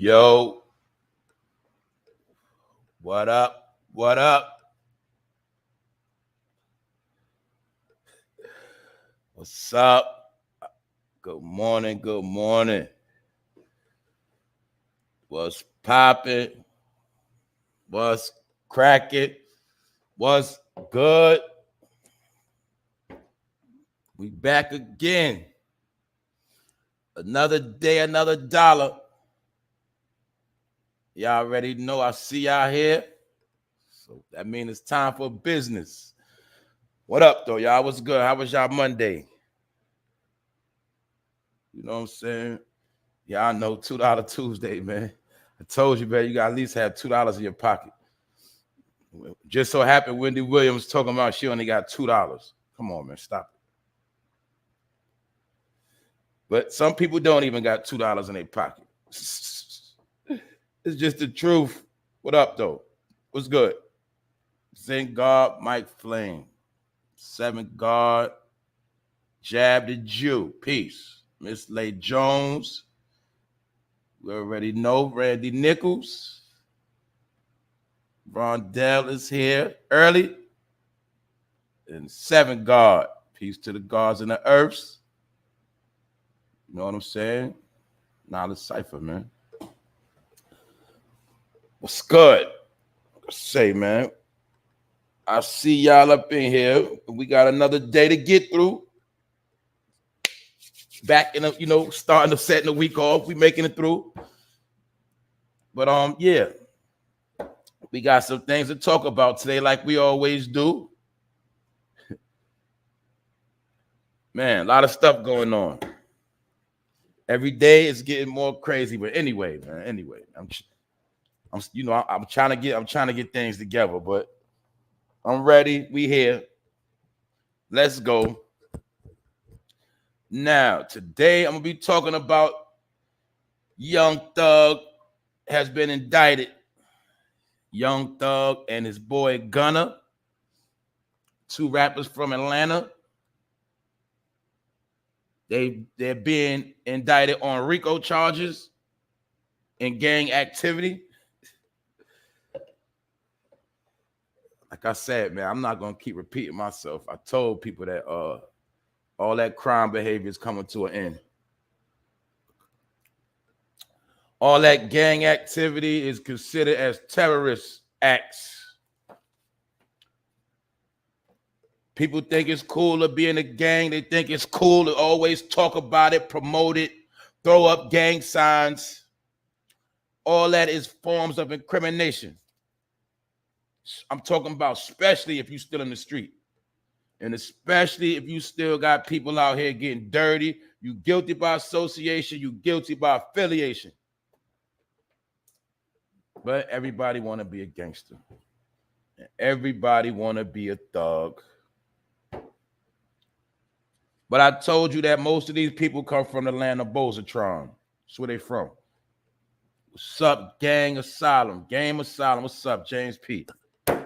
Yo, what up? What up? What's up? Good morning. Good morning. What's popping? What's cracking? What's good? We back again. Another day, another dollar. Y'all already know I see y'all here. So that means it's time for business. What up, though, y'all? What's good? How was y'all Monday? You know what I'm saying? Yeah, I know $2 Tuesday, man. I told you, man, you got to at least have $2 in your pocket. Just so happened Wendy Williams talking about she only got $2. Come on, man, stop it. But some people don't even got $2 in their pocket. It's just the truth. What up, though? What's good? Zinc Guard, Mike Flame. 7th Guard, Jab the Jew. Peace. Miss Lay Jones. We already know Randy Nichols. Rondell is here early. And 7th Guard. Peace to the guards and the earths. You know what I'm saying? Now the cipher, man. What's good? Say, man. I see y'all up in here. We got another day to get through. Back in the, starting to setting the week off. We making it through. But yeah. We got some things to talk about today, like we always do. Man, a lot of stuff going on. Every day it's getting more crazy. But anyway, man. Anyway, I'm trying to get things together, but I'm ready. We here. Let's go. Now, today I'm gonna be talking about Young Thug has been indicted. Young Thug and his boy Gunna, 2 rappers from Atlanta. They're being indicted on RICO charges and gang activity. Like I said, man, I'm not gonna keep repeating myself. I told people that all that crime behavior is coming to an end. All that gang activity is considered as terrorist acts. People think it's cool to be in a gang. They think it's cool to always talk about it, promote it, throw up gang signs. All that is forms of incrimination. I'm talking about especially if you're still in the street. And especially if you still got people out here getting dirty. You guilty by association. You guilty by affiliation. But everybody want to be a gangster. Everybody want to be a thug. But I told you that most of these people come from the land of Bozatron. That's where they from. What's up, Gang Asylum? Game Asylum. What's up, James P?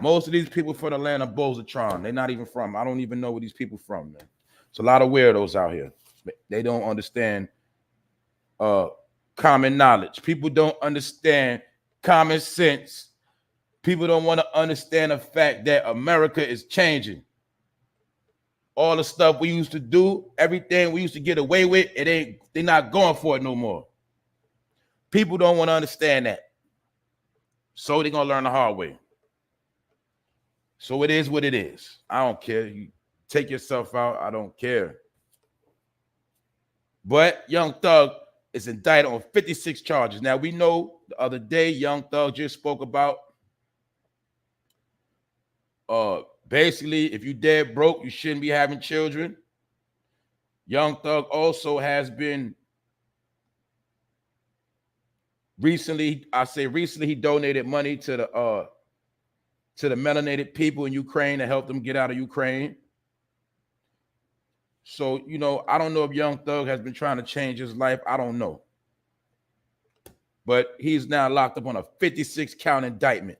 Most of these people from the land of Bozatron. They're not even from. I don't even know where these people from, man. It's a lot of weirdos out here. They don't understand common knowledge. People don't understand common sense. People don't want to understand the fact that America is changing. All the stuff we used to do, everything we used to get away with, they're not going for it no more. People don't want to understand that. So they're going to learn the hard way. So it is what it is. I don't care. You take yourself out. I don't care. But Young Thug is indicted on 56 charges. Now, we know the other day, Young Thug just spoke about basically, if you dead broke, you shouldn't be having children. Young Thug also has been recently, he donated money to the melanated people in Ukraine to help them get out of Ukraine. So, I don't know if Young Thug has been trying to change his life. I don't know. But he's now locked up on a 56-count indictment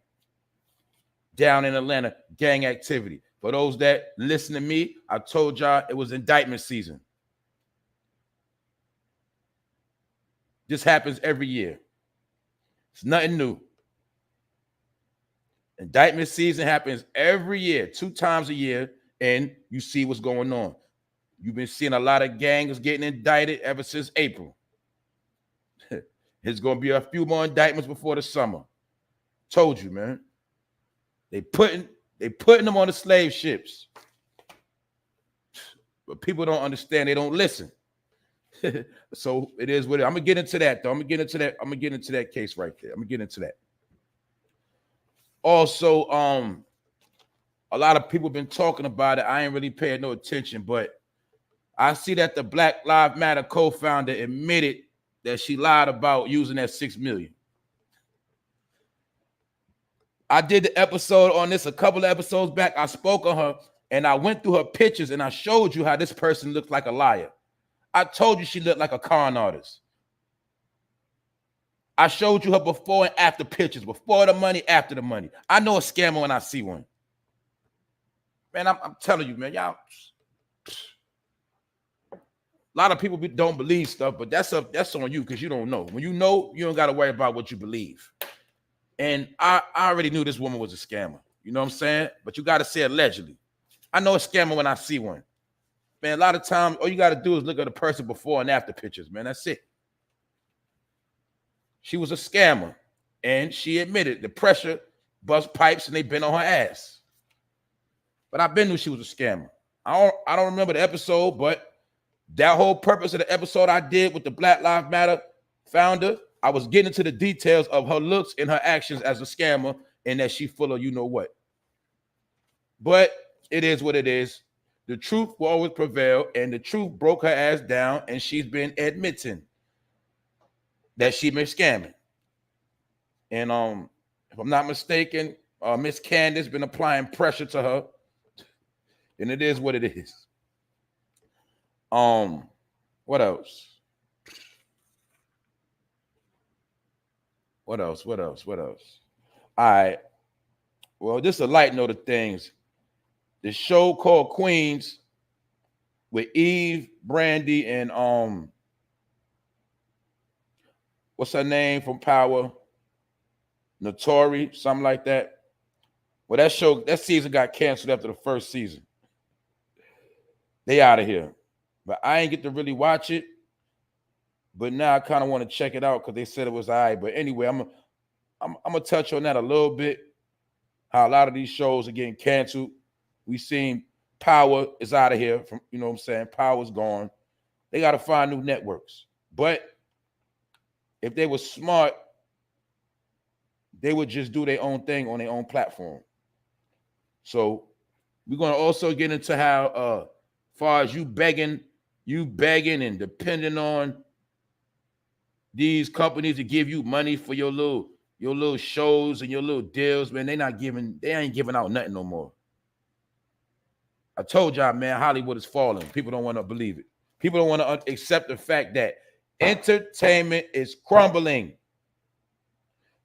down in Atlanta, gang activity. For those that listen to me, I told y'all it was indictment season. This happens every year. It's nothing new. Indictment season happens every year, 2 times a year, and you see what's going on. You've been seeing a lot of gangs getting indicted ever since April. There's gonna be a few more indictments before the summer. Told you, man. They putting them on the slave ships. But people don't understand, they don't listen. So it is what it is. I'm gonna get into that though. I'm gonna get into that case right there. I'm gonna get into that. Also, a lot of people been talking about it. I ain't really paying no attention, but I see that the Black Lives Matter co-founder admitted that she lied about using that $6 million. I did the episode on this a couple of episodes back. I spoke on her and I went through her pictures and I showed you how this person looked like a liar. I told you she looked like a con artist. I showed you her before and after pictures, before the money, after the money. I know a scammer when I see one. Man, I'm telling you, man, y'all. A lot of people don't believe stuff, but that's on you because you don't know. When you know, you don't got to worry about what you believe. And I already knew this woman was a scammer. You know what I'm saying? But you got to say allegedly. I know a scammer when I see one. Man, a lot of times, all you got to do is look at the person before and after pictures, man. That's it. She was a scammer, and she admitted the pressure bust pipes, and they been on her ass. But I've been knew she was a scammer. I don't remember the episode, but that whole purpose of the episode I did with the Black Lives Matter founder, I was getting into the details of her looks and her actions as a scammer, and that she full of you know what. But it is what it is. The truth will always prevail, and the truth broke her ass down, and she's been admitting that she been scamming. And if I'm not mistaken, Miss Candace been applying pressure to her, and it is what it is. What else? What else? All right. Well, just a light note of things. The show called Queens with Eve, Brandy, and what's her name from Power? Notori, something like that. Well, that season got canceled after the first season. They out of here. But I ain't get to really watch it. But now I kind of want to check it out because they said it was all right. But anyway, I'm gonna touch on that a little bit. How a lot of these shows are getting canceled. We seen Power is out of here. From, you know what I'm saying? Power's gone. They got to find new networks. But if they were smart, they would just do their own thing on their own platform. So we're going to also get into how far as you begging and depending on these companies to give you money for your little shows and your little deals, man, they ain't giving out nothing no more. I told y'all, man, Hollywood is falling. People don't want to believe it. People don't want to accept the fact that entertainment is crumbling.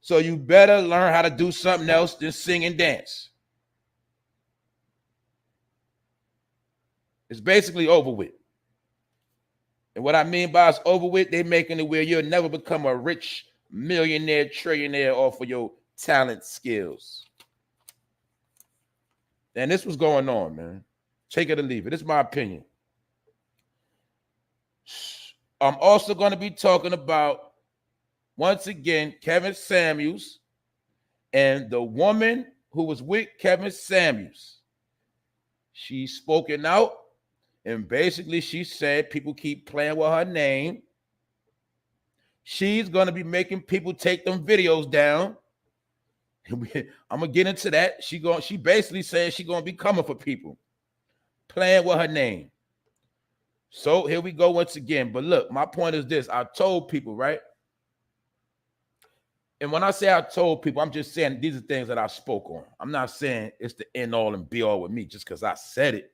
So you better learn how to do something else than sing and dance. It's basically over with. And what I mean by it's over with, they're making it where you'll never become a rich millionaire, trillionaire off of your talent skills. And this was going on, man. Take it or leave it. It's my opinion. I'm also going to be talking about, once again, Kevin Samuels and the woman who was with Kevin Samuels. She's spoken out, and basically she said people keep playing with her name. She's going to be making people take them videos down. I'm going to get into that. She basically said she's going to be coming for people, playing with her name. So here we go once again. But look, my point is this. I told people, right? And when I say I told people, I'm just saying these are things that I spoke on. I'm not saying it's the end all and be all with me just because I said it.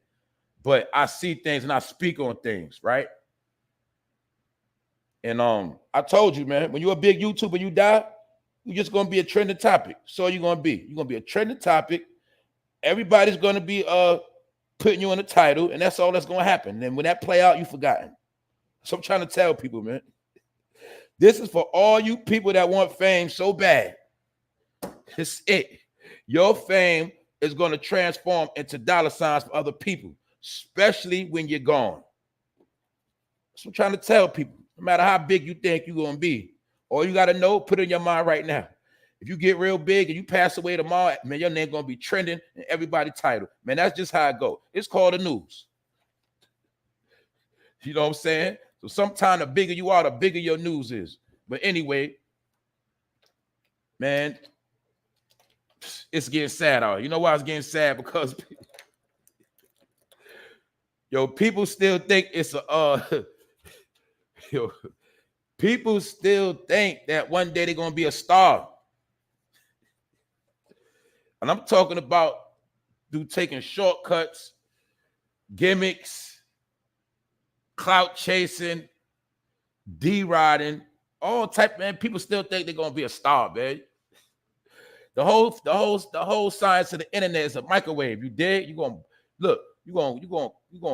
But I see things and I speak on things, right? And I told you, man, when you're a big YouTuber and you die, you're just going to be a trending topic. So you're going to be. You're going to be a trending topic. Everybody's going to be putting you in the title, and that's all that's going to happen. And when that play out, you've forgotten. So I'm trying to tell people, man, This is for all you people that want fame so bad. It's it. Your fame is going to transform into dollar signs for other people, especially when you're gone. That's what I'm trying to tell people. No matter how big you think you're going to be, all you got to know, put it in your mind right now. If you get real big and you pass away tomorrow, man, your name going to be trending in everybody's title. Man, that's just how it goes. It's called the news. You know what I'm saying? So sometimes the bigger you are, the bigger your news is. But anyway, man, it's getting sad out. You know why it's getting sad? Because people still think it's a people still think that one day they're gonna be a star. And I'm talking about taking shortcuts, gimmicks, clout chasing, D-riding, all type, man. People still think they're gonna be a star, man. The whole science of the internet is a microwave. You dig? You're gonna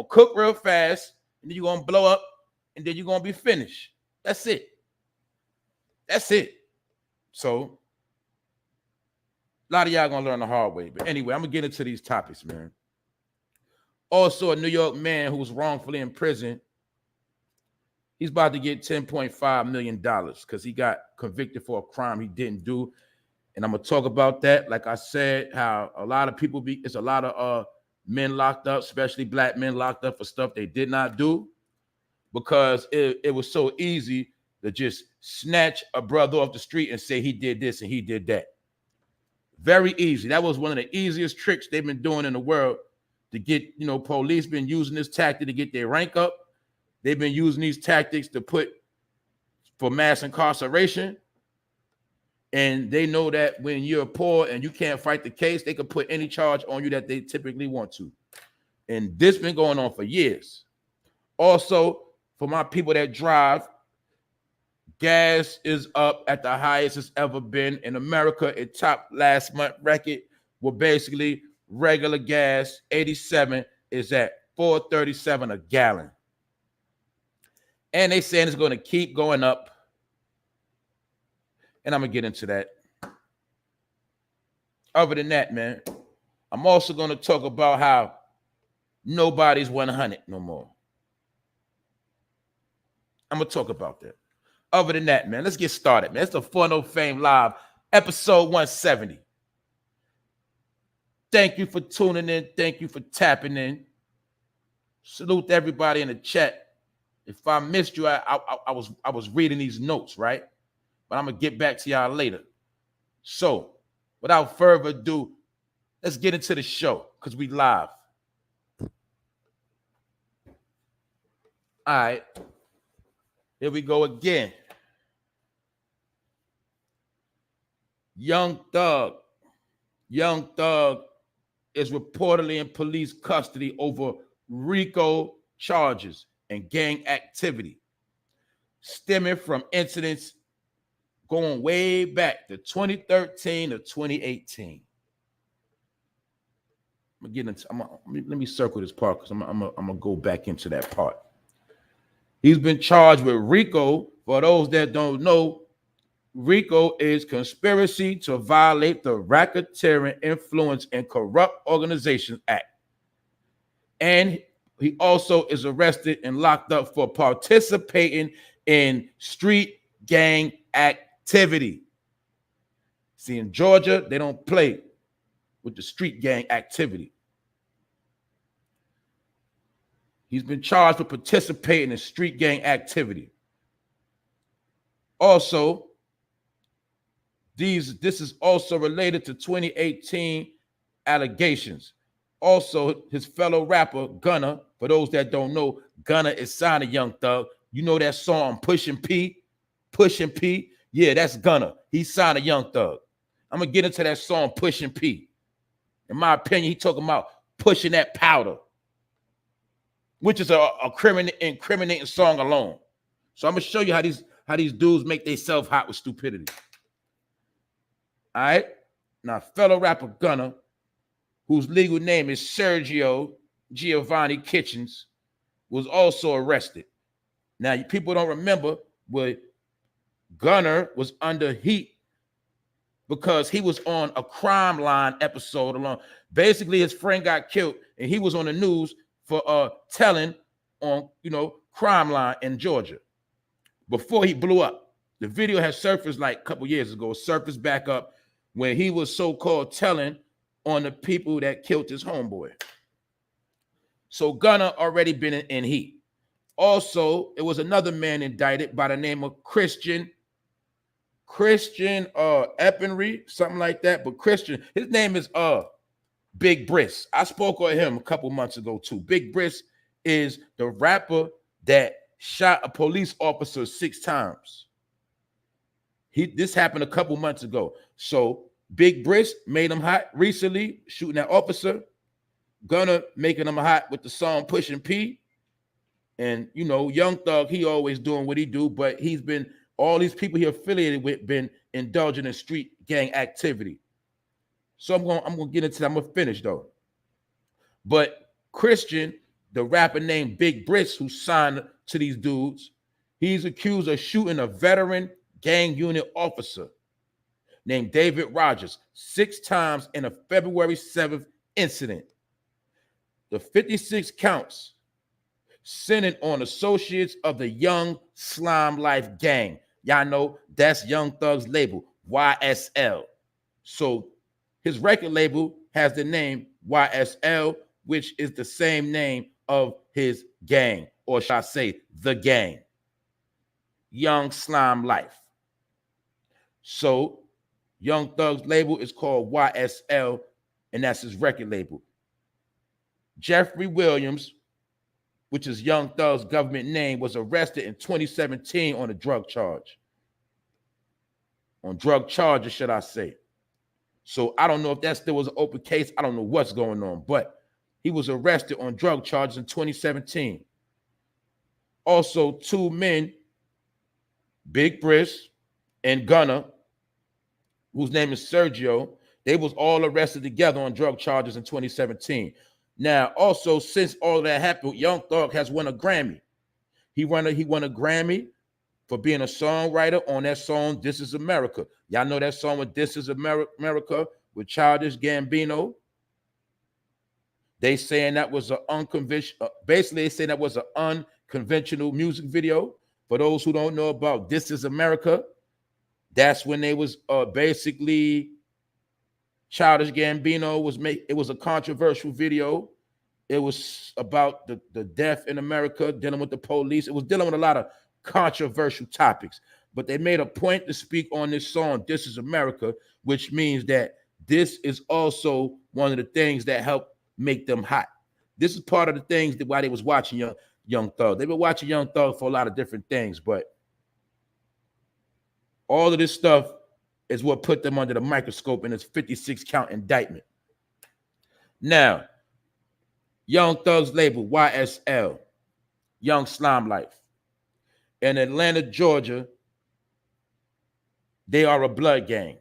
cook real fast, and then you're gonna blow up, and then you're gonna be finished. That's it. That's it. So a lot of y'all gonna learn the hard way. But anyway, I'm gonna get into these topics, man. Also, a New York man who was wrongfully in prison. He's about to get $10.5 million because he got convicted for a crime he didn't do. And I'm gonna talk about that. Like I said, how a lot of people it's a lot of men locked up, especially black men locked up for stuff they did not do, because it was so easy to just snatch a brother off the street and say he did this and he did that. Very easy. That was one of the easiest tricks they've been doing in the world to get, police been using this tactic to get their rank up. They've been using these tactics for mass incarceration. And they know that when you're poor and you can't fight the case, they can put any charge on you that they typically want to. And this been going on for years. Also, for my people that drive, gas is up at the highest it's ever been. In America, it topped last month's record, where basically regular gas, 87, is at $4.37 a gallon. And they saying it's going to keep going up. And I'm going to get into that. Other than that, man, I'm also going to talk about how nobody's 100 no more. I'm going to talk about that. Other than that, man, let's get started, man. It's the Fun of Fame Live, episode 170. Thank you for tuning in. Thank you for tapping in. Salute to everybody in the chat. If I missed you, I was reading these notes, right? But I'm going to get back to y'all later. So, without further ado, let's get into the show because we live. All right. Here we go again. Young Thug. Young Thug is reportedly in police custody over RICO charges and gang activity stemming from incidents going way back to 2013 to 2018. Let me circle this part because I'm gonna go back into that part. He's been charged with RICO. For those that don't know, RICO is Conspiracy to Violate the Racketeering Influence and Corrupt Organizations Act. And he also is arrested and locked up for participating in street gang activity. See, in Georgia, they don't play with the street gang activity. He's been charged with participating in street gang activity. Also, this is also related to 2018 allegations. Also, his fellow rapper, Gunna, for those that don't know, Gunna is signed to Young Thug. You know that song, Pushin' P? Pushin' P? Yeah, that's Gunna. He's signed to Young Thug. I'm going to get into that song, Pushin' P. In my opinion, he's talking about pushing that powder, which is a incriminating song alone. So I'm going to show you how these dudes make themselves hot with stupidity. All right? Now, fellow rapper Gunna, whose legal name is Sergio Giovanni Kitchens, was also arrested. Now, people don't remember, but Gunna was under heat because he was on a Crime Line episode along. Basically, his friend got killed, and he was on the news for telling on, Crime Line in Georgia before he blew up. The video has surfaced like a couple years ago, surfaced back up when he was so-called telling on the people that killed his homeboy. So Gunna already been in heat. Also, it was another man indicted by the name of Christian Eppenry, something like that. But Christian, his name is Big Briss. I spoke on him a couple months ago too. Big Briss is the rapper that shot a police officer 6 times. This happened a couple months ago. So Big Briss made him hot recently, shooting that officer. Gunna making him hot with the song Pushing P. And Young Thug, he always doing what he do, but he's been, all these people he affiliated with been indulging in street gang activity. So I'm gonna get into that. I'm gonna finish though. But Christian, the rapper named Big Briss, who signed to these dudes, he's accused of shooting a veteran gang unit officer named David Rogers 6 times in a February 7th incident. The 56 counts centered on associates of the Young Slime Life gang. Y'all know that's Young Thug's label, YSL. So his record label has the name YSL, which is the same name of his gang, or should I say the gang, Young Slime Life. So Young Thug's label is called YSL, and that's his record label. Jeffrey Williams, which is Young Thug's government name, was arrested in 2017 on a drug charge. On drug charges, should I say. So I don't know if that still was an open case. I don't know what's going on, but he was arrested on drug charges in 2017. Also, 2 men, Big Briss and Gunna, whose name is Sergio, they was all arrested together on drug charges in 2017. Now, also, since all that happened, Young Thug has won a Grammy. He won a Grammy for being a songwriter on that song, This Is America. Y'all know that song with This Is America with Childish Gambino? They saying that was an unconventional, basically they say that was an unconventional music video. For those who don't know about This Is America, that's when they was basically Childish Gambino was it was a controversial video. It was about the death in America, dealing with the police. It was dealing with a lot of controversial topics. But they made a point to speak on this song, This Is America, which means that this is also one of the things that helped make them hot. This is part of the things that why they was watching Young Thug. They've been watching Young Thug for a lot of different things, but all of this stuff is what put them under the microscope in this 56 count indictment. Now, Young Thug's label, YSL, Young Slime Life. In Atlanta, Georgia, they are a blood gang.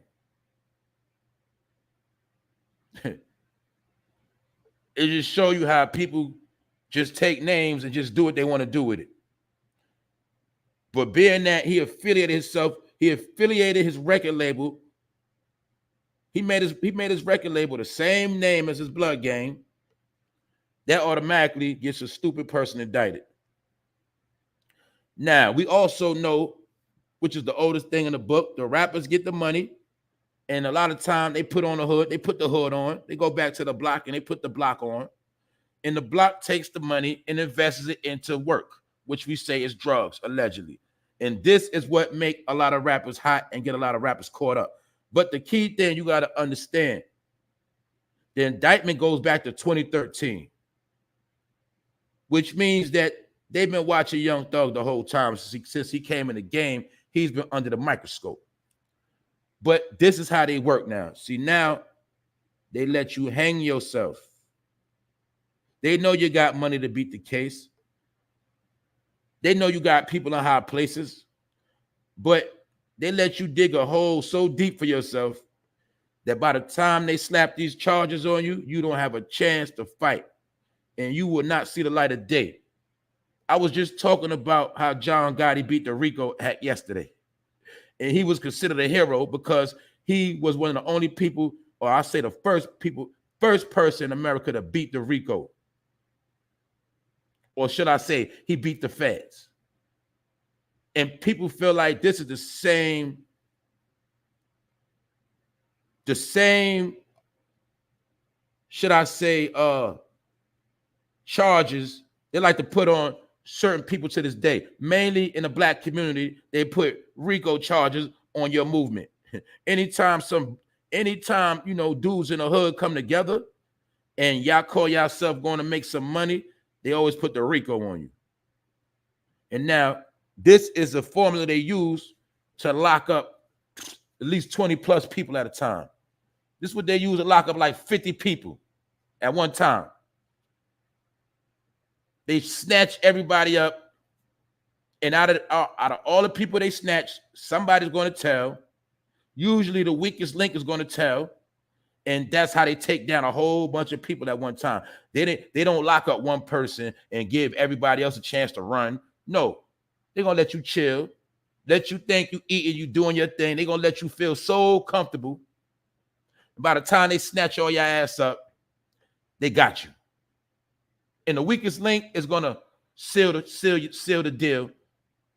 It just show you how people just take names and just do what they want to do with it. But being that he affiliated his record label. He made his record label the same name as his blood gang. That automatically gets a stupid person indicted. Now, we also know, which is the oldest thing in the book, the rappers get the money, and a lot of time they put on the hood, they put the hood on, they go back to the block and they put the block on, and the block takes the money and invests it into work, which we say is drugs, allegedly. And this is what make a lot of rappers hot and get a lot of rappers caught up. But the key thing you got to understand, the indictment goes back to 2013, which means that they've been watching Young Thug the whole time since he came in the game. He's been under the microscope. But this is how they work now. See, now they let you hang yourself. They know you got money to beat the case. They know you got people in high places, but they let you dig a hole so deep for yourself that by the time they slap these charges on you, you don't have a chance to fight, and you will not see the light of day. I was just talking about how John Gotti beat the Rico Act yesterday. And he was considered a hero because he was one of the only people, or I say the first person in America to beat the RICO. Or should I say, he beat the feds. And people feel like this is the same, should I say, charges they like to put on certain people to this day. Mainly in the black community, they put RICO charges on your movement. Anytime, you know, dudes in the hood come together and y'all call yourself going to make some money, they always put the RICO on you. And now this is a formula they use to lock up at least 20 plus people at a time. This is what they use to lock up like 50 people at one time. They snatch everybody up, and out of all the people they snatch, somebody's going to tell. Usually the weakest link is going to tell, and that's how they take down a whole bunch of people at one time. They don't lock up one person and give everybody else a chance to run. No, they're going to let you chill, let you think you eating, you doing your thing. They're going to let you feel so comfortable. By the time they snatch all your ass up, they got you. And the weakest link is going to seal the deal,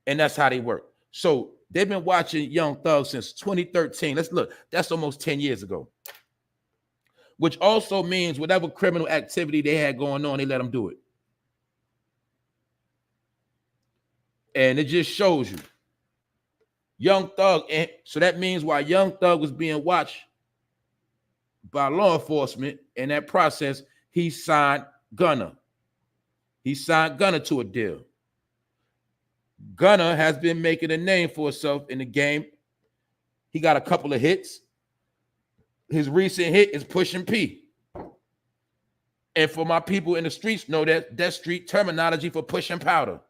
and that's how they work. So they've been watching Young Thug since 2013. Let's look. That's almost 10 years ago. Which also means whatever criminal activity they had going on, they let them do it. And it just shows you. Young Thug, and so that means while Young Thug was being watched by law enforcement, in that process, he signed Gunna. He signed Gunna to a deal. Gunna has been making a name for himself in the game. He got a couple of hits. His recent hit is Pushin' P. And for my people in the streets, know that street terminology for pushing powder.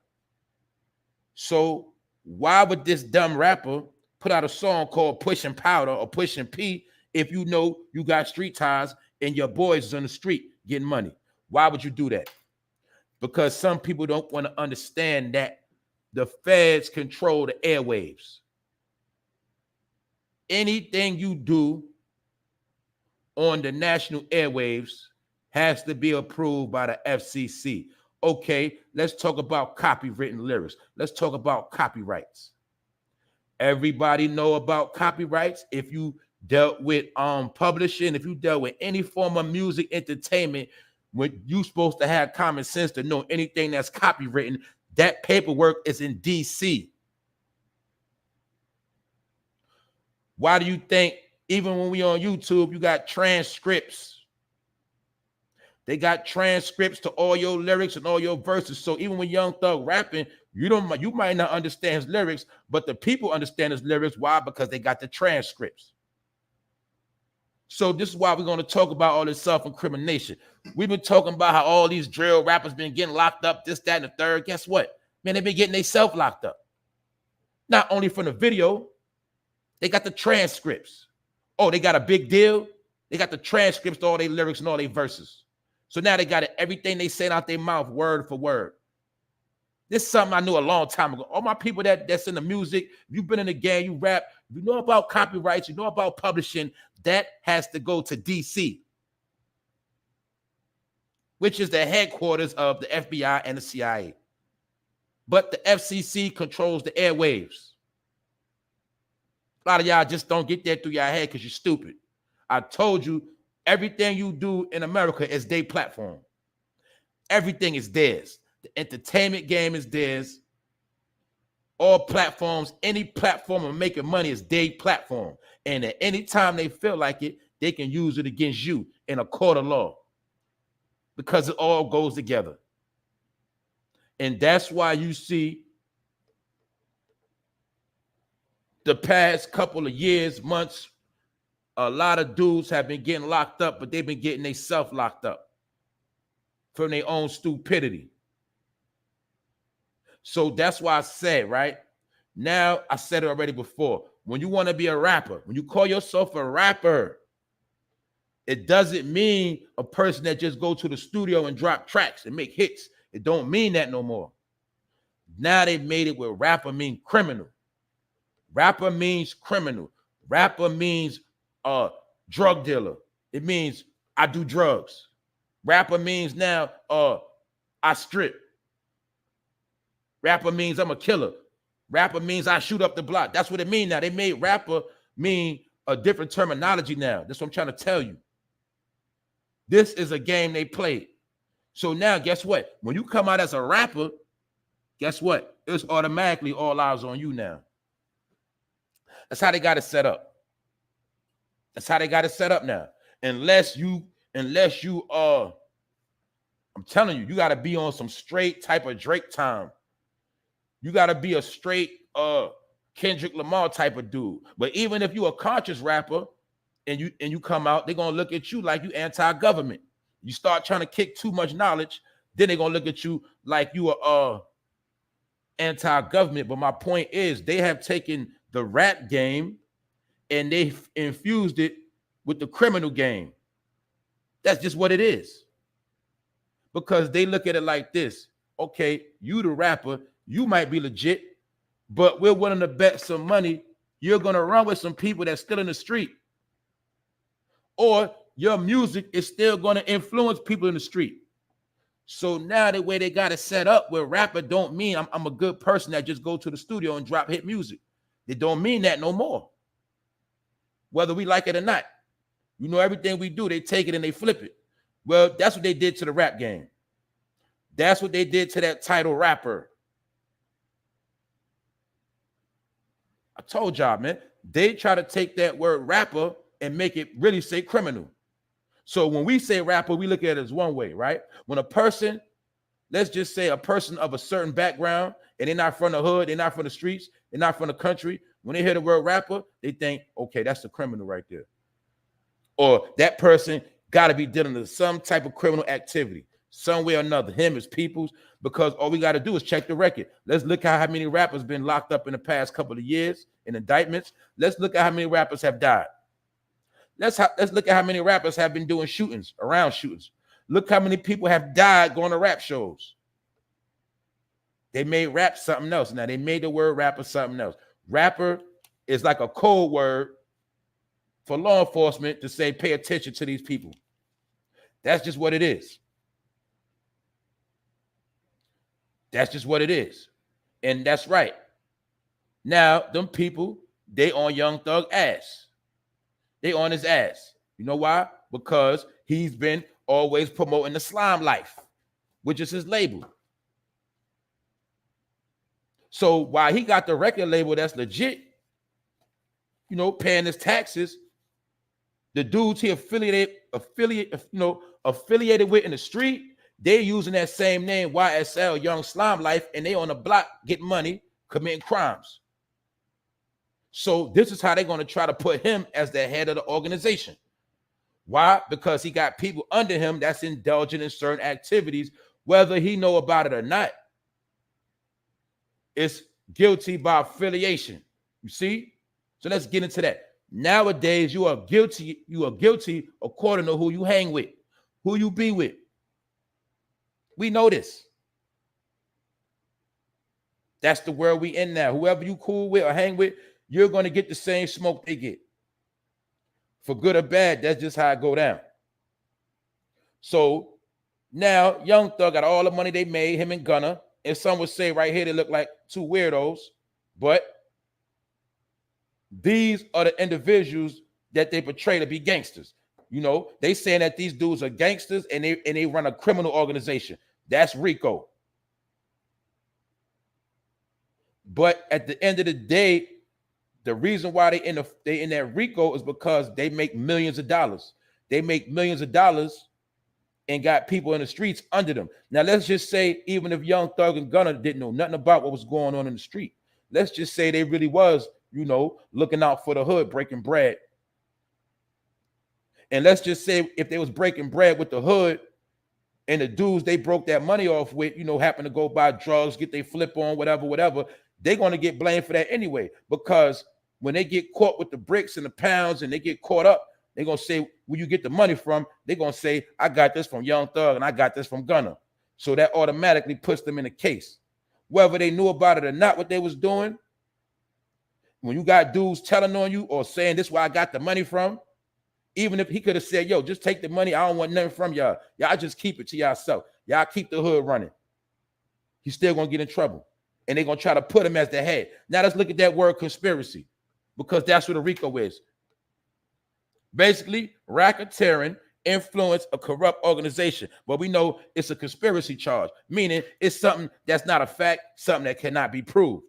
So why would this dumb rapper put out a song called Pushin' Powder or Pushin' P if you know you got street ties and your boys is on the street getting money? Why would you do that? Because some people don't want to understand that the feds control the airwaves. Anything you do on the national airwaves has to be approved by the FCC. Okay, let's talk about copywritten lyrics. Let's talk about copyrights. Everybody know about copyrights. If you dealt with publishing, if you dealt with any form of music entertainment, when you supposed to have common sense to know anything that's copywritten, that paperwork is in DC. Why do you think even when we on YouTube, you got transcripts? They got transcripts to all your lyrics and all your verses. So even when Young Thug rapping, you might not understand his lyrics, but the people understand his lyrics. Why? Because they got the transcripts. So this is why we're going to talk about all this self-incrimination. We've been talking about how all these drill rappers been getting locked up, this, that, and the third. Guess what? Man, they've been getting themselves locked up. Not only from the video, they got the transcripts. Oh, they got a big deal. They got the transcripts to all their lyrics and all their verses. So now they got it, everything they said out their mouth, word for word. This is something I knew a long time ago. All my people that's in the music, you've been in the game, you rap, you know about copyrights, you know about publishing, that has to go to DC, which is the headquarters of the FBI and the CIA. But the FCC controls the airwaves. A lot of y'all just don't get that through your head because you're stupid. I told you, everything you do in America is their platform. Everything is theirs. The entertainment game is theirs. All platforms, any platform of making money is their platform. And at any time they feel like it, they can use it against you in a court of law because it all goes together. And that's why you see the past couple of years, months, a lot of dudes have been getting locked up, but they've been getting themselves locked up from their own stupidity. So that's why I said, right? Now, I said it already before. When you want to be a rapper, when you call yourself a rapper, it doesn't mean a person that just go to the studio and drop tracks and make hits. It don't mean that no more. Now they made it where rapper mean criminal. Rapper means criminal. Rapper means drug dealer. It means I do drugs. Rapper means now I strip. Rapper means I'm a killer. Rapper means I shoot up the block. That's what it means now. They made rapper mean a different terminology now. That's what I'm trying to tell you. This is a game they played. So now, guess what? When you come out as a rapper, guess what? It's automatically all eyes on you now. That's how they got it set up. That's how they got it set up now. Unless you I'm telling you, you got to be on some straight type of Drake time. You got to be a straight Kendrick Lamar type of dude. But even if you a conscious rapper and you come out, they're gonna look at you like you anti-government. You start trying to kick too much knowledge, then they're gonna look at you like you are anti-government. But my point is, they have taken the rap game and they've infused it with the criminal game. That's just what it is. Because they look at it like this. Okay, you the rapper, you might be legit, but we're willing to bet some money you're going to run with some people that's still in the street. Or your music is still going to influence people in the street. So now the way they got it set up where rapper don't mean I'm a good person that just go to the studio and drop hit music. They don't mean that no more. Whether we like it or not. You know, everything we do, they take it and they flip it. Well, that's what they did to the rap game. That's what they did to that title rapper. I told y'all, man, they try to take that word rapper and make it really say criminal. So when we say rapper, we look at it as one way, right? When a person, let's just say a person of a certain background, and they're not from the hood, they're not from the streets, they're not from the country, when they hear the word rapper, they think, okay, that's the criminal right there. Or that person got to be dealing with some type of criminal activity, some way or another, him, his peoples, because all we got to do is check the record. Let's look at how many rappers been locked up in the past couple of years in indictments. Let's look at how many rappers have died. Let's look at how many rappers have been doing shootings, around shootings. Look how many people have died going to rap shows. They made rap something else. Now, they made the word rapper something else. Rapper is like a code word for law enforcement to say, pay attention to these people. That's just what it is. That's just what it is. And that's right. Now, them people, they on Young Thug ass. They on his ass. You know why? Because he's been always promoting the slime life, which is his label. So while he got the record label that's legit, you know, paying his taxes, the dudes he affiliated with in the street, they're using that same name, YSL, Young Slime Life, and they on the block getting money, committing crimes. So this is how they're going to try to put him as the head of the organization. Why? Because he got people under him that's indulging in certain activities, whether he know about it or not. It's guilty by affiliation. You see? So let's get into that. Nowadays, you are guilty according to who you hang with, who you be with. We know this. That's the world we in now. Whoever you cool with or hang with, you're going to get the same smoke they get. For good or bad, that's just how it go down. So now Young Thug got all the money they made, him and Gunna. And some would say right here they look like two weirdos, but these are the individuals that they portray to be gangsters. You know, they saying that these dudes are gangsters and they run a criminal organization. That's Rico. But at the end of the day, the reason why they in that Rico is because they make millions of dollars. They make millions of dollars and got people in the streets under them. Now, let's just say even if Young Thug and Gunna didn't know nothing about what was going on in the street, let's just say they really was, you know, looking out for the hood, breaking bread. And let's just say if they was breaking bread with the hood and the dudes they broke that money off with, you know, happen to go buy drugs, get their flip on, whatever, they're going to get blamed for that anyway. Because when they get caught with the bricks and the pounds and they get caught up, they're going to say, where you get the money from? They're going to say, I got this from Young Thug and I got this from Gunna. So that automatically puts them in a case. Whether they knew about it or not, what they was doing, when you got dudes telling on you or saying this is where I got the money from, even if he could have said, yo, just take the money. I don't want nothing from y'all. Y'all just keep it to yourself. Y'all keep the hood running. He's still going to get in trouble. And they're going to try to put him as the head. Now let's look at that word conspiracy, because that's what a RICO is. Basically, racketeering, influence a corrupt organization. But we know it's a conspiracy charge, meaning it's something that's not a fact, something that cannot be proved.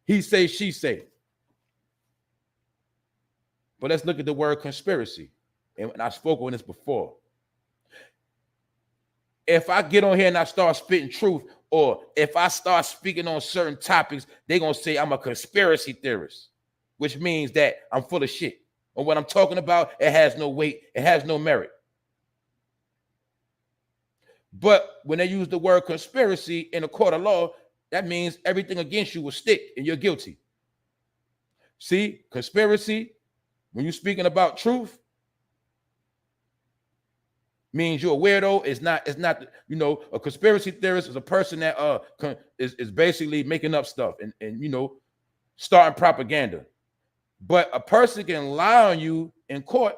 He say, she say. But let's look at the word conspiracy. And I spoke on this before. If I get on here and I start spitting truth, or if I start speaking on certain topics, they're going to say I'm a conspiracy theorist, which means that I'm full of shit. Or what I'm talking about, it has no weight, it has no merit. But when they use the word conspiracy in a court of law, that means everything against you will stick and you're guilty. See, conspiracy, when you're speaking about truth, means you're a weirdo. It's not, you know, a conspiracy theorist is a person that is basically making up stuff and you know, starting propaganda. But a person can lie on you in court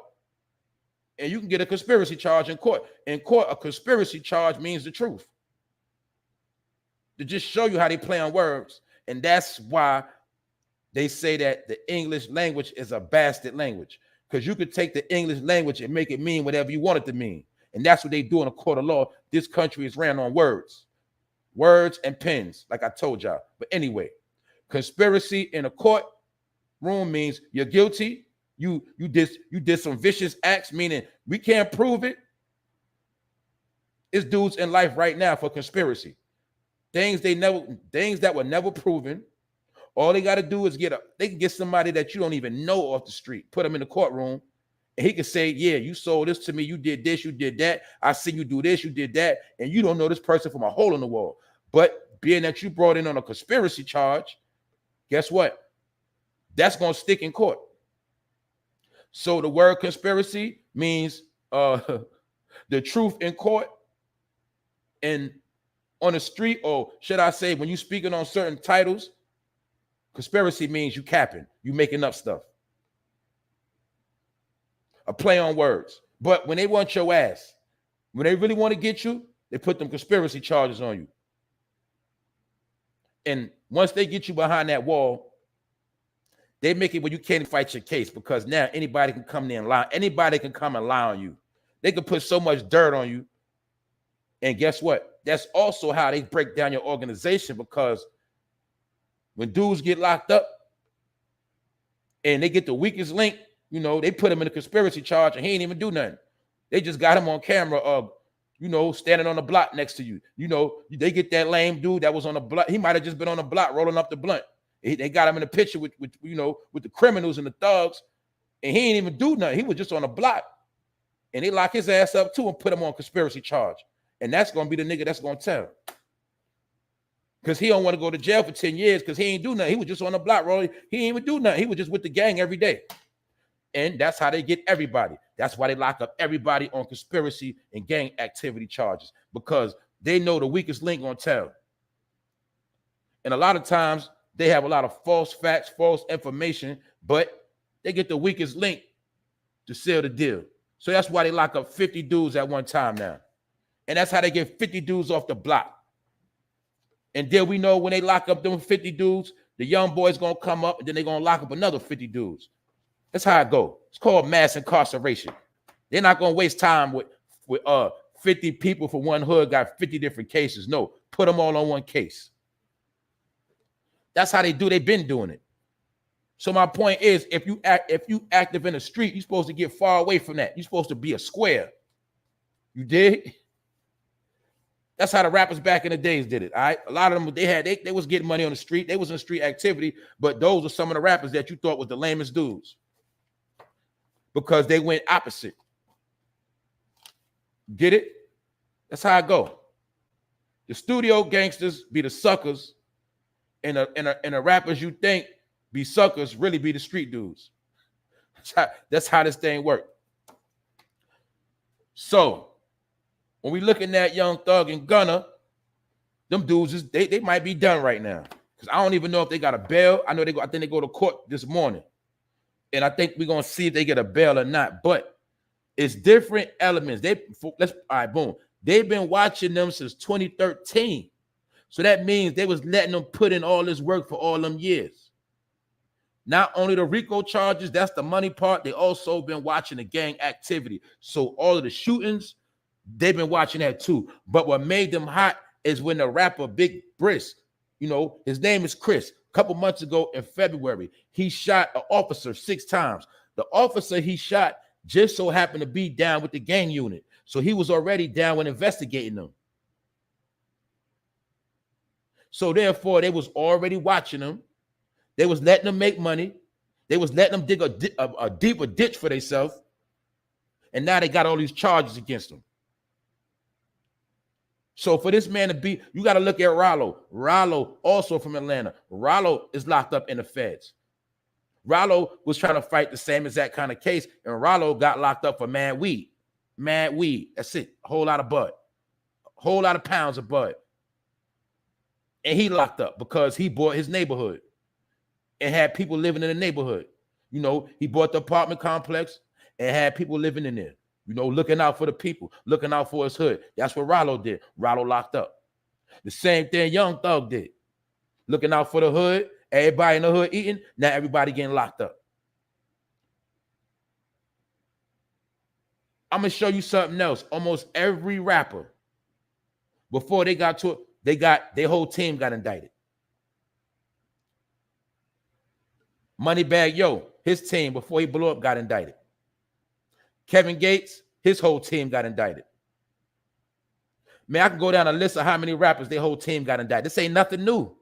and you can get a conspiracy charge in court. In court, a conspiracy charge means the truth. To just show you how they play on words. And that's why they say that the English language is a bastard language, because you could take the English language and make it mean whatever you want it to mean. And that's what they do in a court of law. This country is ran on words and pens, like I told y'all. But anyway, conspiracy in a court room means you're guilty. You did some vicious acts, meaning we can't prove it. It's dudes in life right now for conspiracy. Things that were never proven. All they got to do is they can get somebody that you don't even know off the street, put them in the courtroom, and he can say, yeah, you sold this to me, you did this, you did that, I see you do this, you did that, and you don't know this person from a hole in the wall. But being that you brought in on a conspiracy charge, guess what? That's going to stick in court. So the word conspiracy means the truth in court, and on the street, or should I say, when you speaking on certain titles, conspiracy means you capping, you making up stuff. A play on words. But when they want your ass, when they really want to get you, they put them conspiracy charges on you. And once they get you behind that wall, they make it where you can't fight your case, because now anybody can come there and lie. Anybody can come and lie on you. They can put so much dirt on you. And guess what? That's also how they break down your organization, because when dudes get locked up and they get the weakest link, you know, they put him in a conspiracy charge and he ain't even do nothing. They just got him on camera, you know, standing on the block next to you. You know, they get that lame dude that was on the block. He might have just been on the block rolling up the blunt. They got him in a picture with you know, with the criminals and the thugs, and he ain't even do nothing. He was just on the block, and they lock his ass up too and put him on conspiracy charge. And that's gonna be the nigga that's gonna tell, because he don't want to go to jail for 10 years because he ain't do nothing. He was just on the block rolling. He ain't even do nothing. He was just with the gang every day. And that's how they get everybody. That's why they lock up everybody on conspiracy and gang activity charges, because they know the weakest link gonna tell. And a lot of times they have a lot of false facts, false information, but they get the weakest link to seal the deal. So that's why they lock up 50 dudes at one time now. And that's how they get 50 dudes off the block. And then we know when they lock up them 50 dudes, the young boys gonna come up, and then they're gonna lock up another 50 dudes. That's how it go. It's called mass incarceration. They're not gonna waste time with 50 people for one hood got 50 different cases. No, put them all on one case. That's how they do. They've been doing it. So my point is, if you active in the street, you're supposed to get far away from that. You're supposed to be a square. You did. That's how the rappers back in the days did it. All right, a lot of them they was getting money on the street. They was in street activity, but those are some of the rappers that you thought was the lamest dudes, because they went opposite. Get it? That's how I go. The studio gangsters be the suckers, and the rappers you think be suckers really be the street dudes. That's how this thing works. So when we looking at Young Thug and Gunna, them dudes they might be done right now. Because I don't even know if they got a bail. I know they go. I think they go to court this morning, and I think we're gonna see if they get a bail or not. But it's different elements. All right, boom. They've been watching them since 2013, so that means they was letting them put in all this work for all them years. Not only the RICO charges, that's the money part. They also been watching the gang activity. So all of the shootings, they've been watching that too. But what made them hot is when the rapper Big Brisk, you know, his name is Chris. A couple months ago in February, he shot an officer 6 times. The officer he shot just so happened to be down with the gang unit. So he was already down with investigating them. So therefore, they was already watching them. They was letting them make money. They was letting them dig a deeper ditch for themselves. And now they got all these charges against them. So for this man to be, you got to look at Rollo. Rollo also from Atlanta. Rollo is locked up in the feds. Rollo was trying to fight the same exact kind of case, and Rollo got locked up for mad weed. Mad weed. That's it. A whole lot of bud. A whole lot of pounds of bud. And he locked up because he bought his neighborhood and had people living in the neighborhood. You know, he bought the apartment complex and had people living in there. You know, looking out for the people, looking out for his hood. That's what Rollo did. Rollo locked up. The same thing Young Thug did. Looking out for the hood. Everybody in the hood eating. Now everybody getting locked up. I'm going to show you something else. Almost every rapper, before they got to it, their whole team got indicted. Moneybagg Yo, his team, before he blew up, got indicted. Kevin Gates, his whole team got indicted. Man, I can go down a list of how many rappers their whole team got indicted. This ain't nothing new,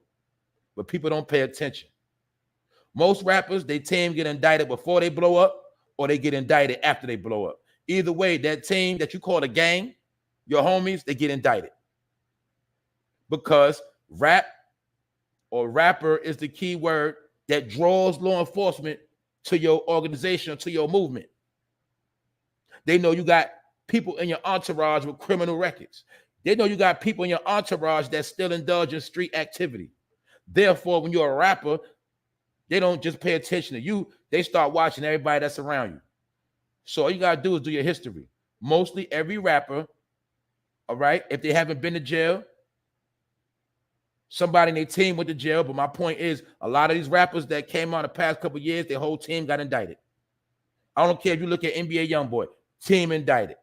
but people don't pay attention. Most rappers, their team get indicted before they blow up, or they get indicted after they blow up. Either way, that team that you call a gang, your homies, they get indicted. Because rap or rapper is the key word that draws law enforcement to your organization, to your movement. They know you got people in your entourage with criminal records. They know you got people in your entourage that still indulge in street activity. Therefore, when you're a rapper, they don't just pay attention to you. They start watching everybody that's around you. So all you got to do is do your history. Mostly every rapper, all right, if they haven't been to jail, somebody in their team went to jail. But my point is, a lot of these rappers that came on the past couple of years, their whole team got indicted. I don't care if you look at NBA YoungBoy, team indicted.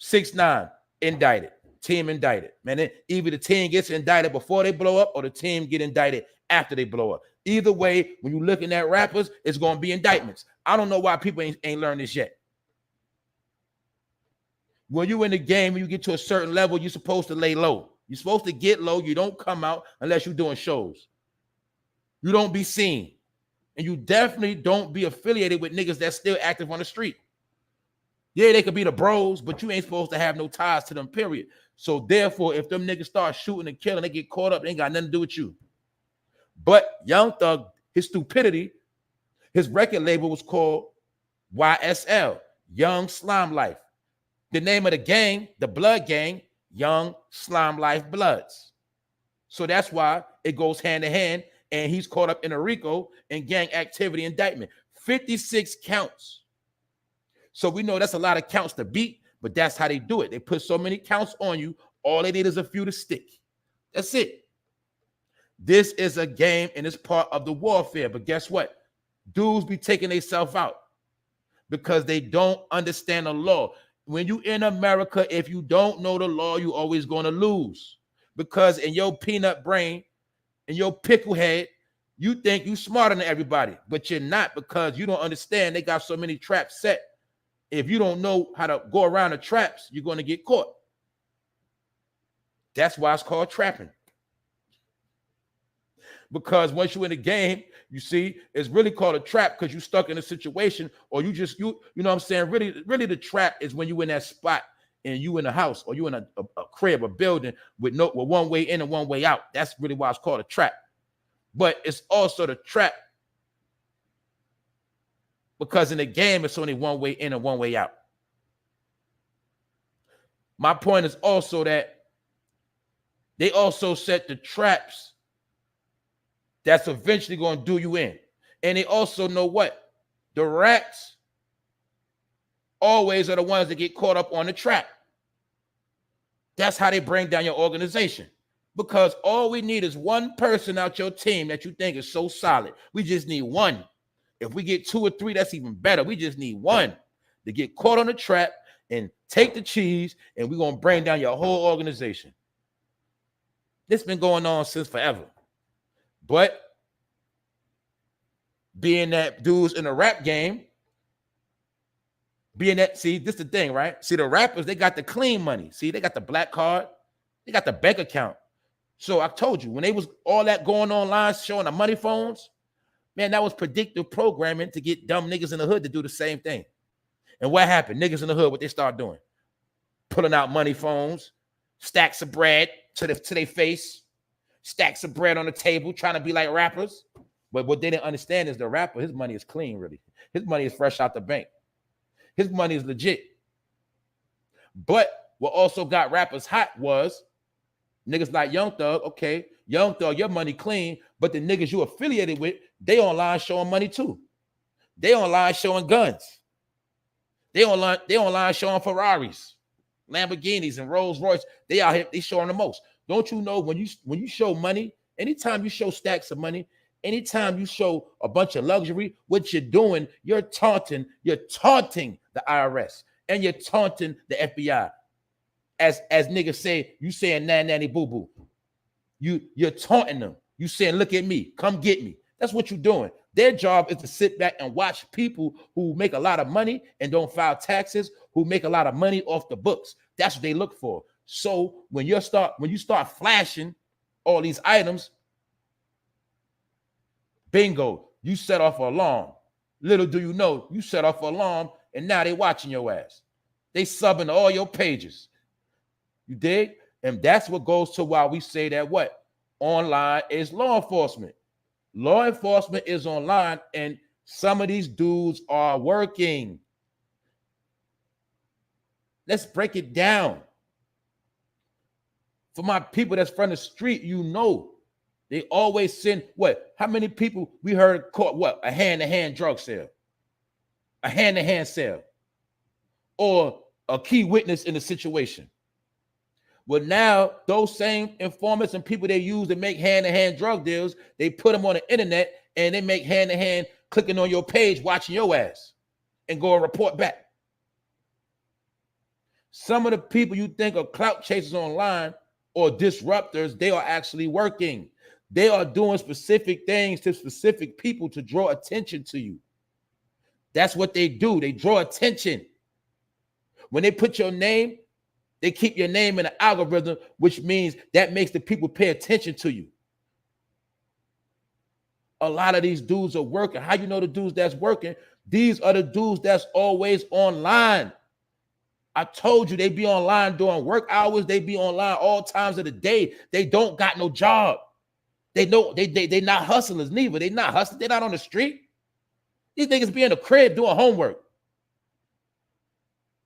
6ix9ine, indicted. Team indicted. Man, either the team gets indicted before they blow up or the team get indicted after they blow up. Either way, when you're looking at rappers, it's going to be indictments. I don't know why people ain't learned this yet. When you're in the game, when you get to a certain level, you're supposed to lay low. You're supposed to get low. You don't come out unless you're doing shows. You don't be seen. And you definitely don't be affiliated with niggas that's still active on the street. Yeah, they could be the bros, but you ain't supposed to have no ties to them, period. So therefore, if them niggas start shooting and killing, they get caught up, they ain't got nothing to do with you. But Young Thug, his stupidity, his record label was called YSL, Young Slime Life. The name of the gang, the blood gang, Young Slime Life Bloods. So that's why it goes hand in hand, and he's caught up in a RICO and gang activity indictment. 56 counts. So we know that's a lot of counts to beat, but that's how they do it. They put so many counts on you, all they need is a few to stick. That's it. This is a game and it's part of the warfare. But guess what? Dudes be taking themselves out because they don't understand the law. When you in America, if you don't know the law, you always going to lose. Because in your peanut brain, in your pickle head, you think you smarter than everybody, but you're not, because you don't understand they got so many traps set. If you don't know how to go around the traps, you're going to get caught. That's why it's called trapping. Because once you're in the game, you see, it's really called a trap because you're stuck in a situation, or you know what I'm saying? Really the trap is when you in that spot and you in a house, or you in a crib, a building with one way in and one way out. That's really why it's called a trap. But it's also the trap because in the game, it's only one way in and one way out. My point is also that they also set the traps that's eventually going to do you in. And they also know what? The rats always are the ones that get caught up on the trap. That's how they bring down your organization. Because all we need is one person out your team that you think is so solid. We just need one. If we get 2 or 3, that's even better. We just need one to get caught on the trap and take the cheese, and we're going to bring down your whole organization. This been going on since forever. But being that dudes in the rap game, being that, see, this is the thing, right? See, the rappers, they got the clean money. See, they got the black card. They got the bank account. So I told you, when they was all that going online, showing the money phones, man, that was predictive programming to get dumb niggas in the hood to do the same thing. And what happened? Niggas in the hood, what they start doing? Pulling out money phones, stacks of bread to their face, stacks of bread on the table, trying to be like rappers. But what they didn't understand is the rapper, his money is clean, really. His money is fresh out the bank. His money is legit. But what also got rappers hot was niggas like Young Thug. Okay, Young Thug, your money clean, but the niggas you affiliated with, they online showing money too. They online showing guns. They online showing Ferraris, Lamborghinis, and Rolls Royce. They out here, they showing the most. Don't you know when you show money, anytime you show stacks of money, anytime you show a bunch of luxury, what you're doing, you're taunting the IRS and you're taunting the FBI. As niggas say, you saying nanny boo boo. You're taunting them. You saying, look at me, come get me. That's what you're doing. Their job is to sit back and watch people who make a lot of money and don't file taxes, who make a lot of money off the books. That's what they look for. So when you start flashing all these items, bingo, you set off an alarm. Little do you know, you set off an alarm, and now they watching your ass. They subbing all your pages. You dig? And that's what goes to why we say that what? Online is law enforcement. Law enforcement is online, and some of these dudes are working. Let's break it down. For my people that's from the street, you know, they always send what? How many people we heard caught what? A hand-to-hand drug sale, a hand-to-hand sale, or a key witness in the situation. Well, now those same informants and people they use to make hand-to-hand drug deals, they put them on the internet and they make hand-to-hand clicking on your page, watching your ass, and go and report back. Some of the people you think are clout chasers online or disruptors, they are actually working. They are doing specific things to specific people to draw attention to you. That's what they do. They draw attention. When they put your name, they keep your name in the algorithm, which means that makes the people pay attention to you. A lot of these dudes are working. How you know the dudes that's working? These are the dudes that's always online. I told you they be online during work hours. They be online all times of the day. They don't got no job. They know they not hustlers neither. They not hustling. They're not on the street. These niggas be in the crib doing homework.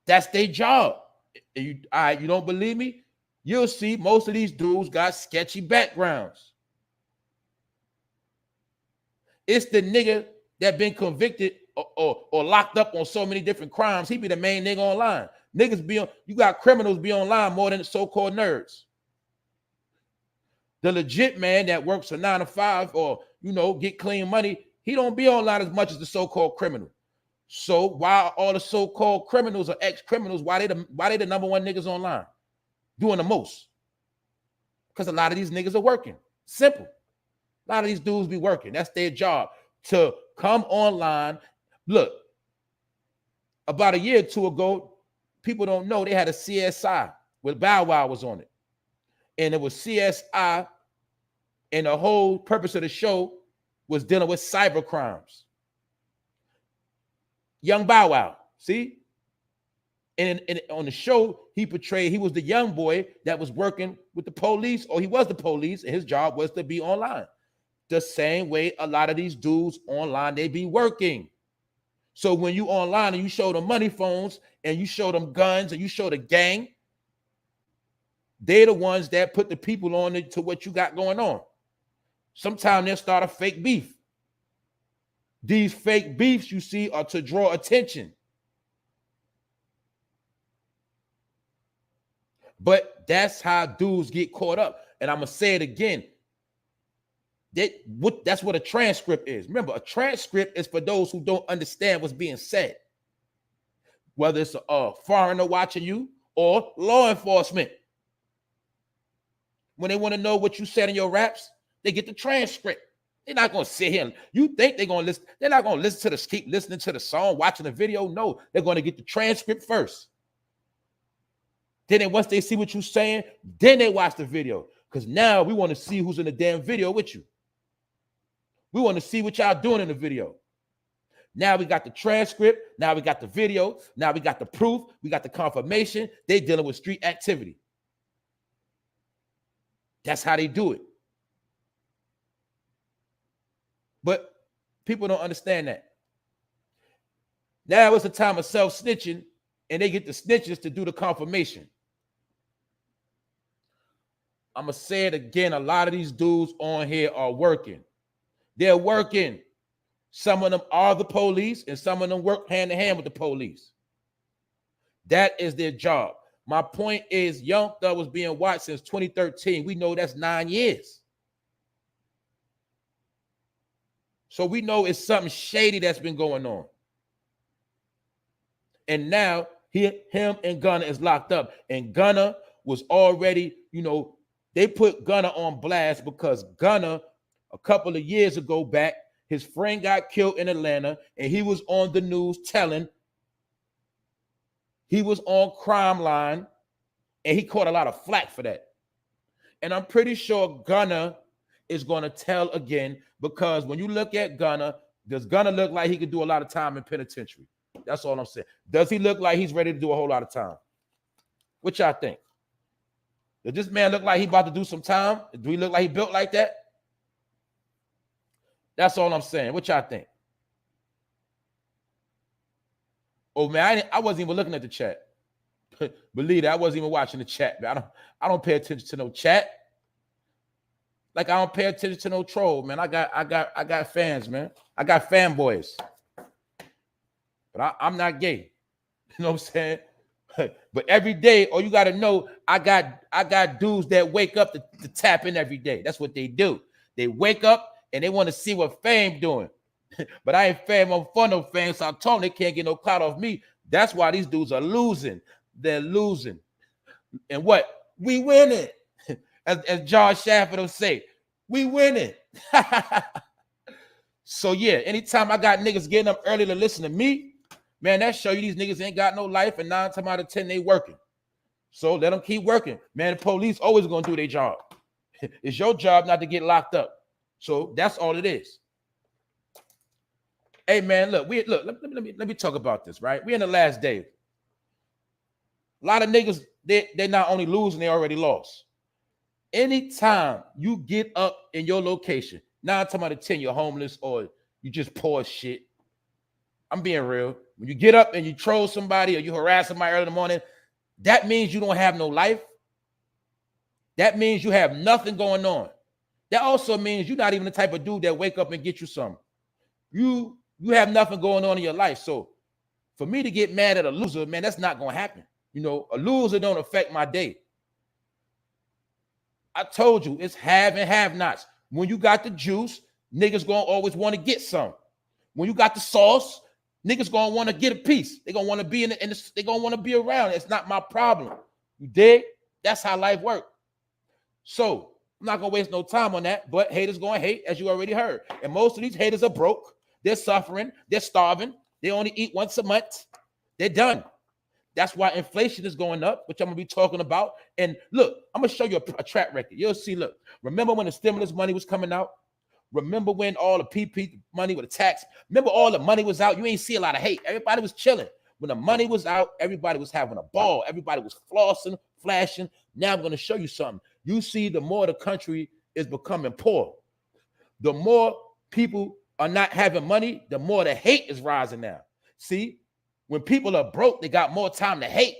That's their job. You don't believe me? You'll see most of these dudes got sketchy backgrounds. It's the nigga that been convicted or locked up on so many different crimes. He be the main nigga online. Niggas be on, you got criminals be online more than the so-called nerds. The legit man that works a 9 to 5 or, get clean money, he don't be online as much as the so-called criminal. So while all the so-called criminals are ex-criminals, why they the number one niggas online doing the most? Because a lot of these niggas are working. Simple. A lot of these dudes be working. That's their job, to come online. Look, about a year or two ago, people don't know they had a CSI where Bow Wow was on it. And it was CSI, and the whole purpose of the show was dealing with cyber crimes. Young Bow Wow, see? And on the show, he was the young boy that was working with the police, or he was the police, and his job was to be online. The same way a lot of these dudes online, they be working. So when you online and you show them money phones and you show them guns and you show the gang, they're the ones that put the people on it to what you got going on. Sometimes they'll start a fake beef. These fake beefs you see are to draw attention. But that's how dudes get caught up. And I'm going to say it again. That's what a transcript is. Remember, a transcript is for those who don't understand what's being said. Whether it's a foreigner watching you or law enforcement. When they want to know what you said in your raps, they get the transcript. They're not going to sit here. You think they're going to listen. They're not going to listen to keep listening to the song, watching the video. No, they're going to get the transcript first. Then once they see what you're saying, then they watch the video. Because now we want to see who's in the damn video with you. We want to see what y'all doing in the video. Now we got the transcript. Now we got the video. Now we got the proof. We got the confirmation. They dealing with street activity. That's how they do it. But people don't understand that. Now it's a time of self-snitching, and they get the snitches to do the confirmation. I'm going to say it again. A lot of these dudes on here are working. They're working. Some of them are the police, and some of them work hand in hand with the police. That is their job. My point is, Young Thug was being watched since 2013. We know that's 9 years. So we know it's something shady that's been going on. And now him and Gunna is locked up. And Gunna was already, they put Gunna on blast because Gunna, a couple of years ago back, his friend got killed in Atlanta, and he was on the news telling. He was on Crime Line, and he caught a lot of flack for that. And I'm pretty sure Gunna is going to tell again, because when you look at Gunna, does Gunna look like he could do a lot of time in penitentiary? That's all I'm saying. Does he look like he's ready to do a whole lot of time? What y'all think? Does this man look like he about to do some time? Do he look like he built like that? That's all I'm saying. What y'all think? Oh man, I wasn't even looking at the chat. Believe it, I wasn't even watching the chat. Man. I don't pay attention to no chat. Like I don't pay attention to no troll, man. I got fans, man. I got fanboys. But I'm not gay. You know what I'm saying? But every day, all you gotta know, I got dudes that wake up to tap in every day. That's what they do. They wake up and they want to see what Fame doing. But I ain't Fame on fun no Fame, so I told them they can't get no clout off me. That's why these dudes are losing. They're losing. And what? We winning. As John Shafford will say, we winning. So yeah, anytime I got niggas getting up early to listen to me, man, that show you these niggas ain't got no life, and 9 times out of 10 they working. So let them keep working. Man, the police always gonna do their job. It's your job not to get locked up. So that's all it is. Hey man, look, let me talk about this, right? We're in the last day. A lot of niggas, they're not only losing, they already lost. Anytime you get up in your location, 9 times out of 10 you're homeless or you just poor shit. I'm being real. When you get up and you troll somebody or you harass somebody early in the morning, that means you don't have no life. That means you have nothing going on. That also means you're not even the type of dude that wake up and get you something. You have nothing going on in your life. So for me to get mad at a loser, man, that's not going to happen. A loser don't affect my day. I told you, it's have and have-nots. When you got the juice, niggas going to always want to get some. When you got the sauce, niggas going to want to get a piece. They're going to want to be they're going to want to be around. It's not my problem. You dig? That's how life works. So I'm not going to waste no time on that, but haters going to hate, as you already heard. And most of these haters are broke. They're suffering. They're starving. They only eat once a month. They're done. That's why inflation is going up, which I'm going to be talking about. And look, I'm going to show you a track record. You'll see, look, remember when the stimulus money was coming out? Remember when all the PP money with the tax? Remember all the money was out? You ain't see a lot of hate. Everybody was chilling. When the money was out, everybody was having a ball. Everybody was flossing, flashing. Now I'm going to show you something. You see, the more the country is becoming poor, the more people are not having money, the more the hate is rising now. See, when people are broke, they got more time to hate.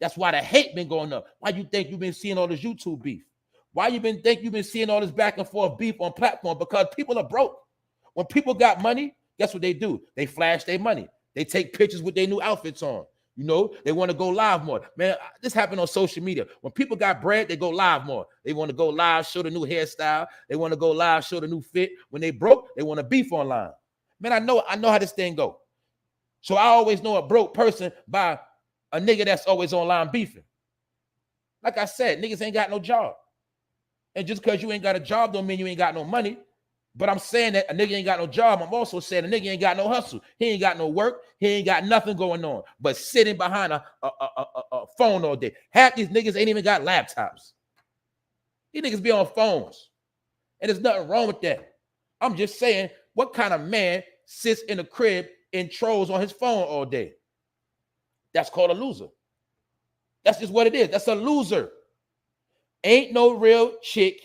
That's why the hate been going up. Why you think you've been seeing all this YouTube beef? Why you been seeing all this back and forth beef on platform? Because people are broke. When people got money, guess what they do? They flash their money. They take pictures with their new outfits on. You know, they want to go live more. Man, this happened on social media. When people got bread, they go live more. They want to go live, show the new hairstyle. They want to go live, show the new fit. When they broke, they want to beef online. Man, I know how this thing go. So I always know a broke person by a nigga that's always online beefing. Like I said, niggas ain't got no job. And just because you ain't got a job don't mean you ain't got no money. But I'm saying that a nigga ain't got no job. I'm also saying a nigga ain't got no hustle. He ain't got no work. He ain't got nothing going on but sitting behind a phone all day. Half these niggas ain't even got laptops. These niggas be on phones. And there's nothing wrong with that. I'm just saying, what kind of man sits in a crib and trolls on his phone all day? That's called a loser. That's just what it is. That's a loser. Ain't no real chick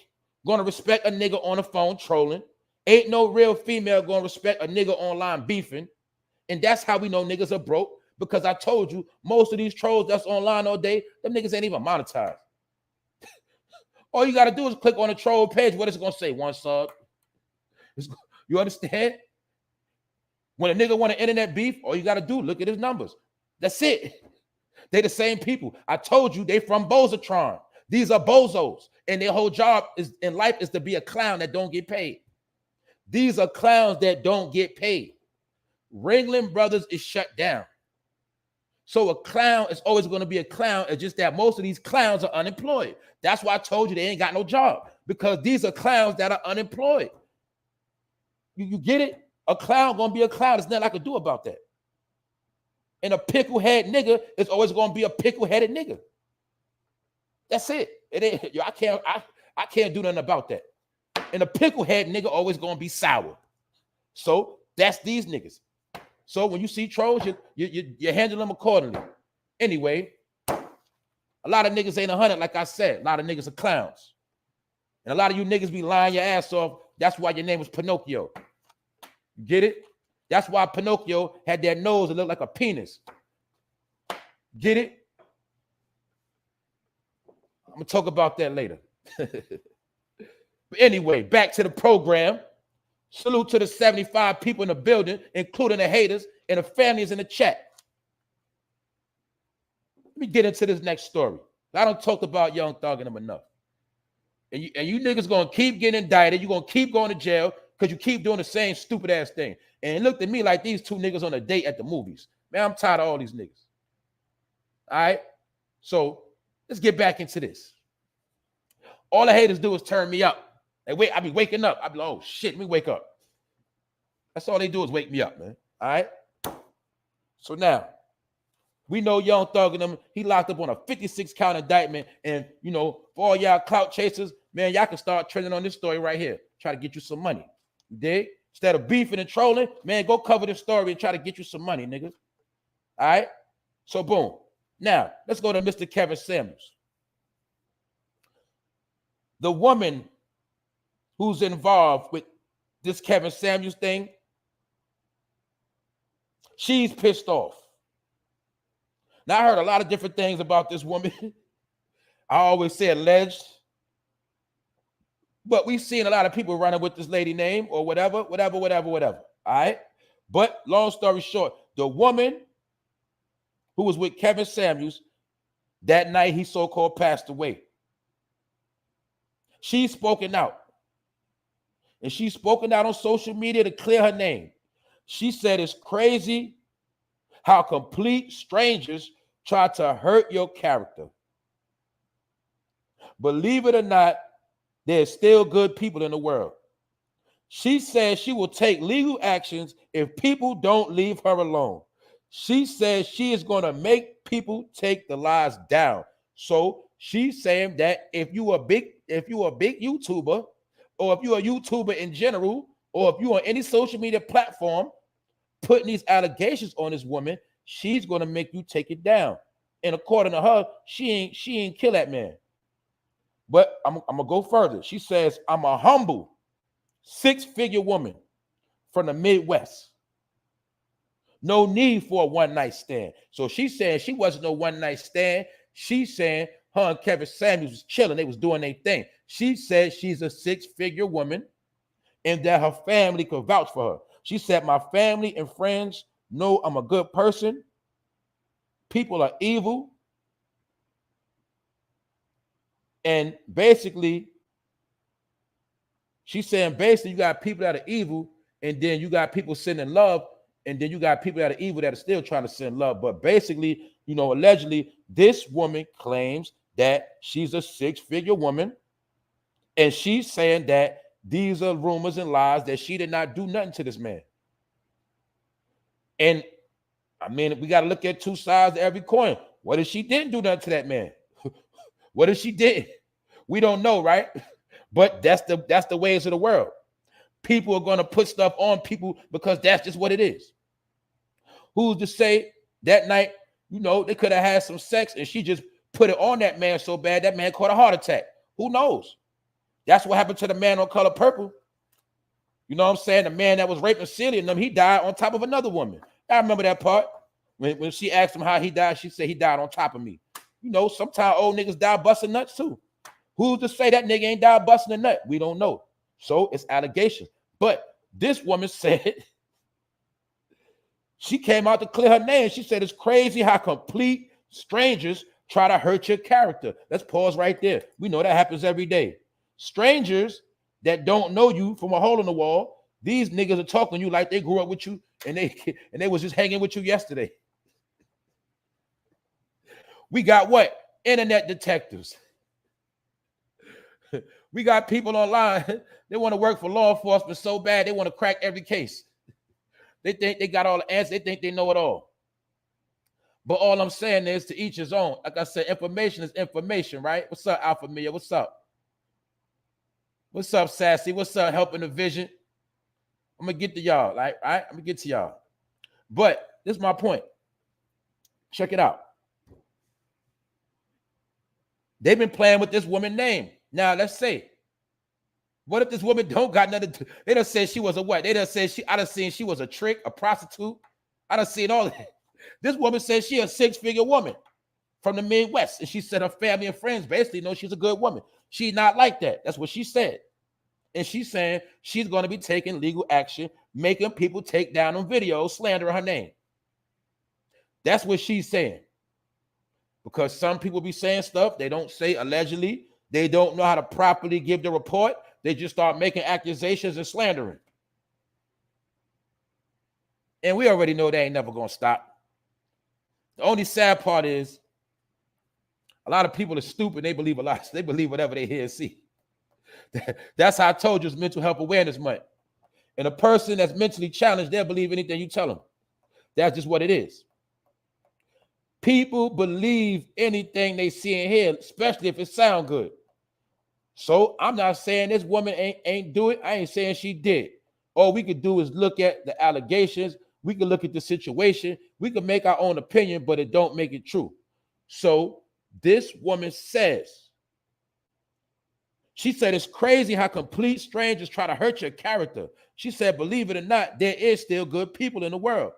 gonna respect a nigga on the phone trolling. Ain't no real female gonna respect a nigga online beefing. And that's how we know niggas are broke, because I told you, most of these trolls that's online all day, them niggas ain't even monetized. All you gotta do is click on the troll page. What is it gonna say? One sub. You understand? When a nigga want an internet beef, all you gotta do, look at his numbers. That's it. They the same people. I told you they from Bozatron. These are bozos, and their whole job is in life is to be a clown that don't get paid. These are clowns that don't get paid. Ringling Brothers is shut down. So a clown is always going to be a clown. It's just that most of these clowns are unemployed. That's why I told you they ain't got no job, because these are clowns that are unemployed. You get it? A clown going to be a clown. There's nothing I can do about that. And a pickle-head nigga is always going to be a pickle-headed nigga. That's it. It ain't. I can't do nothing about that. And a pickle-head nigga always going to be sour. So that's these niggas. So when you see trolls, you handle them accordingly. Anyway, a lot of niggas ain't 100, like I said. A lot of niggas are clowns. And a lot of you niggas be lying your ass off. That's why your name was Pinocchio. You get it? That's why Pinocchio had that nose that looked like a penis. Get it? I'm going to talk about that later. But anyway, back to the program. Salute to the 75 people in the building, including the haters and the families in the chat. Let me get into this next story. I don't talk about Young Thug and them enough. And you niggas going to keep getting indicted. You're going to keep going to jail because you keep doing the same stupid ass thing. And it looked at me like these two niggas on a date at the movies. Man, I'm tired of all these niggas. All right? So let's get back into this. All the haters do is turn me up. I be waking up. I be like, oh shit, let me wake up. That's all they do is wake me up, man. All right? So now, we know Young Thug and them, he locked up on a 56-count indictment. And, you know, for all y'all clout chasers, man, y'all can start trending on this story right here. Try to get you some money. You dig? Instead of beefing and trolling, man, go cover this story and try to get you some money, niggas. All right? So, boom. Now, let's go to Mr. Kevin Samuels. The woman who's involved with this Kevin Samuels thing, she's pissed off. Now, I heard a lot of different things about this woman. I always say alleged. But we've seen a lot of people running with this lady name or whatever. All right? But long story short, the woman who was with Kevin Samuels that night he so-called passed away, she's spoken out. And she's spoken out on social media to clear her name. She said it's crazy how complete strangers try to hurt your character. Believe it or not, there's still good people in the world. She says she will take legal actions if people don't leave her alone. She says she is going to make people take the lies down. So she's saying that if you a big YouTuber, or if you're a YouTuber in general, or if you're on any social media platform putting these allegations on this woman, she's going to make you take it down. And according to her, she ain't kill that man. But I'm going to go further. She says, I'm a humble 6-figure woman from the Midwest. No need for a one-night stand. So she's saying she wasn't no one-night stand. She's saying Her and Kevin Samuels was chilling. They was doing their thing. She said she's a 6-figure woman and that her family could vouch for her. She said, my family and friends know I'm a good person. People are evil. And basically, she's saying basically you got people that are evil, and then you got people sending love, and then you got people that are evil that are still trying to send love. But basically, you know, allegedly, this woman claims that she's a 6-figure woman, and she's saying that these are rumors and lies, that she did not do nothing to this man. And I mean, we got to look at two sides of every coin. What if she didn't do nothing to that man? What if she did? We don't know, right? But that's the ways of the world. People are going to put stuff on people because that's just what it is. Who's to say that night, you know, they could have had some sex and she just put it on that man so bad that man caught a heart attack. Who knows? That's what happened to the man on Color Purple. You know what I'm saying? The man that was raping Celia and them, he died on top of another woman. I remember that part. When she asked him how he died, she said he died on top of me. You know, sometimes old niggas die busting nuts too. Who's to say that nigga ain't died busting a nut? We don't know. So it's allegations. But this woman said, she came out to clear her name. She said, it's crazy how complete strangers try to hurt your character. Let's pause right there. We know that happens every day. Strangers that don't know you from a hole in the wall, these niggas are talking to you like they grew up with you and they was just hanging with you yesterday. We got what? Internet detectives. We got people online. They want to work for law enforcement so bad they want to crack every case. They think they got all the answers. They think they know it all. But all I'm saying is to each his own. Like I said, information is information, right? What's up, Alpha Mia? What's up? What's up, Sassy? What's up, Helping the Vision? I'm going to get to y'all. Like, all right? I'm going to get to y'all. But this is my point. Check it out. They've been playing with this woman's name. Now, let's say, what if this woman don't got nothing to do? They done said she was a what? They done said I done seen she was a trick, a prostitute. I done seen all that. This woman says she a 6-figure woman from the Midwest. And she said her family and friends basically know she's a good woman. She's not like that. That's what she said. And she's saying she's going to be taking legal action, making people take down on videos, slandering her name. That's what she's saying. Because some people be saying stuff they don't say allegedly. They don't know how to properly give the report. They just start making accusations and slandering. And we already know they ain't never going to stop. The only sad part is a lot of people are stupid. They believe a lot. They believe whatever they hear and see. That's how I told you it's Mental Health Awareness Month. And a person that's mentally challenged, they'll believe anything you tell them. That's just what it is. People believe anything they see and hear, especially if it sounds good. So I'm not saying this woman ain't do it. I ain't saying she did. All we could do is look at the allegations. We can look at the situation. We can make our own opinion, but it don't make it true. So this woman says, she said, it's crazy how complete strangers try to hurt your character. She said, believe it or not, there is still good people in the world.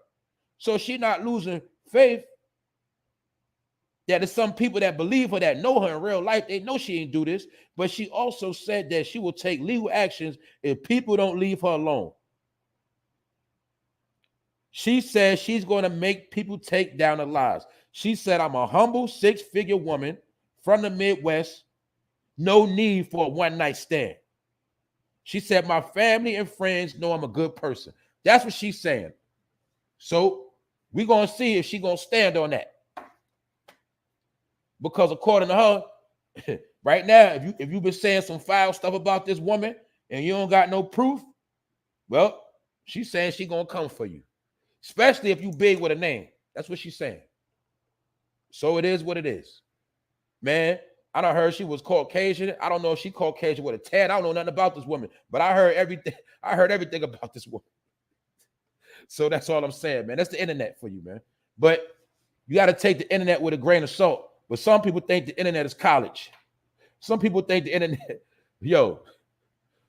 So she's not losing faith that there's some people that believe her, that know her in real life. They know she ain't do this. But she also said that she will take legal actions if people don't leave her alone. She says she's going to make people take down the lies. She said, I'm a humble 6-figure woman from the Midwest. No need for a one-night stand. She said, my family and friends know I'm a good person. That's what she's saying. So we're going to see if she's going to stand on that. Because according to her, right now, if you've been saying some foul stuff about this woman and you don't got no proof, well, she's saying she's going to come for you. Especially if you big with a name. That's what she's saying. So it is what it is. Man, I done heard she was Caucasian. I don't know if she Caucasian with a tad. I don't know nothing about this woman, but I heard everything. I heard everything about this woman. So that's all I'm saying, man. That's the internet for you, man. But you got to take the internet with a grain of salt. But some people think the internet is college. Some people think the internet,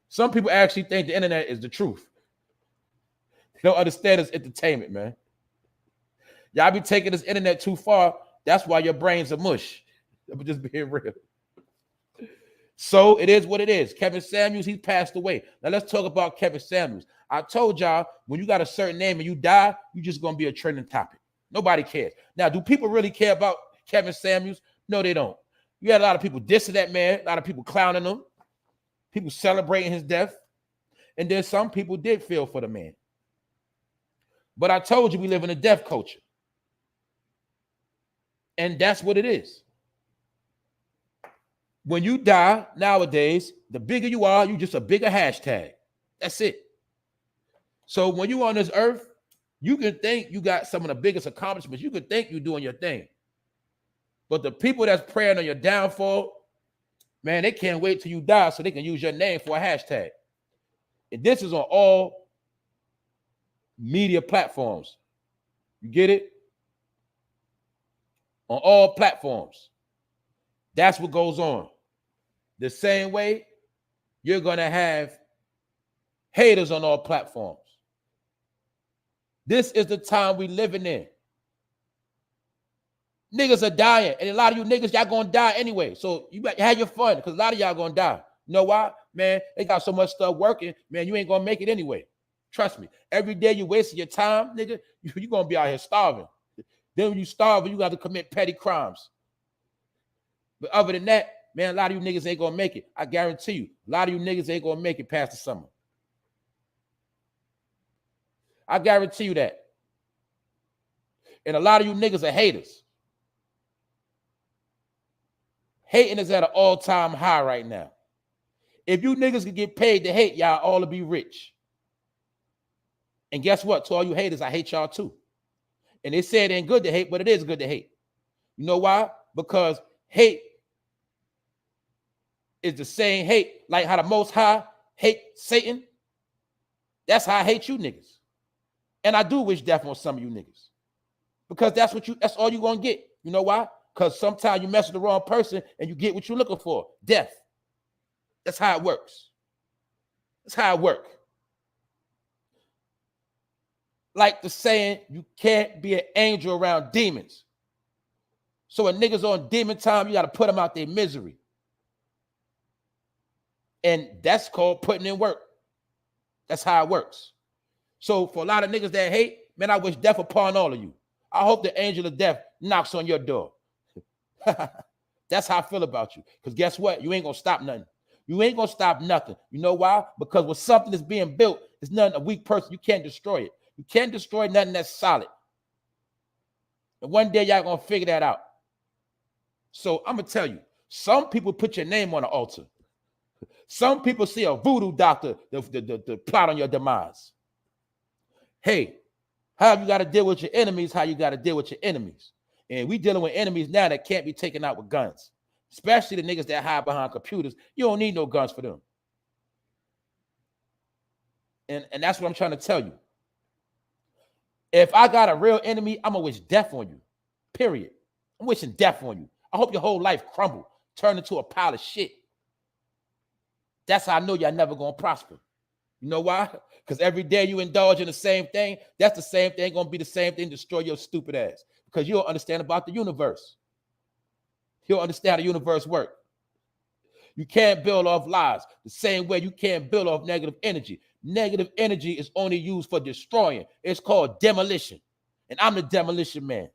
some people actually think the internet is the truth. They don't understand it's entertainment, man. Y'all be taking this internet too far. That's why your brains are mush. I'm just being real. So it is what it is. Kevin Samuels, he passed away. Now let's talk about Kevin Samuels. I told y'all, when you got a certain name and you die, you're just going to be a trending topic. Nobody cares. Now, do people really care about Kevin Samuels? No, they don't. You had a lot of people dissing that man, a lot of people clowning him, people celebrating his death. And then some people did feel for the man. But I told you we live in a death culture. And that's what it is. When you die nowadays, the bigger you are, you just a bigger hashtag. That's it. So when you on this earth, you can think you got some of the biggest accomplishments. You can think you're doing your thing. But the people that's praying on your downfall, man, they can't wait till you die so they can use your name for a hashtag. And this is on all media platforms. You get it? On all platforms. That's what goes on. The same way you're going to have haters on all platforms. This is the time we living in. Niggas are dying. And a lot of you niggas, y'all going to die anyway. So you have your fun because a lot of y'all going to die. You know why? Man, they got so much stuff working. Man, you ain't going to make it anyway. Trust me. Every day you wasting your time, nigga, you're going to be out here starving. Then when you starve, you got to commit petty crimes. But other than that, man, a lot of you niggas ain't going to make it. I guarantee you. A lot of you niggas ain't going to make it past the summer. I guarantee you that. And a lot of you niggas are haters. Hating is at an all-time high right now. If you niggas could get paid to hate, y'all all to be rich. And guess what? To all you haters, I hate y'all too. And they say it ain't good to hate, but it is good to hate. You know why? Because hate is the same hate, like how the Most High hate Satan. That's how I hate you niggas. And I do wish death on some of you niggas. Because that's all you're gonna get. You know why? Because sometimes you mess with the wrong person and you get what you're looking for. Death. That's how it works. That's how it works. Like the saying, you can't be an angel around demons. So when niggas on demon time, you got to put them out their misery. And that's called putting in work. That's how it works. So for a lot of niggas that hate, man, I wish death upon all of you. I hope the angel of death knocks on your door. That's how I feel about you. Because guess what? You ain't going to stop nothing. You ain't going to stop nothing. You know why? Because when something is being built, it's nothing a weak person. You can't destroy it. You can't destroy nothing that's solid. And one day y'all going to figure that out. So I'm going to tell you, some people put your name on the altar. Some people see a voodoo doctor to plot on your demise. Hey, how you got to deal with your enemies, how you got to deal with your enemies. And we dealing with enemies now that can't be taken out with guns. Especially the niggas that hide behind computers. You don't need no guns for them. And that's what I'm trying to tell you. If I got a real enemy, I'm going to wish death on you. Period. I'm wishing death on you. I hope your whole life crumble, turn into a pile of shit. That's how I know y'all never going to prosper. You know why? Because every day you indulge in the same thing, that's the same thing going to be the same thing, destroy your stupid ass. Because you don't understand about the universe. You don't understand how the universe works. You can't build off lies the same way you can't build off negative energy. Negative energy is only used for destroying. It's called demolition. And I'm the demolition man.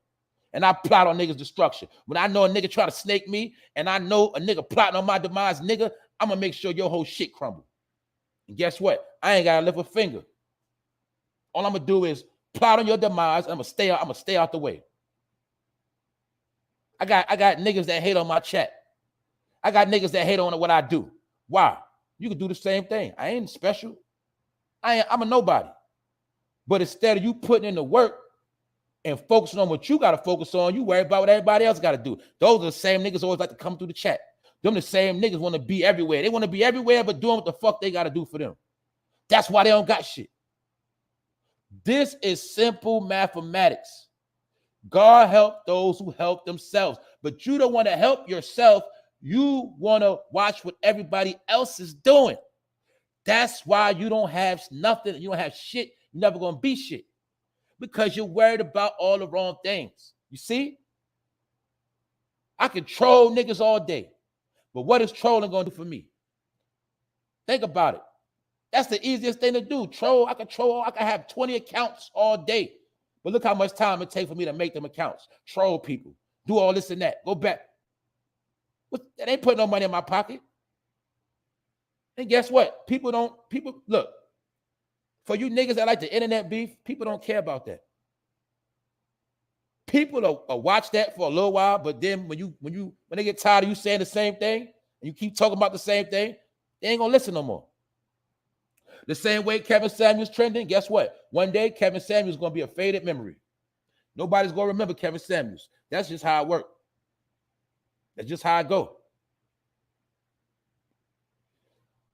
And I plot on niggas' destruction. When I know a nigga try to snake me and I know a nigga plotting on my demise, nigga, I'm going to make sure your whole shit crumble. And guess what? I ain't got to lift a finger. All I'm going to do is plot on your demise. And I'm going to stay out the way. I got niggas that hate on my chat. I got niggas that hate on what I do. Why? You can do the same thing. I ain't special. I'm a nobody. But instead of you putting in the work and focusing on what you got to focus on, you worry about what everybody else got to do. Those are the same niggas always like to come through the chat. Them the same niggas want to be everywhere. They want to be everywhere but doing what the fuck they got to do for them. That's why they don't got shit. This is simple mathematics. God help those who help themselves. But you don't want to help yourself. You want to watch what everybody else is doing. That's why you don't have nothing. You don't have shit. You're never going to be shit. Because you're worried about all the wrong things. You see? I can troll niggas all day. But what is trolling going to do for me? Think about it. That's the easiest thing to do. Troll. I can troll. I can have 20 accounts all day. But look how much time it takes for me to make them accounts. Troll people. Do all this and that. Go back. That ain't putting no money in my pocket. And guess what? People look. For you niggas that like the internet beef, people don't care about that. People will watch that for a little while, but then when they get tired of you saying the same thing and you keep talking about the same thing, they ain't gonna listen no more. The same way Kevin Samuels trending, guess what? One day Kevin Samuels is gonna be a faded memory. Nobody's gonna remember Kevin Samuels. That's just how it works. That's just how it go.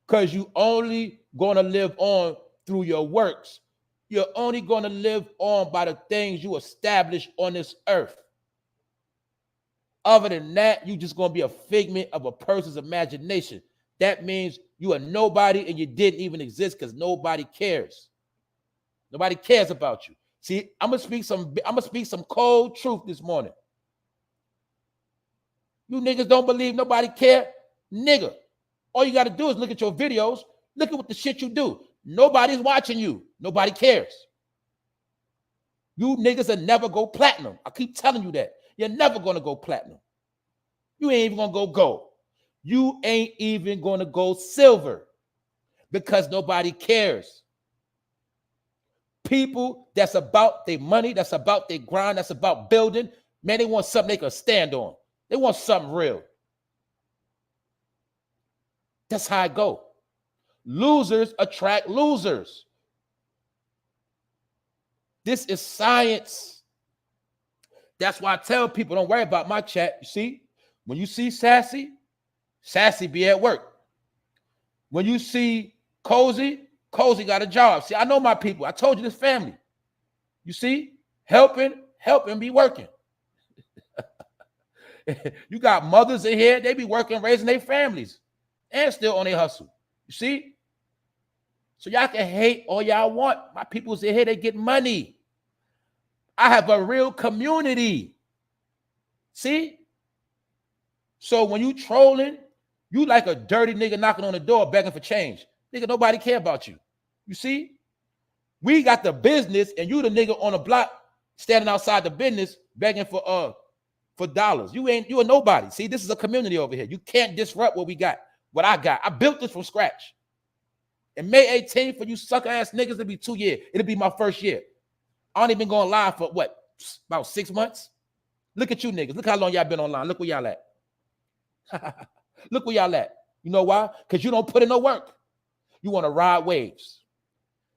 Because you only gonna live on through your works. You're only going to live on by the things you establish on this earth. Other than that, you just going to be a figment of a person's imagination. That means you are nobody and you didn't even exist because nobody cares. Nobody cares about you. See, I'm gonna speak some cold truth this morning. You niggas don't believe nobody care? Nigga, all you got to do is look at your videos. Look at what the shit you do. Nobody's watching you. Nobody cares. You niggas will never go platinum. I keep telling you that. You're never going to go platinum. You ain't even going to go gold. You ain't even going to go silver because nobody cares. People that's about their money, that's about their grind, that's about building, man, they want something they can stand on. They want something real. That's how I go. Losers attract losers. This is science. That's why I tell people, don't worry about my chat. You see, when you see Sassy, Sassy be at work. When you see Cozy, Cozy got a job. See, I know my people. I told you this family. You see, helping be working. You got mothers in here, they be working, raising their families, and still on their hustle. You see? So y'all can hate all y'all want. My people's in here, they get money. I have a real community. See? So when you trolling, you like a dirty nigga knocking on the door begging for change. Nigga, nobody care about you. You see? We got the business and you the nigga on the block standing outside the business begging for dollars. You a nobody. See, this is a community over here. You can't disrupt what we got, what I got. I built this from scratch. And May 18th, for you sucker ass niggas, it'll be 2 years. It'll be my first year. I only been going live for what? About 6 months? Look at you niggas. Look how long y'all been online. Look where y'all at. Look where y'all at. You know why? Because you don't put in no work. You want to ride waves.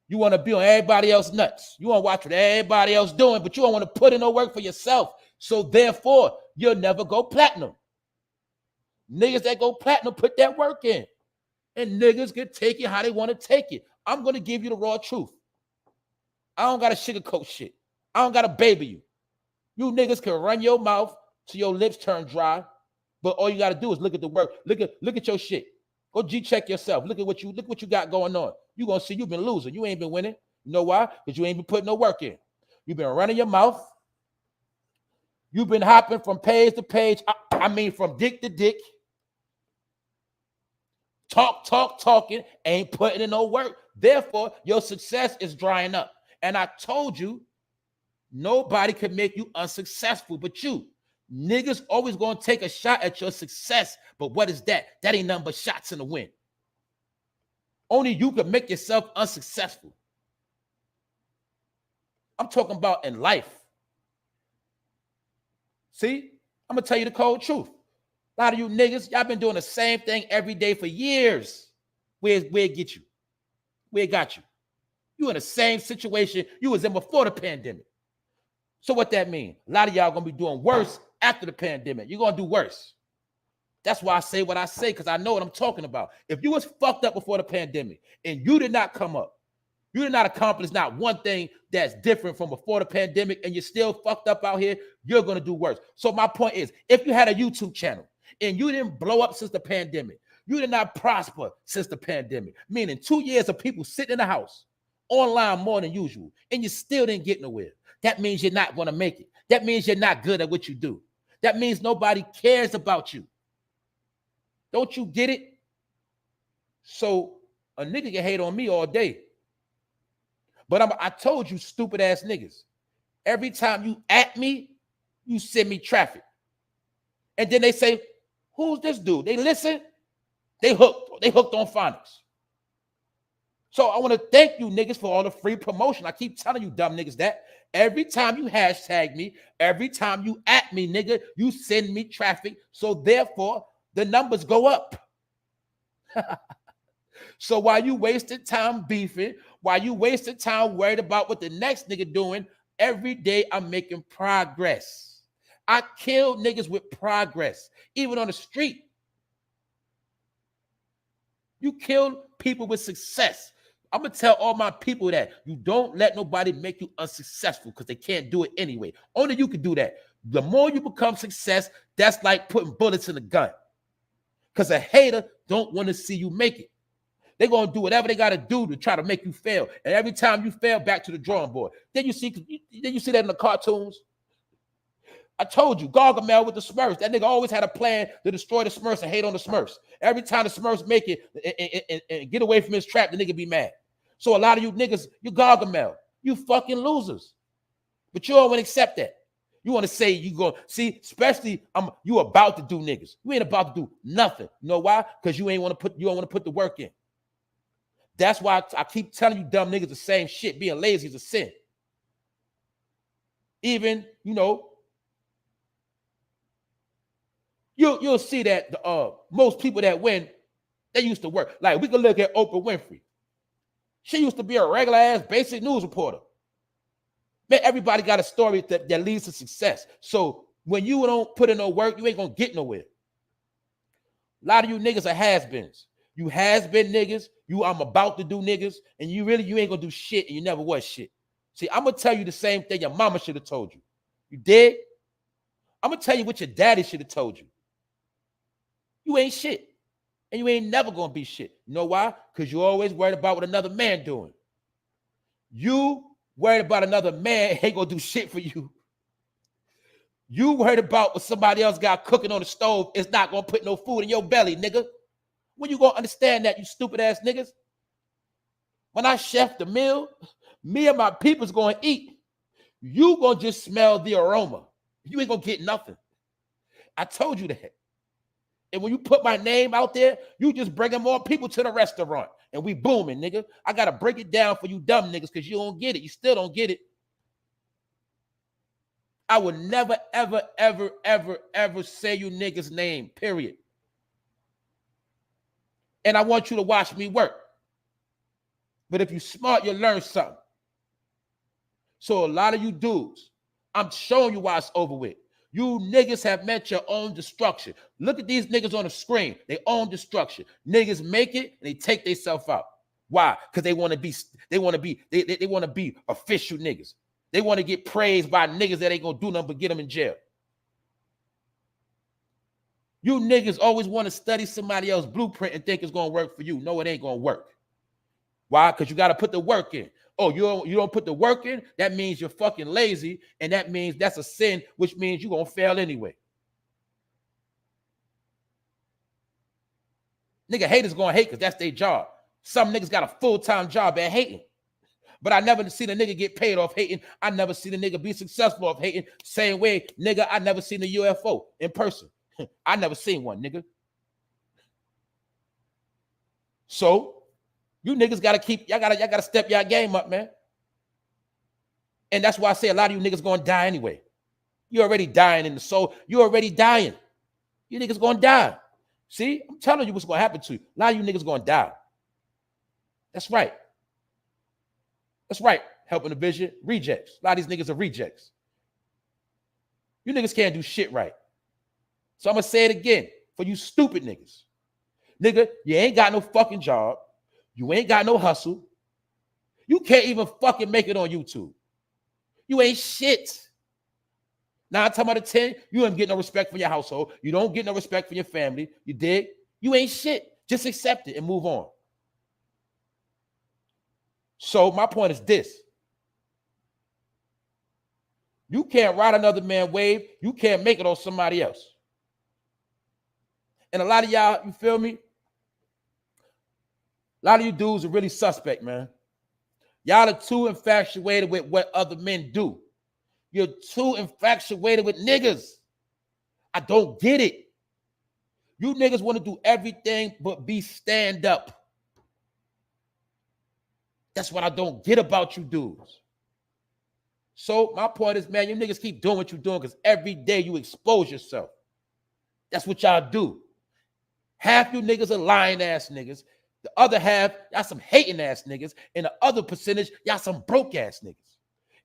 You want to be on everybody else nuts. You want to watch what everybody else doing, but you don't want to put in no work for yourself. So therefore, you'll never go platinum. Niggas that go platinum put that work in. And niggas can take it how they want to take it. I'm going to give you the raw truth. I don't got to sugarcoat shit. I don't got to baby you. You niggas can run your mouth till your lips turn dry, but all you got to do is look at the work. Look at your shit. Go G-check yourself. Look what you got going on. You going to see you've been losing. You ain't been winning. You know why? Because you ain't been putting no work in. You've been running your mouth. You've been hopping from page to page. I mean, from dick to dick. Talking, ain't putting in no work. Therefore, your success is drying up. And I told you, nobody can make you unsuccessful but you. Niggas always going to take a shot at your success. But what is that? That ain't nothing but shots in the wind. Only you can make yourself unsuccessful. I'm talking about in life. See? I'm going to tell you the cold truth. A lot of you niggas, y'all been doing the same thing every day for years. Where it get you? Where it got you? You in the same situation you was in before the pandemic. So what that mean? A lot of y'all gonna be doing worse after the pandemic. You're gonna do worse. That's why I say what I say, because I know what I'm talking about. If you was fucked up before the pandemic and you did not come up, you did not accomplish not one thing that's different from before the pandemic, and you're still fucked up out here, you're gonna do worse. So my point is, if you had a YouTube channel and you didn't blow up since the pandemic, you did not prosper since the pandemic, meaning 2 years of people sitting in the house, online more than usual, and you still didn't get nowhere. That means you're not going to make it. That means you're not good at what you do. That means nobody cares about you. Don't you get it? So a nigga can hate on me all day. But I told you, stupid ass niggas, every time you at me, you send me traffic. And then they say, who's this dude? They listen, they hooked. They hooked on phonics. So I want to thank you niggas for all the free promotion. I keep telling you dumb niggas that. Every time you hashtag me, every time you at me, nigga, you send me traffic. So therefore, the numbers go up. So while you wasted time beefing, while you wasted time worried about what the next nigga doing, every day I'm making progress. I kill niggas with progress, even on the street. You kill people with success. I'm going to tell all my people that you don't let nobody make you unsuccessful because they can't do it anyway. Only you can do that. The more you become success, that's like putting bullets in a gun. Because a hater don't want to see you make it. They're going to do whatever they got to do to try to make you fail. And every time you fail, back to the drawing board. Then you see that in the cartoons. I told you, Gargamel with the Smurfs. That nigga always had a plan to destroy the Smurfs and hate on the Smurfs. Every time the Smurfs make it and get away from his trap, the nigga be mad. So a lot of you niggas, you Gargamel. You fucking losers. But you don't want to accept that. You want to say you go, see, especially you about to do niggas. You ain't about to do nothing. You know why? Because you don't want to put the work in. That's why I keep telling you dumb niggas the same shit. Being lazy is a sin. Even, you know, you'll see that most people that win, they used to work. Like we could look at Oprah Winfrey. She used to be a regular ass basic news reporter. Man, everybody got a story that leads to success. So when you don't put in no work, you ain't gonna get nowhere. A lot of you niggas are has-beens. You has-been niggas, I'm about to do niggas, and you ain't gonna do shit, and you never was shit. See, I'm gonna tell you the same thing your mama should have told you. You did? I'm gonna tell you what your daddy should have told you. You ain't shit. And you ain't never gonna be shit. You know why? Because you're always worried about what another man doing. You worried about another man ain't gonna do shit for you. You worried about what somebody else got cooking on the stove. It's not gonna put no food in your belly, nigga. When you gonna understand that, you stupid ass niggas? When I chef the meal, me and my people's gonna eat. You gonna just smell the aroma. You ain't gonna get nothing. I told you that. And when you put my name out there, you just bringing more people to the restaurant. And we booming, nigga. I got to break it down for you dumb niggas because you don't get it. You still don't get it. I would never, ever, ever, ever, ever say you niggas' name, period. And I want you to watch me work. But if you smart, you'll learn something. So a lot of you dudes, I'm showing you why it's over with. You niggas have met your own destruction. Look at these niggas on the screen. They own destruction. Niggas make it and they take themselves out. Why? Because they want to be official niggas. They want to get praised by niggas that ain't gonna do nothing but get them in jail. You niggas always want to study somebody else's blueprint and think it's gonna work for you. No, it ain't gonna work. Why? Because you got to put the work in. Oh, you don't put the work in? That means you're fucking lazy, and that means that's a sin, which means you're going to fail anyway. Nigga, haters going to hate because that's their job. Some niggas got a full-time job at hating. But I never seen a nigga get paid off hating. I never seen a nigga be successful off hating. Same way, nigga, I never seen a UFO in person. I never seen one, nigga. So, you niggas got to y'all got to step your game up, man. And that's why I say a lot of you niggas going to die anyway. You're already dying in the soul. You're already dying. You niggas going to die. See, I'm telling you what's going to happen to you. A lot of you niggas going to die. That's right. That's right. Helping the vision, rejects. A lot of these niggas are rejects. You niggas can't do shit right. So I'm going to say it again for you stupid niggas. Nigga, you ain't got no fucking job. You ain't got no hustle. You can't even fucking make it on YouTube. You ain't shit. 9 times out of 10, you ain't get no respect for your household. You don't get no respect for your family. You dig? You ain't shit. Just accept it and move on. So my point is this. You can't ride another man's wave. You can't make it on somebody else. And a lot of y'all, you feel me? A lot of you dudes are really suspect, man. Y'all are too infatuated with what other men do. You're too infatuated with niggas. I don't get it. You niggas want to do everything but be stand up. That's what I don't get about you dudes. So my point is, man, you niggas keep doing what you're doing because every day you expose yourself. That's what y'all do. Half you niggas are lying ass niggas. The other half, y'all some hating ass niggas. And the other percentage, y'all some broke ass niggas.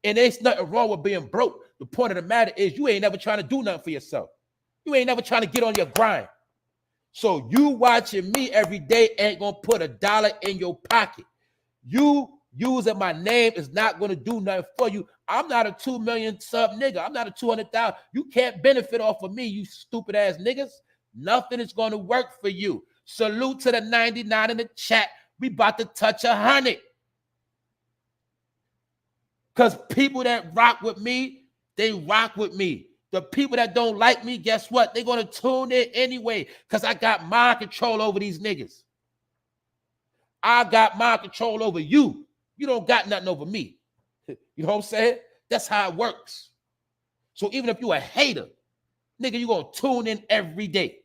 And there's nothing wrong with being broke. The point of the matter is you ain't never trying to do nothing for yourself. You ain't never trying to get on your grind. So you watching me every day ain't going to put $1 in your pocket. You using my name is not going to do nothing for you. I'm not a 2 million sub nigga. I'm not a 200,000. You can't benefit off of me, you stupid ass niggas. Nothing is going to work for you. Salute to the 99 in the chat. We about to touch 100. Because people that rock with me, they rock with me. The people that don't like me, guess what? They're going to tune in anyway because I got mind control over these niggas. I got mind control over you. You don't got nothing over me. You know what I'm saying? That's how it works. So even if you a hater, nigga, you going to tune in every day.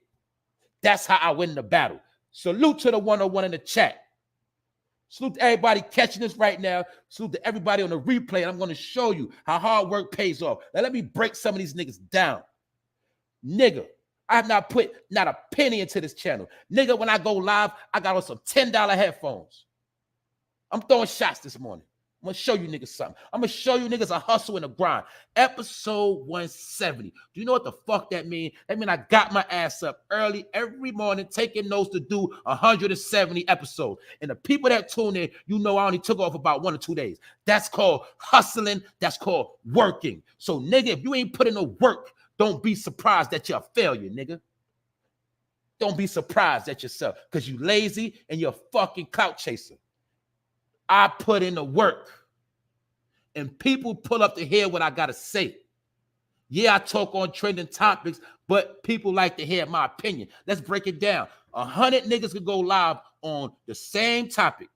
That's how I win the battle. Salute to the 101 in the chat. Salute to everybody catching this right now. Salute to everybody on the replay. And I'm going to show you how hard work pays off. Now, let me break some of these niggas down. Nigga, I have not put not a penny into this channel. Nigga, when I go live, I got on some $10 headphones. I'm throwing shots this morning. I'm going to show you niggas something. I'm going to show you niggas a hustle and a grind. Episode 170. Do you know what the fuck that means? That means I got my ass up early every morning taking notes to do 170 episodes. And the people that tune in, you know I only took off about 1 or 2 days. That's called hustling. That's called working. So, nigga, if you ain't putting no work, don't be surprised that you're a failure, nigga. Don't be surprised at yourself because you lazy and you're a fucking clout chaser. I put in the work. And people pull up to hear what I got to say. Yeah, I talk on trending topics, but people like to hear my opinion. Let's break it down. 100 niggas could go live on the same topic.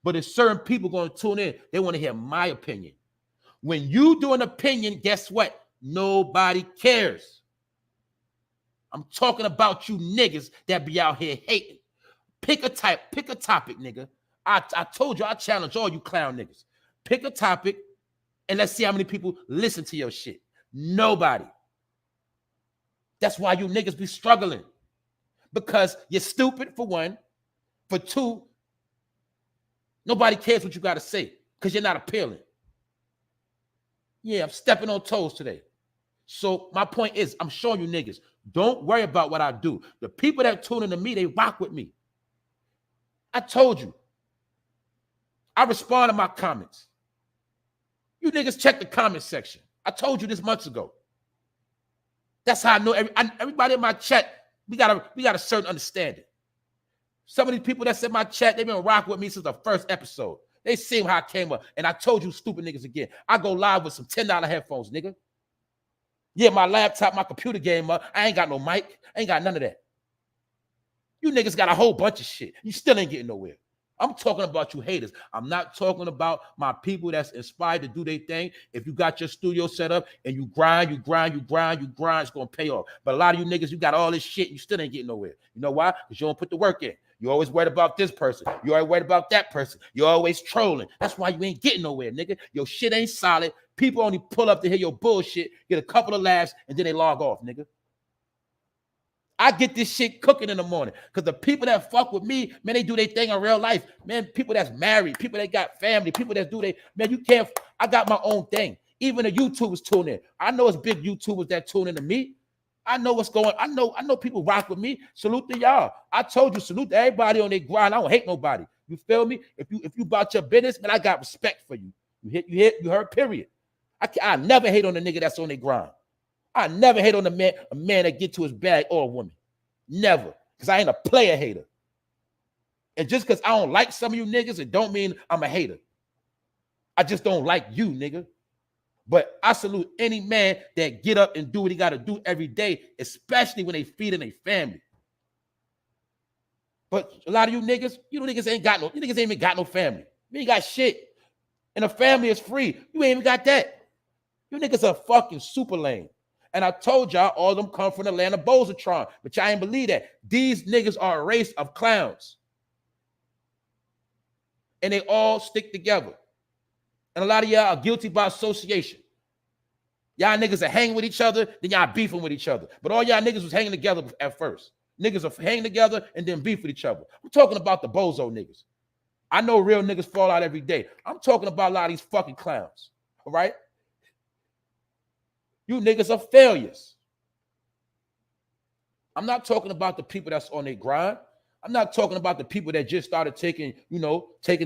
But if certain people going to tune in, they want to hear my opinion. When you do an opinion, guess what? Nobody cares. I'm talking about you niggas that be out here hating. Pick a topic, nigga. I told you, I challenge all you clown niggas. Pick a topic, and let's see how many people listen to your shit. Nobody. That's why you niggas be struggling. Because you're stupid, for one. For two, nobody cares what you got to say because you're not appealing. Yeah, I'm stepping on toes today. So my point is, I'm showing you niggas, don't worry about what I do. The people that tune into me, they rock with me. I told you. I respond to my comments. You niggas check the comment section. I told you this months ago. That's how I know everybody in my chat, we got a certain understanding. Some of these people that's in my chat, they've been rocking with me since the first episode. They seen how I came up. And I told you stupid niggas again. I go live with some $10 headphones, nigga. Yeah, my laptop, my computer game up. I ain't got no mic. I ain't got none of that. You niggas got a whole bunch of shit. You still ain't getting nowhere. I'm talking about you haters. I'm not talking about my people that's inspired to do their thing. If you got your studio set up and you grind, it's going to pay off. But a lot of you niggas, you got all this shit, you still ain't getting nowhere. You know why? Because you don't put the work in. You always worried about this person. You always worried about that person. You're always trolling. That's why you ain't getting nowhere, nigga. Your shit ain't solid. People only pull up to hear your bullshit, get a couple of laughs, and then they log off, nigga. I get this shit cooking in the morning because the people that fuck with me, man, they do their thing in real life. Man, people that's married, people that got family, people that do man, you can't, I got my own thing. Even the YouTubers tune in. I know it's big YouTubers that tune in to me. I know what's going on. I know people rock with me. Salute to y'all. I told you, salute to everybody on their grind. I don't hate nobody. You feel me? If you about your business, man, I got respect for you. You heard, period. I never hate on the nigga that's on their grind. I never hate on a man that get to his bag or a woman. Never. Because I ain't a player hater. And just because I don't like some of you niggas, it don't mean I'm a hater. I just don't like you, nigga. But I salute any man that get up and do what he got to do every day, especially when they feeding their family. But a lot of you niggas ain't got no, you niggas ain't even got no family. You ain't got shit. And a family is free. You ain't even got that. You niggas are fucking super lame. And I told y'all all of them come from the land of Bozatron, but y'all ain't believe that. These niggas are a race of clowns. And they all stick together. And a lot of y'all are guilty by association. Y'all niggas are hanging with each other, then y'all beefing with each other. But all y'all niggas was hanging together at first. Niggas are hanging together and then beef with each other. I'm talking about the bozo niggas. I know real niggas fall out every day. I'm talking about a lot of these fucking clowns. All right? You niggas are failures. I'm not talking about the people that's on their grind. I'm not talking about the people that just started taking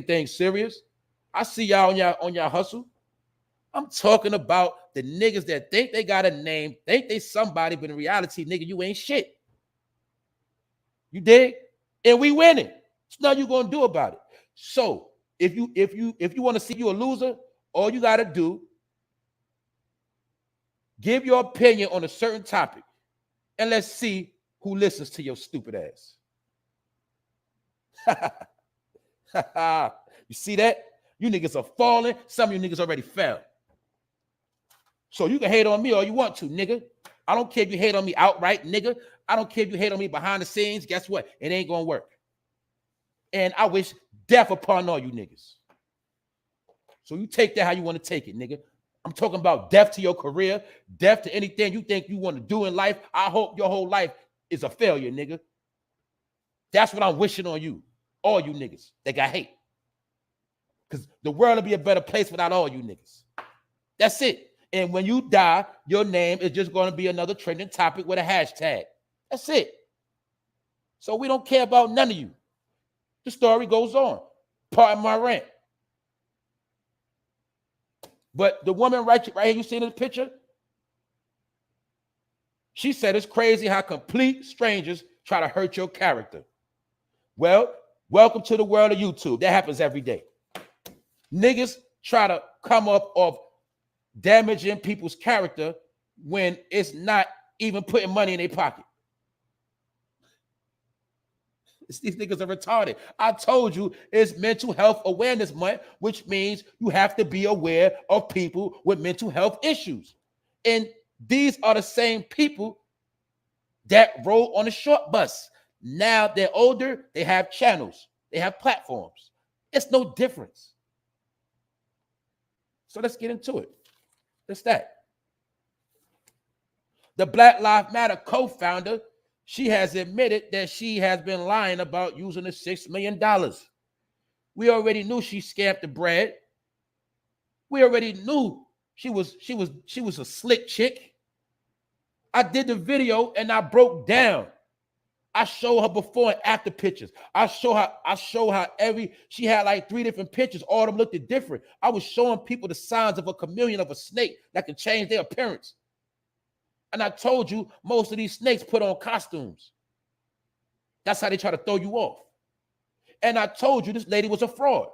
things serious. I see y'all on y'all hustle. I'm talking about the niggas that think they got a name, think they somebody, but in reality, nigga, you ain't shit. You dig? And we winning. There's nothing you gonna do about it. So if you want to see you a loser, all you gotta do, give your opinion on a certain topic, and let's see who listens to your stupid ass. You see that? You niggas are falling. Some of you niggas already fell. So you can hate on me all you want to, nigga. I don't care if you hate on me outright, nigga. I don't care if you hate on me behind the scenes. Guess what? It ain't gonna work. And I wish death upon all you niggas. So you take that how you want to take it, nigga. I'm talking about death to your career, death to anything you think you want to do in life. I hope your whole life is a failure, nigga. That's what I'm wishing on you, all you niggas that got hate. Because the world will be a better place without all you niggas. That's it. And when you die, your name is just going to be another trending topic with a hashtag. That's it. So we don't care about none of you. The story goes on. Pardon my rant. But the woman right here, you see in the picture? She said it's crazy how complete strangers try to hurt your character. Well, welcome to the world of YouTube. That happens every day. Niggas try to come up of damaging people's character when it's not even putting money in their pocket. These niggas are retarded. I told you it's Mental Health Awareness Month, which means you have to be aware of people with mental health issues. And these are the same people that rode on the short bus. Now they're older, they have channels, they have platforms. It's no difference. So let's get into it. That's that. The Black Lives Matter co-founder, she has admitted that she has been lying about using the $6 million. We already knew she scammed the bread. We already knew she was a slick chick. I did the video and I broke down. I show her before and after pictures. I show how she had like 3 different pictures. All of them looked different. I was showing people the signs of a chameleon, of a snake that can change their appearance. And I told you most of these snakes put on costumes. That's how they try to throw you off. And I told you this lady was a fraud.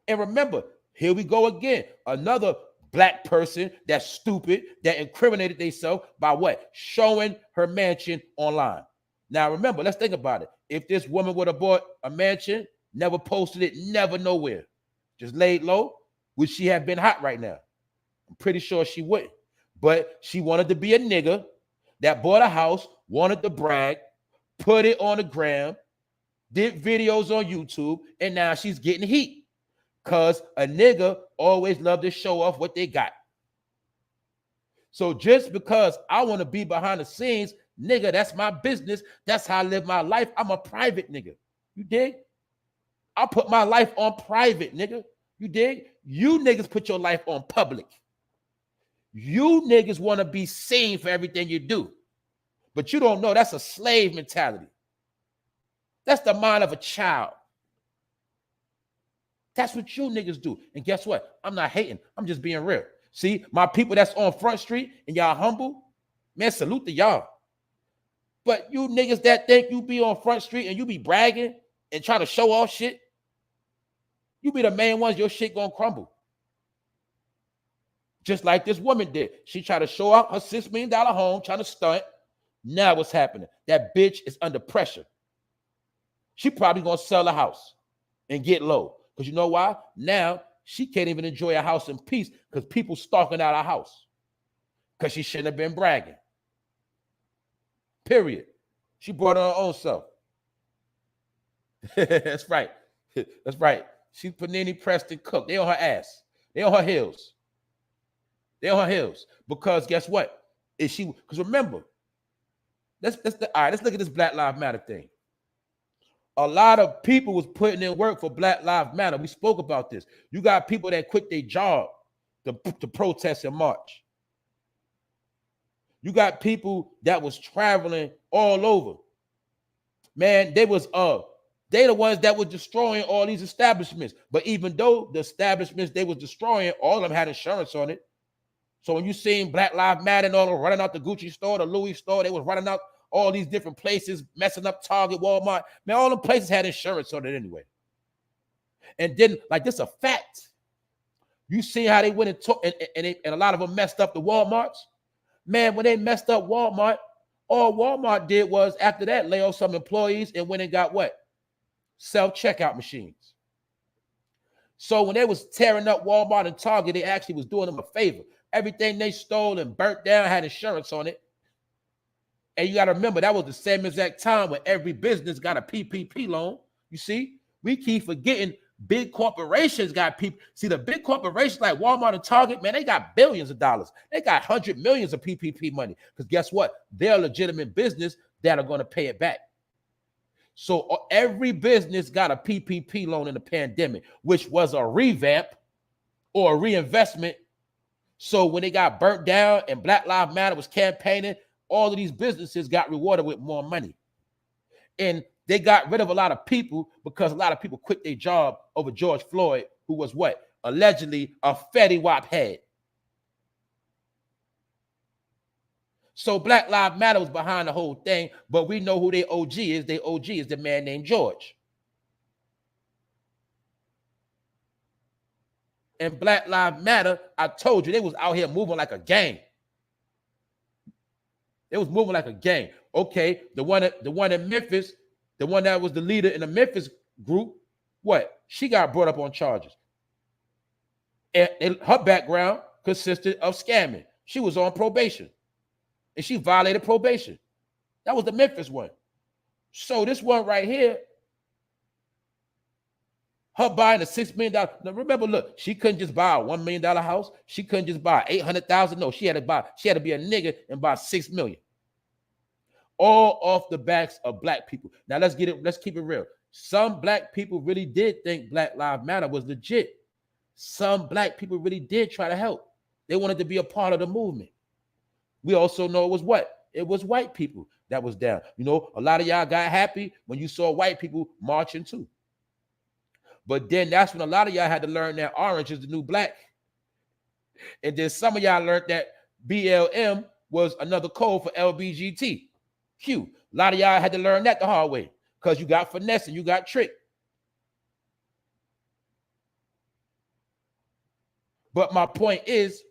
And remember, here we go again. Another black person that's stupid, that incriminated themselves by what? Showing her mansion online. Now remember, let's think about it. If this woman would have bought a mansion, never posted it, never nowhere, just laid low, would she have been hot right now? I'm pretty sure she wouldn't. But she wanted to be a nigga that bought a house, wanted to brag, put it on the gram, did videos on YouTube, and now she's getting heat. Because a nigga always love to show off what they got. So just because I want to be behind the scenes, nigga, that's my business. That's how I live my life. I'm a private nigga. You dig? I put my life on private, nigga. You dig? You niggas put your life on public. You niggas want to be seen for everything you do. But you don't know that's a slave mentality. That's the mind of a child. That's what you niggas do. And guess what? I'm not hating. I'm just being real. See, my people that's on Front Street and y'all humble, man, salute to y'all. But you niggas that think you be on Front Street and you be bragging and trying to show off shit, you be the main ones, your shit gonna crumble. Just like this woman did. She tried to show off her $6 million home, trying to stunt. Now what's happening? That bitch is under pressure. She probably gonna sell the house and get low. Because you know why? Now she can't even enjoy a house in peace because people stalking out her house. Because she shouldn't have been bragging. Period. She brought her own self. That's right. That's right. She's Panini Preston Cook. They on her ass. They on her heels. They on her heels. Because guess what? Because remember, all right, let's look at this Black Lives Matter thing. A lot of people was putting in work for Black Lives Matter. We spoke about this. You got people that quit their job to protest and march. You got people that was traveling all over. Man, they the ones that were destroying all these establishments. But even though the establishments they was destroying, all of them had insurance on it. So when you seen Black Lives Matter and all them running out the Gucci store, the Louis store, they was running out all these different places, messing up Target, Walmart. Man, all them places had insurance on it anyway. And then, like, this a fact. You see how they went and took, and a lot of them messed up the Walmarts. Man, when they messed up Walmart, all Walmart did was, after that, lay off some employees and went and got what? Self-checkout machines. So when they was tearing up Walmart and Target, they actually was doing them a favor. Everything they stole and burnt down had insurance on it. And you got to remember, that was the same exact time when every business got a PPP loan. You see, we keep forgetting big corporations got people. See, the big corporations like Walmart and Target, man, they got billions of dollars. They got hundred millions of PPP money. Because guess what? They're a legitimate business that are going to pay it back. So every business got a PPP loan in the pandemic, which was a revamp or a reinvestment. So when they got burnt down and Black Lives Matter was campaigning, all of these businesses got rewarded with more money. And they got rid of a lot of people because a lot of people quit their job over George Floyd, who was what? Allegedly a Fetty Wap head. So Black Lives Matter was behind the whole thing, but we know who their OG is. Their OG is the man named George. And Black Lives Matter, I told you, they was out here moving like a gang. It was moving like a gang. Okay, the one in Memphis, the one that was the leader in the Memphis group, what? She got brought up on charges. And her background consisted of scamming. She was on probation. And she violated probation. That was the Memphis one. So this one right here, her buying a $6 million. Now remember, look, she couldn't just buy a $1 million house. She couldn't just buy 800,000. No, she had to be a nigga and buy 6 million. All off the backs of black people. Now let's keep it real. Some black people really did think Black Lives Matter was legit. Some black people really did try to help. They wanted to be a part of the movement. We also know it was what? It was white people that was down. You know, a lot of y'all got happy when you saw white people marching too. But then that's when a lot of y'all had to learn that orange is the new black. And then some of y'all learned that BLM was another code for LBGTQ. A lot of y'all had to learn that the hard way because you got finesse and you got tricked. But my point is,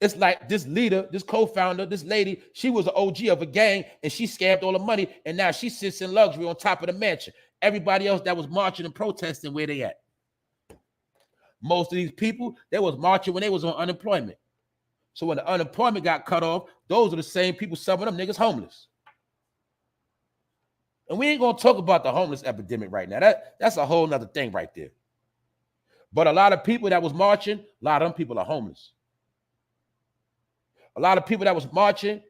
it's like this leader, this co-founder, this lady, she was an OG of a gang and she scammed all the money and now she sits in luxury on top of the mansion. Everybody else that was marching and protesting, where they at? Most of these people, they was marching when they was on unemployment. So when the unemployment got cut off, those are the same people, some of them niggas homeless. And we ain't gonna talk about the homeless epidemic right now. That's a whole nother thing right there. But a lot of people that was marching, a lot of them people are homeless. A lot of people that was marching,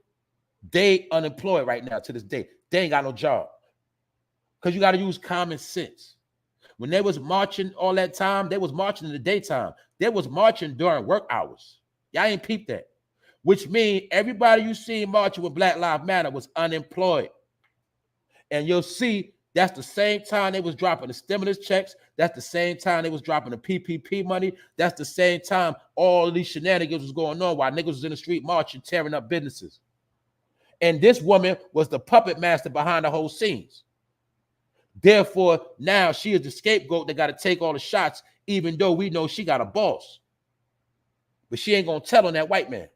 they unemployed right now to this day. They ain't got no job. Because you got to use common sense. When they was marching all that time, they was marching in the daytime. They was marching during work hours. Y'all ain't peeped that. Which means everybody you see marching with Black Lives Matter was unemployed. And you'll see that's the same time they was dropping the stimulus checks. That's the same time they was dropping the PPP money. That's the same time all of these shenanigans was going on while niggas was in the street marching, tearing up businesses. And this woman was the puppet master behind the whole scenes. Therefore, now she is the scapegoat that got to take all the shots, even though we know she got a boss. But she ain't gonna tell on that white man.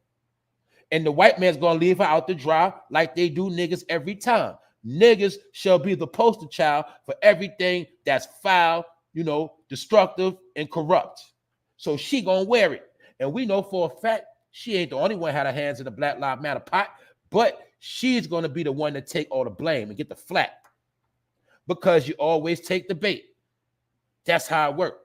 And the white man's gonna leave her out to dry like they do niggas every time. Niggas shall be the poster child for everything that's foul, destructive and corrupt. So she gonna wear it. And we know for a fact she ain't the only one had her hands in the Black Lives Matter pot, but she's gonna be the one to take all the blame and get the flack. Because you always take the bait. That's how it works.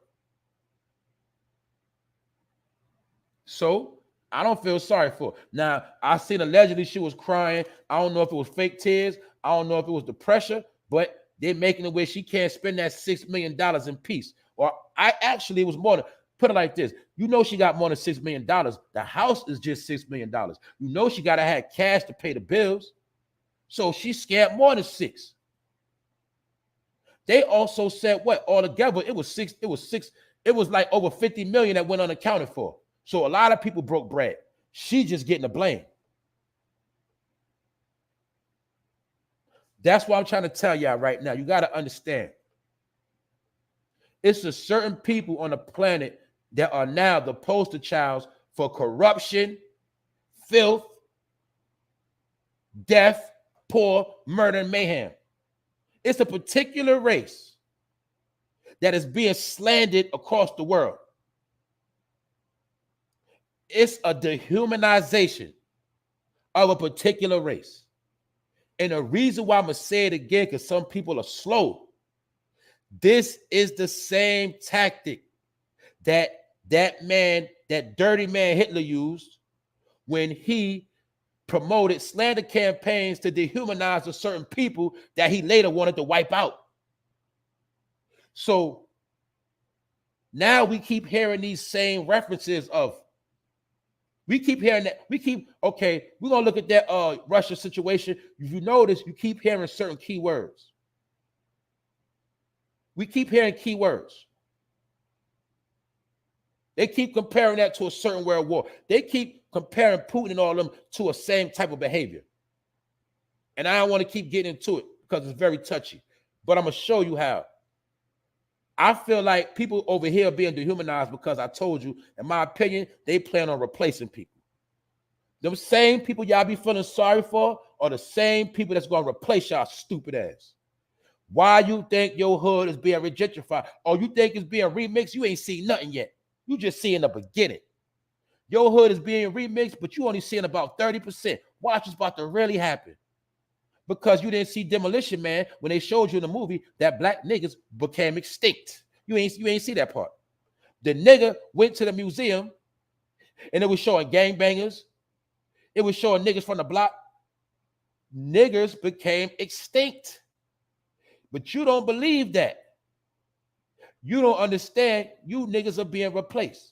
So I don't feel sorry for her. Now, I seen allegedly she was crying. I don't know if it was fake tears. I don't know if it was the pressure, but they're making it where she can't spend that $6 million in peace. Or it was more than, put it like this. She got more than $6 million. The house is just $6 million. She got to have cash to pay the bills. So she scared more than 6. They also said what? Altogether, it was like over 50 million that went unaccounted for. So a lot of people broke bread. She just getting the blame. That's what I'm trying to tell y'all right now. You got to understand. It's a certain people on the planet that are now the poster childs for corruption, filth, death, poor, murder, and mayhem. It's a particular race that is being slandered across the world. It's a dehumanization of a particular race. And the reason why I'm going to say it again, because some people are slow. This is the same tactic that dirty man Hitler used when he promoted slander campaigns to dehumanize a certain people that he later wanted to wipe out. So now we keep hearing these same references of, we're going to look at that Russia situation. If you notice, you keep hearing certain keywords. We keep hearing keywords. They keep comparing that to a certain world war. They keep comparing Putin and all of them to a same type of behavior. And I don't want to keep getting into it because it's very touchy. But I'm going to show you how. I feel like people over here are being dehumanized because I told you, in my opinion, they plan on replacing people. Them same people y'all be feeling sorry for are the same people that's going to replace y'all stupid ass. Why you think your hood is being gentrified? Or you think it's being remixed? You ain't seen nothing yet. You just seeing the beginning. Your hood is being remixed, but you only seeing about 30%. Watch what's about to really happen. Because you didn't see Demolition Man when they showed you in the movie that black niggas became extinct. You ain't see that part. The nigga went to the museum and it was showing gangbangers. It was showing niggas from the block. Niggers became extinct. But you don't believe that. You don't understand you niggas are being replaced.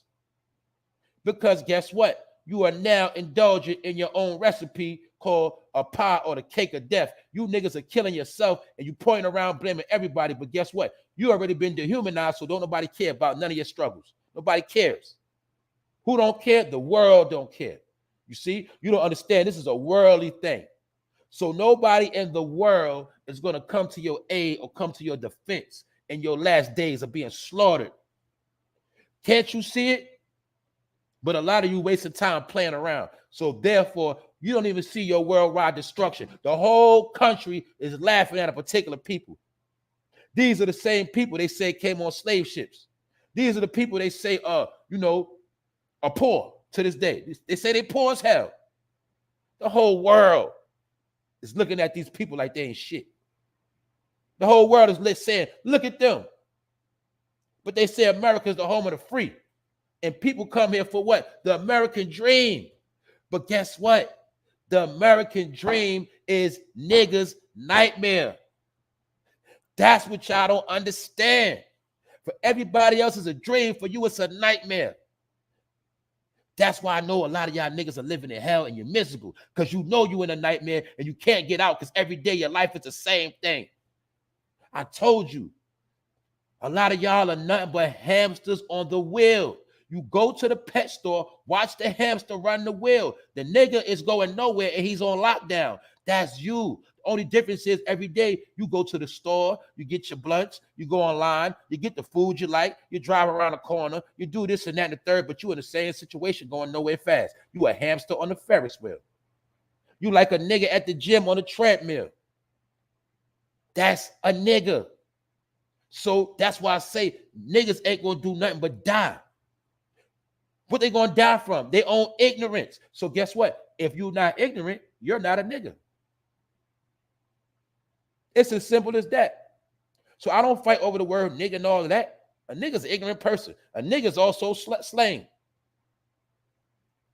Because guess what? You are now indulging in your own recipe called a pie or the cake of death. You niggas are killing yourself and you pointing around blaming everybody. But guess what? You already been dehumanized, so don't nobody care about none of your struggles. Nobody cares. Who don't care? The world don't care. You see? You don't understand. This is a worldly thing. So nobody in the world is going to come to your aid or come to your defense in your last days of being slaughtered. Can't you see it? But a lot of you wasting time playing around. So therefore, you don't even see your worldwide destruction. The whole country is laughing at a particular people. These are the same people they say came on slave ships. These are the people they say, are poor to this day. They say they poor as hell. The whole world is looking at these people like they ain't shit. The whole world is saying, look at them. But they say America is the home of the free. And people come here for what? The American dream. But guess what? The American dream is niggas' nightmare. That's what y'all don't understand. For everybody else, it's a dream. For you, it's a nightmare. That's why I know a lot of y'all niggas are living in hell and you're miserable. Because you know you in a nightmare and you can't get out because every day your life is the same thing. I told you. A lot of y'all are nothing but hamsters on the wheel. You go to the pet store, watch the hamster run the wheel. The nigga is going nowhere and he's on lockdown. That's you. Only difference is every day you go to the store, you get your blunts, you go online, you get the food you like, you drive around the corner, you do this and that and the third, but you in the same situation going nowhere fast. You a hamster on the Ferris wheel. You like a nigga at the gym on the treadmill. That's a nigga. So that's why I say niggas ain't gonna do nothing but die. What they gonna die from? Their own ignorance. So guess what? If you're not ignorant, you're not a nigga. It's as simple as that. So I don't fight over the word nigga and all of that. A nigga's an ignorant person. A nigga's also slang.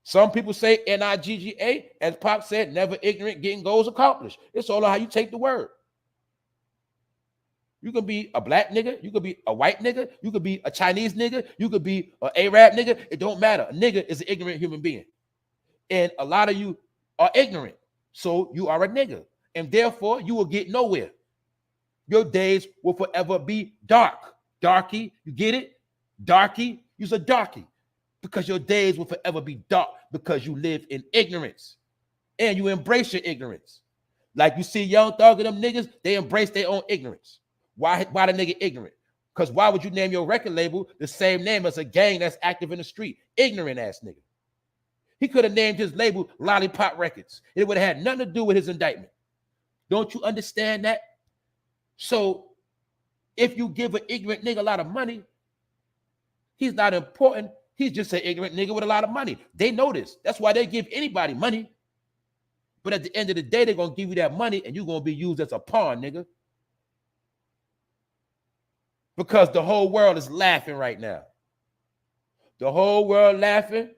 Some people say N-I-G-G-A, as Pop said, never ignorant, getting goals accomplished. It's all on how you take the word. You could be a black nigga, you could be a white nigga, you could be a Chinese nigga, you could be an Arab nigga. It don't matter. A nigga is an ignorant human being. And a lot of you are ignorant. So you are a nigga. And therefore, you will get nowhere. Your days will forever be dark. Darky, you get it? Darky, you're a darky. Because your days will forever be dark because you live in ignorance. And you embrace your ignorance. Like you see Young Thug and them niggas, they embrace their own ignorance. Why the nigga ignorant? Because why would you name your record label the same name as a gang that's active in the street? Ignorant ass nigga. He could have named his label Lollipop Records. It would have had nothing to do with his indictment. Don't you understand that? So if you give an ignorant nigga a lot of money, he's not important. He's just an ignorant nigga with a lot of money. They know this. That's why they give anybody money. But at the end of the day, they're going to give you that money and you're going to be used as a pawn, nigga. Because the whole world is laughing right now. The whole world laughing.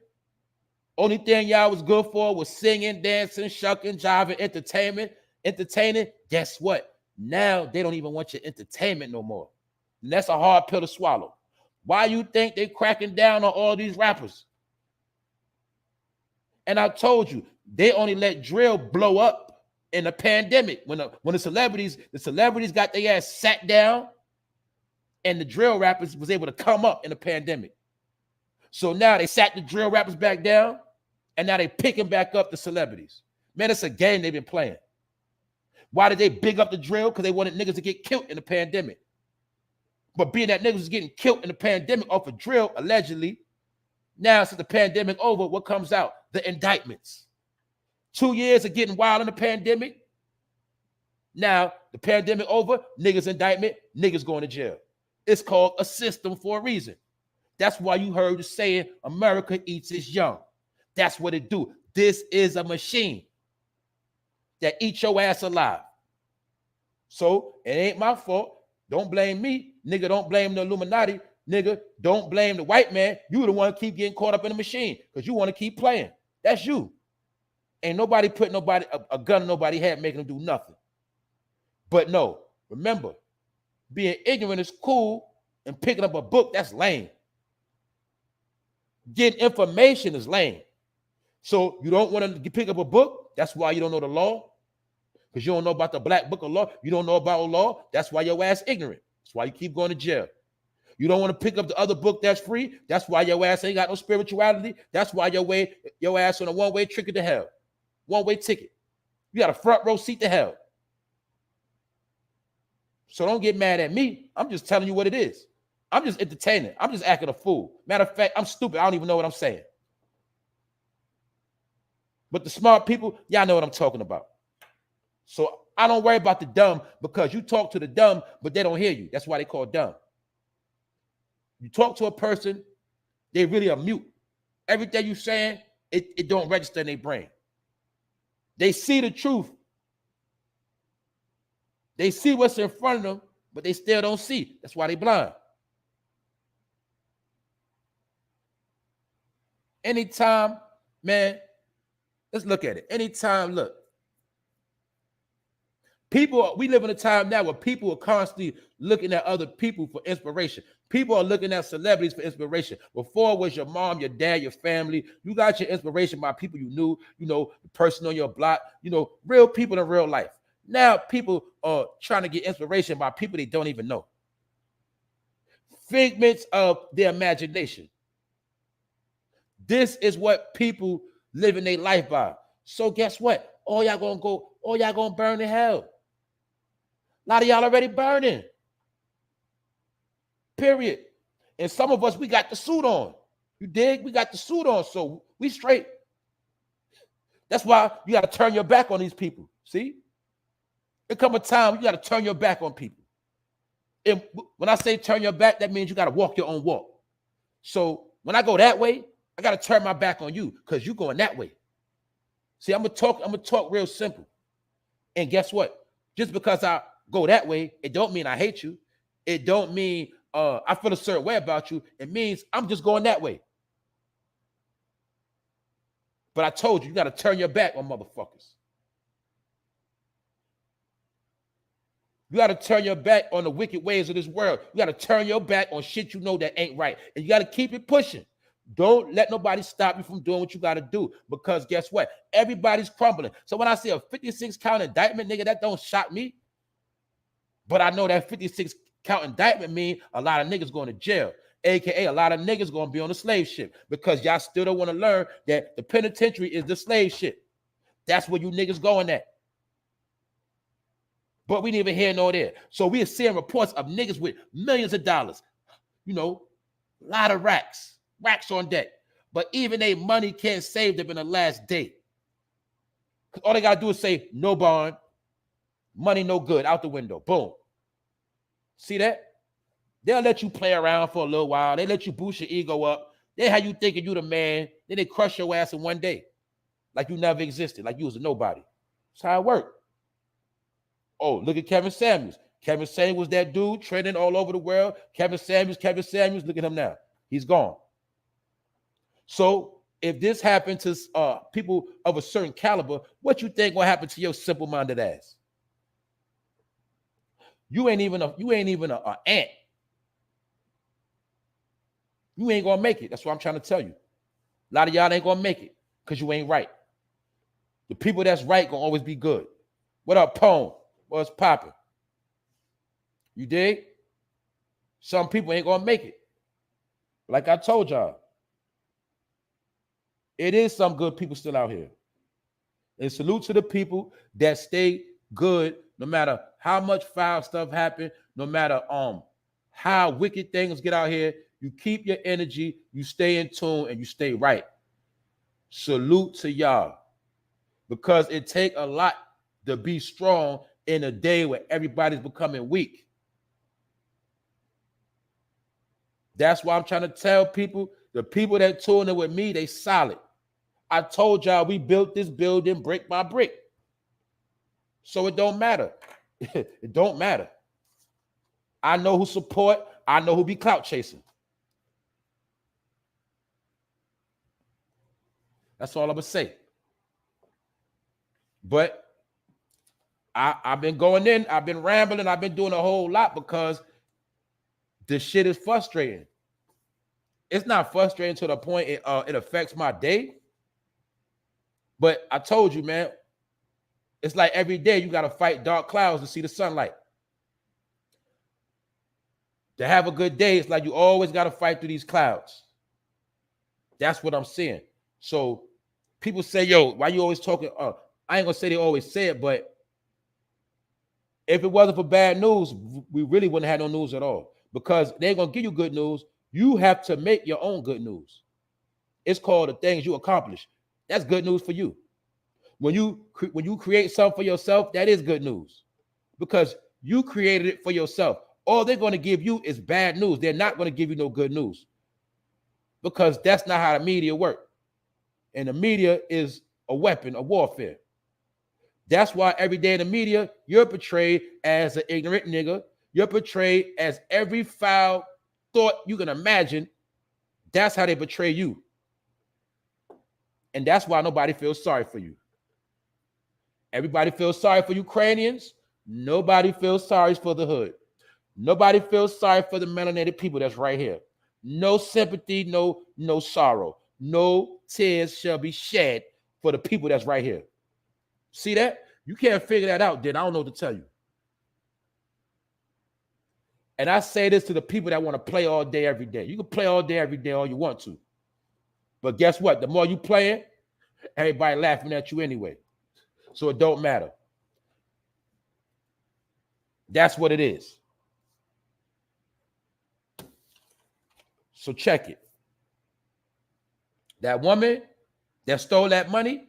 Only thing y'all was good for was singing, dancing, shucking, jiving, entertaining. Guess what? Now they don't even want your entertainment no more. And that's a hard pill to swallow. Why you think they cracking down on all these rappers? And I told you, they only let drill blow up in the pandemic. When the celebrities got their ass sat down and the drill rappers was able to come up in the pandemic. So now they sat the drill rappers back down and now they picking back up the celebrities. Man, it's a game they've been playing. Why did they big up the drill? Because they wanted niggas to get killed in the pandemic. But being that niggas was getting killed in the pandemic off of drill, allegedly, now since the pandemic over, what comes out? The indictments. 2 years of getting wild in the pandemic. Now, the pandemic over, niggas indictment, niggas going to jail. It's called a system for a reason. That's why you heard the saying, America eats its young. That's what it do. This is a machine that eats your ass alive. So it ain't my fault. Don't blame me. Nigga, don't blame the Illuminati. Nigga, don't blame the white man. You the one keep getting caught up in the machine because you want to keep playing. That's you. Ain't nobody put a gun in nobody's head making them do nothing. But no, remember, being ignorant is cool and picking up a book, that's lame. Getting information is lame. So you don't want to pick up a book, that's why you don't know the law. Because you don't know about the black book of law. You don't know about law. That's why your ass ignorant. That's why you keep going to jail. You don't want to pick up the other book that's free. That's why your ass ain't got no spirituality. That's why your ass on a one-way ticket to hell. One-way ticket. You got a front row seat to hell. So don't get mad at me. I'm just telling you what it is. I'm just entertaining. I'm just acting a fool. Matter of fact, I'm stupid. I don't even know what I'm saying. But the smart people, y'all know what I'm talking about. So I don't worry about the dumb because you talk to the dumb, but they don't hear you. That's why they call dumb. You talk to a person, they really are mute. Everything you're saying, it don't register in their brain. They see the truth. They see what's in front of them, but they still don't see. That's why they blind. Anytime, man, let's look at it. Anytime, look. We live in a time now where people are constantly looking at other people for inspiration. People are looking at celebrities for inspiration. Before it was your mom, your dad, your family. You got your inspiration by people you knew, the person on your block, real people in real life. Now people are trying to get inspiration by people they don't even know. Figments of their imagination. This is what people live in their life by. So guess what? all y'all gonna burn in hell. A lot of y'all already burning. Period. And some of us, we got the suit on. You dig? We got the suit on, so we straight. That's why you got to turn your back on these people. See? There come a time you got to turn your back on people. And when I say turn your back, that means you got to walk your own walk. So when I go that way, I got to turn my back on you because you're going that way. See, I'm gonna talk real simple. And guess what? Just because I go that way, it don't mean I hate you. It don't mean I feel a certain way about you. It means I'm just going that way. But I told you got to turn your back on motherfuckers. You got to turn your back on the wicked ways of this world. You got to turn your back on shit you know that ain't right. And you got to keep it pushing. Don't let nobody stop you from doing what you got to do. Because guess what? Everybody's crumbling. So when I see a 56 count indictment, nigga, that don't shock me. But I know that 56 count indictment mean a lot of niggas going to jail. AKA a lot of niggas going to be on the slave ship. Because y'all still don't want to learn that the penitentiary is the slave ship. That's where you niggas going at. But we neither here nor there. So we are seeing reports of niggas with millions of dollars. You know, a lot of racks on deck. But even their money can't save them in the last day. Because all they got to do is say, no bond, money no good, out the window. Boom. See that? They'll let you play around for a little while. They let you boost your ego up. They have you thinking you the man. Then they crush your ass in one day. Like you never existed. Like you was a nobody. That's how it worked. Oh, look at Kevin Samuels. Kevin Samuels was that dude trending all over the world. Kevin Samuels, look at him now. He's gone. So if this happened to people of a certain caliber, what you think will happen to your simple-minded ass? You ain't even an ant. You ain't gonna make it. That's what I'm trying to tell you. A lot of y'all ain't gonna make it because you ain't right. The people that's right gonna always be good. What up, Pone? What's popping? You dig? Some people ain't gonna make it. Like I told y'all, it is some good people still out here. And salute to the people that stay good no matter how much foul stuff happen, no matter how wicked things get out here. You keep your energy, you stay in tune, and you stay right. Salute to y'all. Because it take a lot to be strong in a day where everybody's becoming weak. That's why I'm trying to tell people, the people that tune in with me, they solid. I told y'all we built this building brick by brick. So it don't matter. It don't matter. I know who support. I know who be clout chasing. That's all I'm going to say. But I've been going in. I've been rambling. I've been doing a whole lot because this shit is frustrating. It's not frustrating to the point it affects my day. But I told you, man, it's like every day you got to fight dark clouds to see the sunlight. To have a good day, it's like you always got to fight through these clouds. That's what I'm seeing. So people say, yo, why you always talking? I ain't going to say they always say it, but if it wasn't for bad news, we really wouldn't have no news at all. Because they ain't going to give you good news. You have to make your own good news. It's called the things you accomplish. That's good news for you. When you create something for yourself, that is good news. Because you created it for yourself. All they're going to give you is bad news. They're not going to give you no good news. Because that's not how the media work. And the media is a weapon of warfare. That's why every day in the media, you're portrayed as an ignorant nigga. You're portrayed as every foul thought you can imagine. That's how they portray you. And that's why nobody feels sorry for you. Everybody feels sorry for Ukrainians. Nobody feels sorry for the hood. Nobody feels sorry for the melanated people that's right here. No sympathy, no sorrow. No tears shall be shed for the people that's right here. See that? You can't figure that out, then I don't know what to tell you. And I say this to the people that want to play all day, every day. You can play all day, every day, all you want to. But guess what? The more you play it, everybody laughing at you anyway. So it don't matter. That's what it is. So check it. That woman that stole that money,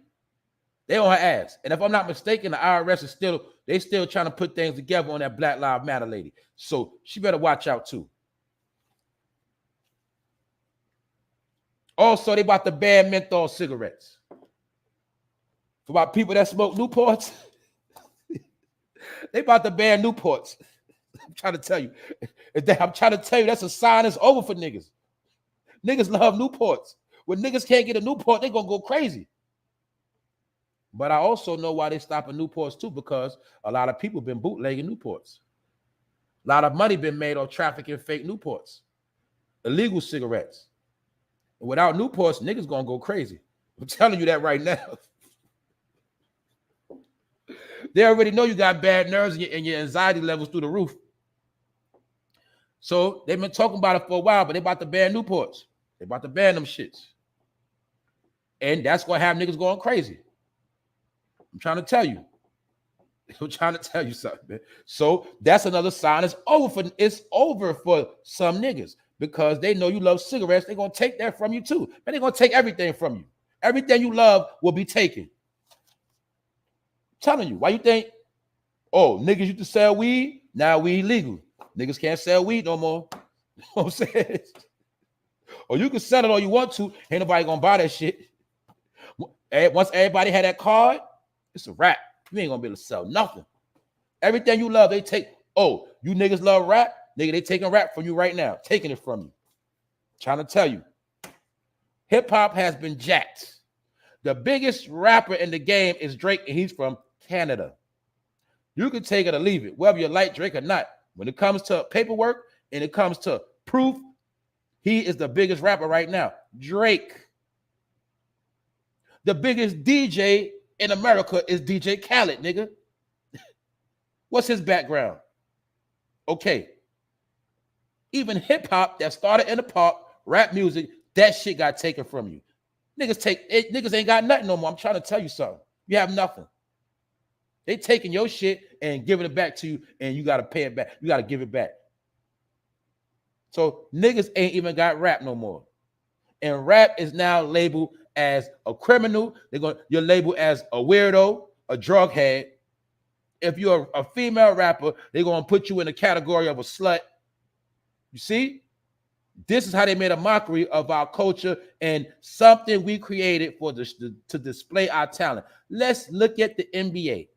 they on her ass. And if I'm not mistaken, the IRS is still trying to put things together on that Black Lives Matter lady. So she better watch out too. Also, they about to ban menthol cigarettes. For about people that smoke Newports, they about to ban Newports. I'm trying to tell you. That's a sign it's over for niggas. Niggas love Newports. When niggas can't get a Newport, they gonna go crazy. But I also know why they stopping Newports too, because a lot of people been bootlegging Newports. A lot of money been made on trafficking fake Newports, illegal cigarettes. And without Newports, niggas gonna go crazy. I'm telling you that right now. They already know you got bad nerves and your anxiety levels through the roof. So they've been talking about it for a while, but they about to ban Newports. They about to ban them shits. And that's gonna have niggas going crazy. I'm trying to tell you. I'm trying to tell you something, man. So that's another sign it's over for some niggas, because they know you love cigarettes. They're gonna take that from you too. And they're gonna take everything from you. Everything you love will be taken. I'm telling you, why you think, oh, niggas used to sell weed, now weed legal. Niggas can't sell weed no more. You know what I'm saying? Or you can sell it all you want to. Ain't nobody gonna buy that shit. Once everybody had that card, it's a wrap. You ain't gonna be able to sell nothing. Everything you love, they take. Oh, you niggas love rap? Nigga, they taking rap from you right now. Taking it from you. Trying to tell you. Hip-hop has been jacked. The biggest rapper in the game is Drake, and he's from Canada. You can take it or leave it, whether you like Drake or not. When it comes to paperwork and it comes to proof, he is the biggest rapper right now. Drake. The biggest DJ in America is DJ Khaled, nigga. What's his background? Okay. Even hip-hop that started in the pop, rap music, that shit got taken from you. Niggas ain't got nothing no more. I'm trying to tell you something. You have nothing. They taking your shit and giving it back to you, and you got to pay it back. You got to give it back. So niggas ain't even got rap no more. And rap is now labeled as a criminal. You're labeled as a weirdo, a drug head. If you're a female rapper, they're going to put you in the category of a slut. You see? This is how they made a mockery of our culture and something we created to display our talent. Let's look at the NBA.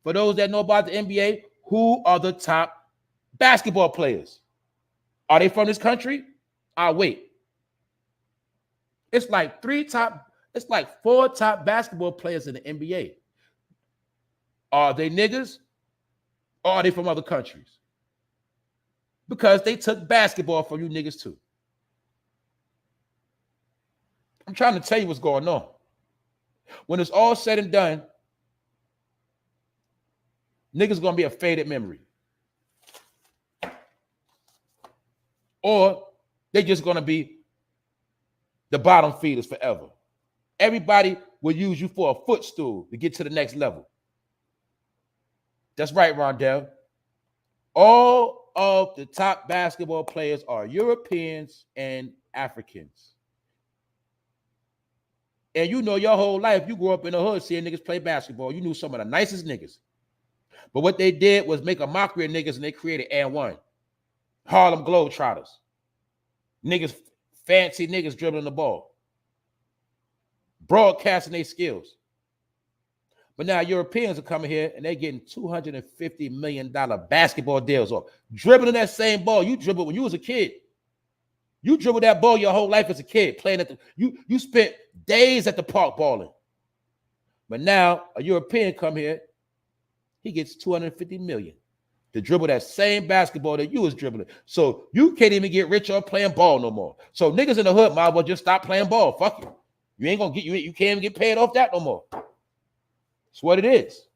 For those that know about the NBA, who are the top basketball players? Are they from this country? I'll wait. It's like 4 top basketball players in the NBA. Are they niggas? Or are they from other countries? Because they took basketball from you niggas too. I'm trying to tell you what's going on. When it's all said and done, niggas gonna be a faded memory. Or they just gonna be the bottom feeders forever. Everybody will use you for a footstool to get to the next level. That's right, Rondell. All of the top basketball players are Europeans and Africans. And you know your whole life, you grew up in the hood seeing niggas play basketball. You knew some of the nicest niggas. But what they did was make a mockery of niggas, and they created &1. Harlem Globetrotters. Niggas, fancy niggas dribbling the ball. Broadcasting their skills. But now Europeans are coming here and they're getting $250 million basketball deals off. Dribbling that same ball you dribbled when you was a kid. You dribbled that ball your whole life as a kid, playing at you spent days at the park balling. But now a European come here, he gets $250 million to dribble that same basketball that you was dribbling. So you can't even get rich on playing ball no more. So niggas in the hood might as well just stop playing ball. Fuck you. You ain't gonna get you can't even get paid off that no more. That's what it is.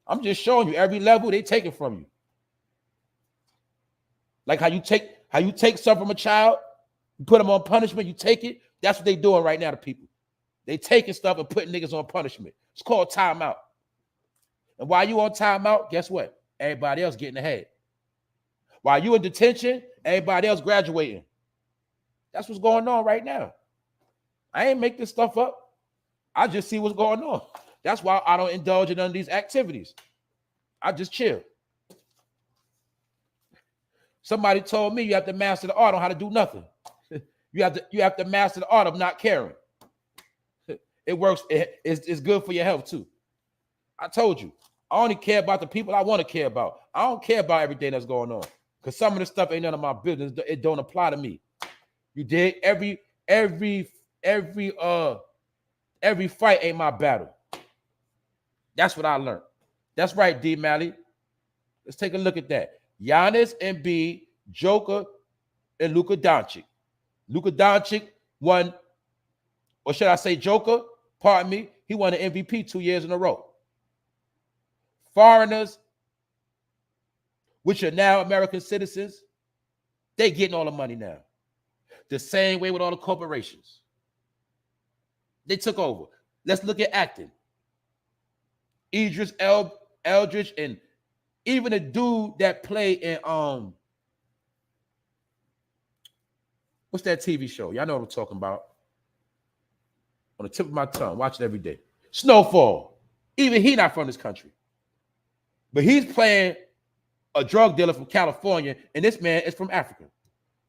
I'm just showing you every level they take it from you. Like how you take something from a child, you put them on punishment, you take it. That's what they doing right now to people. They taking stuff and putting niggas on punishment. It's called timeout. And while you on timeout, guess what? Everybody else getting ahead. While you in detention, everybody else graduating. That's what's going on right now. I ain't make this stuff up. I just see what's going on. That's why I don't indulge in none of these activities. I just chill. Somebody told me you have to master the art on how to do nothing. You have to master the art of not caring. It works. It's good for your health too. I told you. I only care about the people I want to care about. I don't care about everything that's going on because some of the stuff ain't none of my business. It don't apply to me. You dig? Every fight ain't my battle. That's what I learned. That's right, D. Malley. Let's take a look at that. Giannis, Embiid, Joker, and Luka Doncic. Luka Doncic won, or should I say Joker? Pardon me. He won an MVP 2 years in a row. Foreigners, which are now American citizens, they getting all the money now. The same way with all the corporations. They took over. Let's look at acting. Idris Eldridge, and even a dude that played in what's that TV show? Y'all know what I'm talking about. On the tip of my tongue, watch it every day. Snowfall. Even he not from this country. But he's playing a drug dealer from California, and this man is from Africa.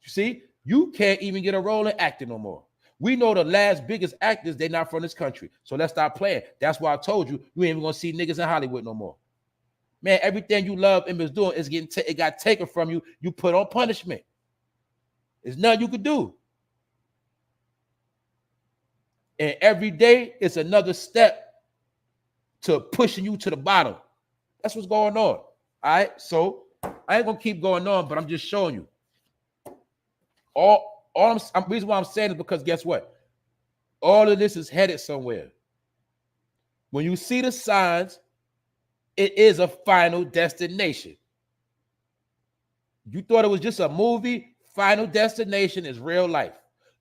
You see, you can't even get a role in acting no more. We know the last biggest actors, they're not from this country. So let's stop playing. That's why I told you, you ain't even gonna see niggas in Hollywood no more. Man, everything you love and was doing is it got taken from you. You put on punishment. There's nothing you could do. And every day it's another step to pushing you to the bottom. That's what's going on. All right. So I ain't gonna keep going on, but I'm just showing you. Reason why I'm saying is because guess what? All of this is headed somewhere. When you see the signs, it is a final destination. You thought it was just a movie? Final Destination is real life.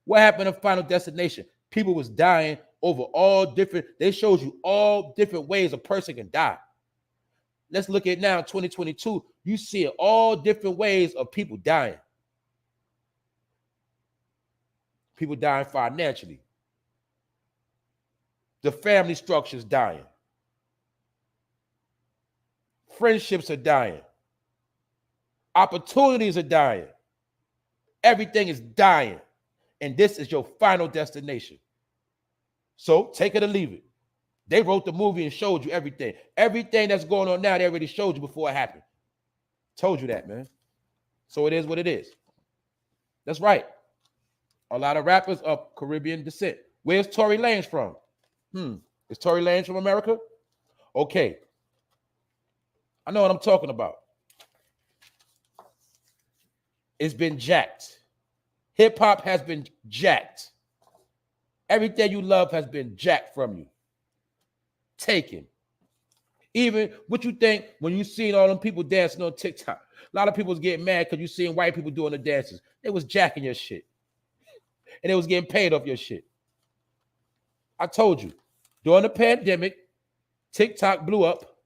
What happened in Final Destination? People was dying over all different, they showed you all different ways a person can die. Let's look at now 2022. You see all different ways of people dying. People dying financially. The family structure's dying. Friendships are dying. Opportunities are dying. Everything is dying. And this is your final destination. So take it or leave it. They wrote the movie and showed you everything. Everything that's going on now, they already showed you before it happened. Told you that, man. So it is what it is. That's right. A lot of rappers of Caribbean descent. Where's Tory Lanez from? Is Tory Lanez from America? Okay. I know what I'm talking about. It's been jacked. Hip-hop has been jacked. Everything you love has been jacked from you. Taken. Even what you think when you seen all them people dancing on TikTok. A lot of people was getting mad because you seen white people doing the dances. They was jacking your shit. And they was getting paid off your shit. I told you. During the pandemic, TikTok blew up.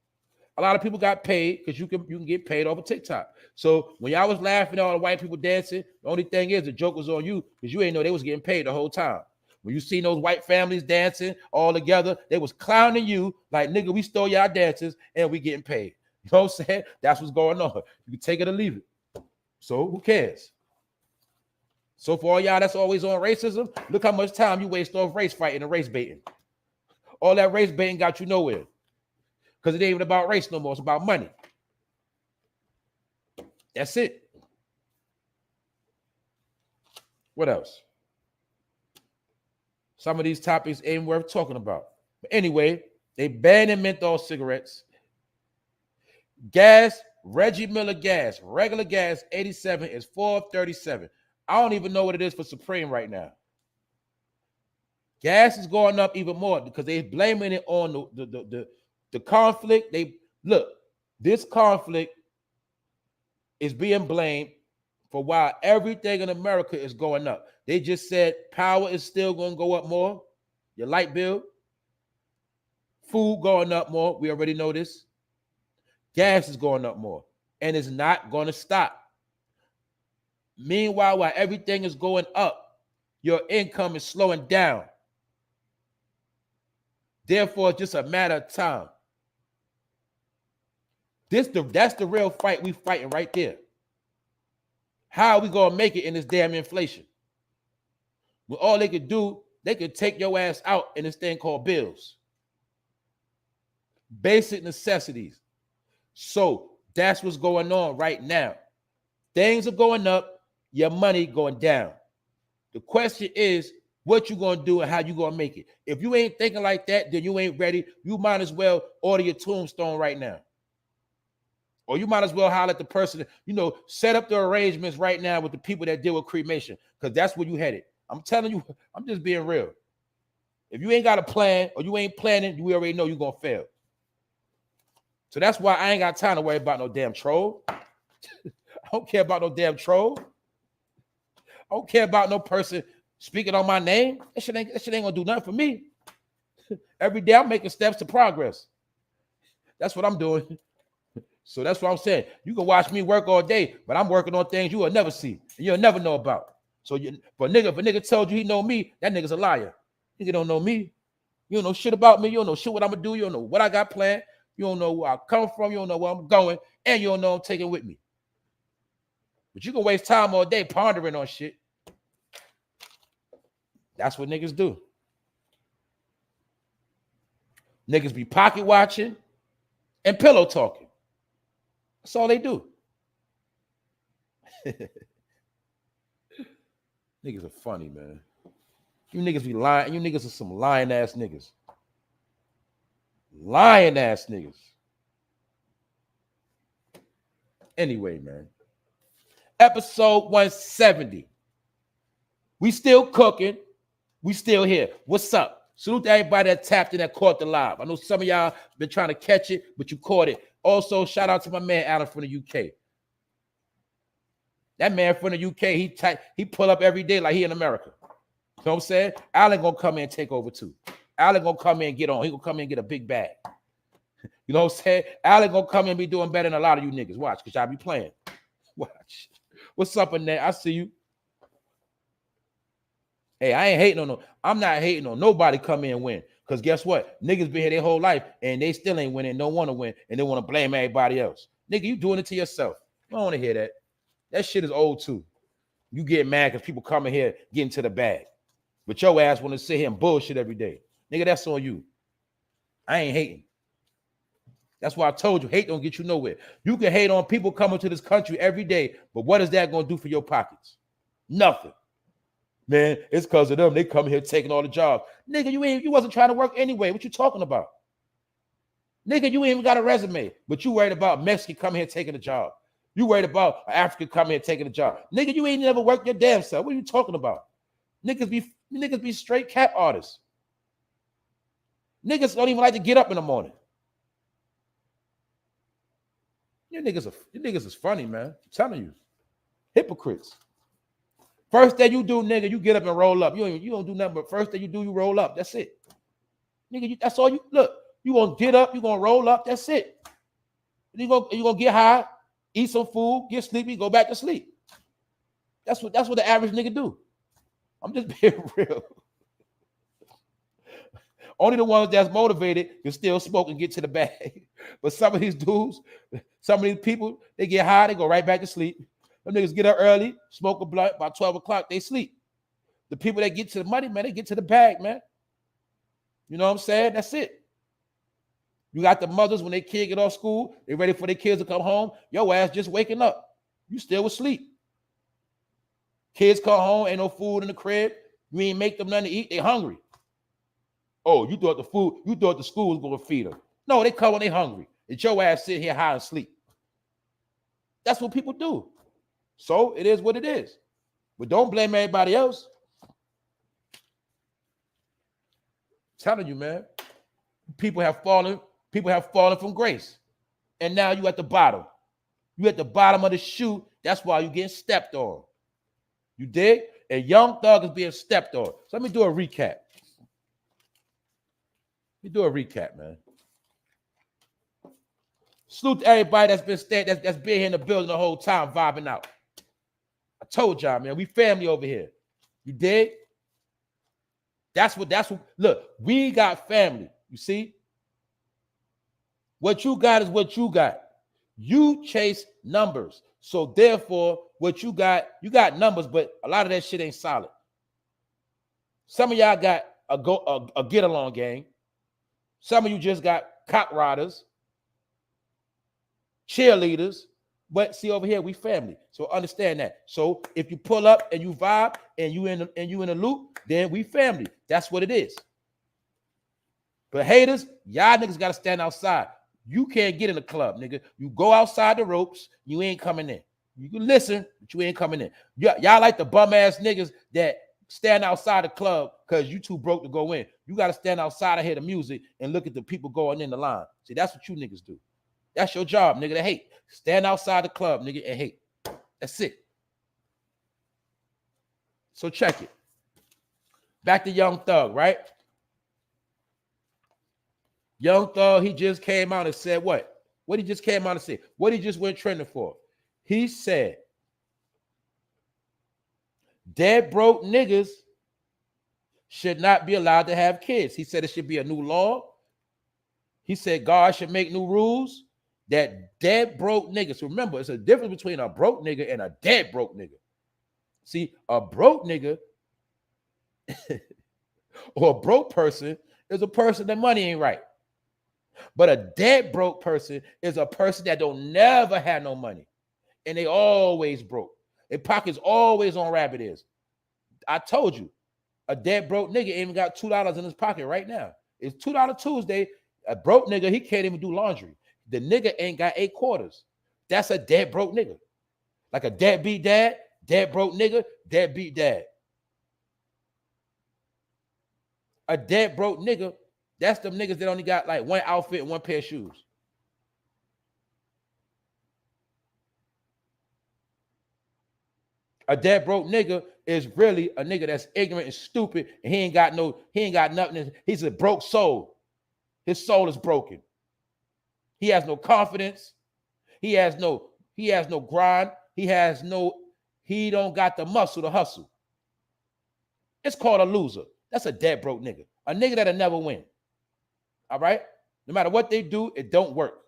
A lot of people got paid because you can get paid off of TikTok. So when y'all was laughing at all the white people dancing, the only thing is the joke was on you because you ain't know they was getting paid the whole time. When you seen those white families dancing all together, they was clowning you like, nigga, we stole y'all dances and we getting paid. You know what I'm saying? That's what's going on. You can take it or leave it. So who cares? So for all y'all that's always on racism, look how much time you waste off race fighting and race baiting. All that race baiting got you nowhere. Because it ain't even about race no more. It's about money. That's it. What else? Some of these topics ain't worth talking about. But anyway, they banning menthol cigarettes. Gas, Reggie Miller gas, regular gas, 87 is $4.37. I don't even know what it is for Supreme right now. Gas is going up even more because they're blaming it on the conflict. This conflict is being blamed for why everything in America is going up. They just said power is still going to go up more. Your light bill, food going up more. We already know this. Gas is going up more, and it's not going to stop. Meanwhile, while everything is going up, your income is slowing down. Therefore, it's just a matter of time. That's the real fight we fighting right there. How are we going to make it in this damn inflation? When all they could do, they could take your ass out in this thing called bills. Basic necessities. So that's what's going on right now. Things are going up, your money going down. The question is, what you going to do and how you going to make it. If you ain't thinking like that, then you ain't ready. You might as well order your tombstone right now. Or you might as well holler at the person, set up the arrangements right now with the people that deal with cremation, because that's where you headed. I'm telling you, I'm just being real. If you ain't got a plan or you ain't planning, we already know you're going to fail. So that's why I ain't got time to worry about no damn troll. I don't care about no damn troll. I don't care about no person speaking on my name. That shit ain't going to do nothing for me. Every day I'm making steps to progress. That's what I'm doing. So that's what I'm saying. You can watch me work all day, but I'm working on things you will never see and you'll never know about. So if a nigga told you he know me, that nigga's a liar. Nigga don't know me. You don't know shit about me. You don't know shit what I'm gonna do. You don't know what I got planned. You don't know where I come from. You don't know where I'm going, and you don't know I'm taking with me. But you can waste time all day pondering on shit. That's what niggas do. Niggas be pocket watching and pillow talking. That's all they do. Niggas are funny, man. You niggas be lying. You niggas are some lying ass niggas. Lying ass niggas. Anyway, man. Episode 170. We still cooking. We still here. What's up? Salute to everybody that tapped in that caught the live. I know some of y'all been trying to catch it, but you caught it. Also, shout out to my man Alan from the UK. That man from the UK, he pull up every day like he in America. You know what I'm saying? Alan gonna come in and take over too. Alan gonna come in and get on. He gonna come in and get a big bag. You know what I'm saying? Alan gonna come in and be doing better than a lot of you niggas. Watch, because y'all be playing. Watch. What's up in there? I see you. Hey, I ain't hating on no. I'm not hating on nobody come in and win. Because guess what? Niggas been here their whole life and they still ain't winning. Don't want to win. And they want to blame everybody else. Nigga, you doing it to yourself. I don't want to hear that. That shit is old too. You get mad because people coming here getting to the bag. But your ass want to sit here and bullshit every day. Nigga, that's on you. I ain't hating. That's why I told you, hate don't get you nowhere. You can hate on people coming to this country every day, but what is that going to do for your pockets? Nothing. Man, it's because of them. They come here taking all the jobs. Nigga, you wasn't trying to work anyway. What you talking about? Nigga, you ain't even got a resume, but you worried about Mexican coming here taking a job. You worried about African coming here taking a job. Nigga, you ain't never worked your damn self. What are you talking about? Niggas be straight cap artists. Niggas don't even like to get up in the morning. You niggas is funny, man. I'm telling you. Hypocrites. First thing you do, nigga, you get up and roll up. You don't do nothing, but first thing you do, you roll up. That's it. Nigga, that's all you look. You gonna get up, you gonna roll up, that's it. You gonna get high, eat some food, get sleepy, go back to sleep. That's what the average nigga do. I'm just being real. Only the ones that's motivated can still smoke and get to the bag. But some of these dudes, some of these people, they get high, they go right back to sleep. Them niggas get up early, smoke a blunt, by 12 o'clock, they sleep. The people that get to the money, man, they get to the bag, man. You know what I'm saying? That's it. You got the mothers, when their kid get off school, they ready for their kids to come home. Your ass just waking up. You still asleep. Kids come home, ain't no food in the crib. You ain't make them nothing to eat. They hungry. Oh, you thought the school was going to feed them. No, they come when they hungry. And your ass sit here high and sleep. That's what people do. So it is what it is. But don't blame everybody else. I'm telling you, man. People have fallen from grace. And now you at the bottom. You at the bottom of the shoe. That's why you getting stepped on. You dig? And Young Thug is being stepped on. So let me do a recap. Man. Salute to everybody that's been that's been here in the building the whole time, vibing out. I told y'all, man, we family over here. You dig? That's what. Look, we got family. You see? What you got is what you got. You chase numbers. So therefore, what you got numbers, but a lot of that shit ain't solid. Some of y'all got a get along gang. Some of you just got cock riders, cheerleaders. But see, over here we family. So understand that. So if you pull up and you vibe and you in a loop, then we family. That's what it is. But haters, y'all niggas gotta stand outside. You can't get in the club, nigga. You go outside the ropes, you ain't coming in. You can listen, but you ain't coming in. Y'all like the bum ass niggas that stand outside the club because you too broke to go in. You got to stand outside and hear the music and look at the people going in the line. See, that's what you niggas do. That's your job, nigga, to hate. Stand outside the club, nigga, and hate. That's it. So check it. Back to Young Thug, right? Young Thug, he just came out and said what? What he just came out and said? What he just went trending for? He said, dead broke niggas should not be allowed to have kids. He said it should be a new law. He said God should make new rules that dead broke niggas. Remember, it's a difference between a broke nigga and a dead broke nigga. See, a broke nigga or a broke person is a person that money ain't right. But a dead broke person is a person that don't never have no money. And they always broke. Their pocket's always on rabbit ears. I told you, a dead broke nigga even got $2 in his pocket right now. It's $2 Tuesday. A broke nigga, he can't even do laundry. The nigga ain't got 8 quarters. That's a dead broke nigga. Like a deadbeat dad, dead broke nigga, deadbeat dad. A dead broke nigga, that's them niggas that only got like one outfit and one pair of shoes. A dead broke nigga is really a nigga that's ignorant and stupid, and he ain't got nothing. He's a broke soul. His soul is broken. He has no confidence. He has no grind. He don't got the muscle to hustle. It's called a loser. That's a dead broke nigga. A nigga that'll never win. All right? No matter what they do, it don't work.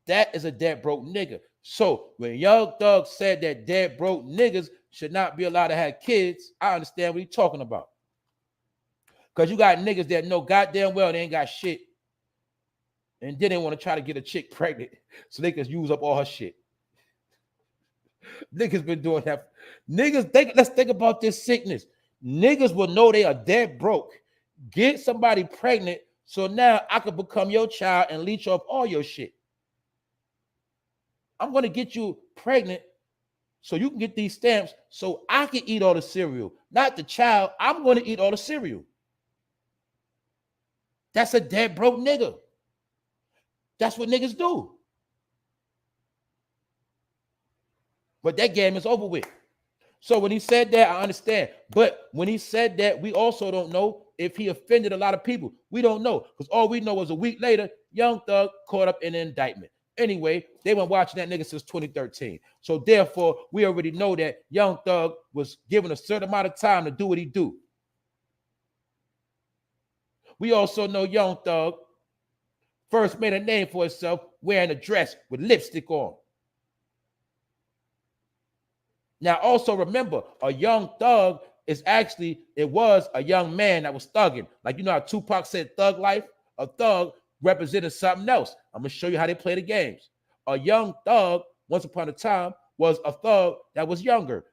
That is a dead broke nigga. So when Young Thug said that dead broke niggas should not be allowed to have kids, I understand what he's talking about. Because you got niggas that know goddamn well they ain't got shit. And then they want to try to get a chick pregnant so they can use up all her shit. Niggas been doing that. Let's think about this sickness. Niggas will know they are dead broke. Get somebody pregnant so now I could become your child and leech off all your shit. I'm going to get you pregnant so you can get these stamps so I can eat all the cereal. Not the child. I'm going to eat all the cereal. That's a dead broke nigga. That's what niggas do. But that game is over with. So when he said that, I understand. But when he said that, we also don't know if he offended a lot of people. We don't know. Because all we know is a week later, Young Thug caught up in an indictment. Anyway, they've been watching that nigga since 2013. So therefore, we already know that Young Thug was given a certain amount of time to do what he do. We also know Young Thug first made a name for himself wearing a dress with lipstick on. Now, also remember, a young thug was a young man that was thugging. Like, you know how Tupac said thug life? A thug represented something else. I'm going to show you how they play the games. A young thug, once upon a time, was a thug that was younger.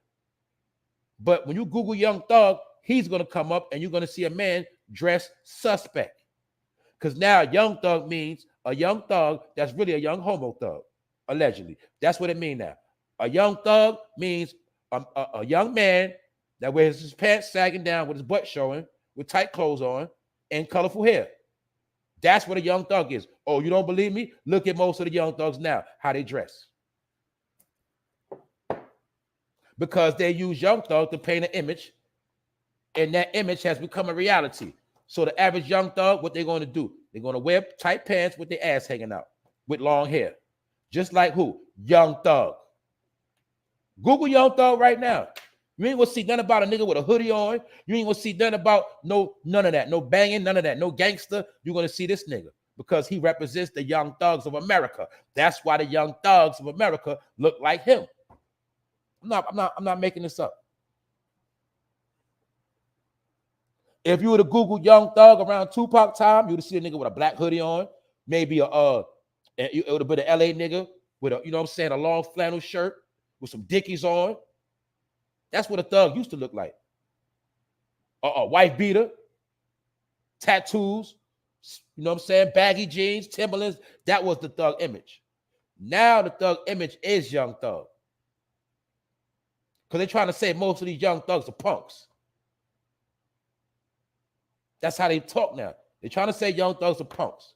But when you Google Young Thug, he's going to come up and you're going to see a man dressed suspect. Because now Young Thug means a young thug that's really a young homo thug, allegedly. That's what it means now. A young thug means a young man that wears his pants sagging down with his butt showing, with tight clothes on, and colorful hair. That's what a young thug is. Oh, you don't believe me? Look at most of the young thugs now, how they dress. Because they use Young Thug to paint an image, and that image has become a reality. So the average young thug, what they're going to do? They're going to wear tight pants with their ass hanging out, with long hair. Just like who? Young Thug. Google Young Thug right now. You ain't gonna see nothing about a nigga with a hoodie on. You ain't gonna see nothing about none of that. No banging, none of that. No gangster. You're gonna see this nigga because he represents the young thugs of America. That's why the young thugs of America look like him. I'm not making this up. If you were to Google Young Thug around Tupac time, you would see a nigga with a black hoodie on, maybe it would have been an LA nigga with a, you know what I'm saying, a long flannel shirt with some Dickies on. That's what a thug used to look like. A wife beater, tattoos, you know what I'm saying, baggy jeans, Timberlands. That was the thug image. Now the thug image is Young Thug. Because they're trying to say most of these young thugs are punks. That's how they talk now. They're trying to say young thugs are punks.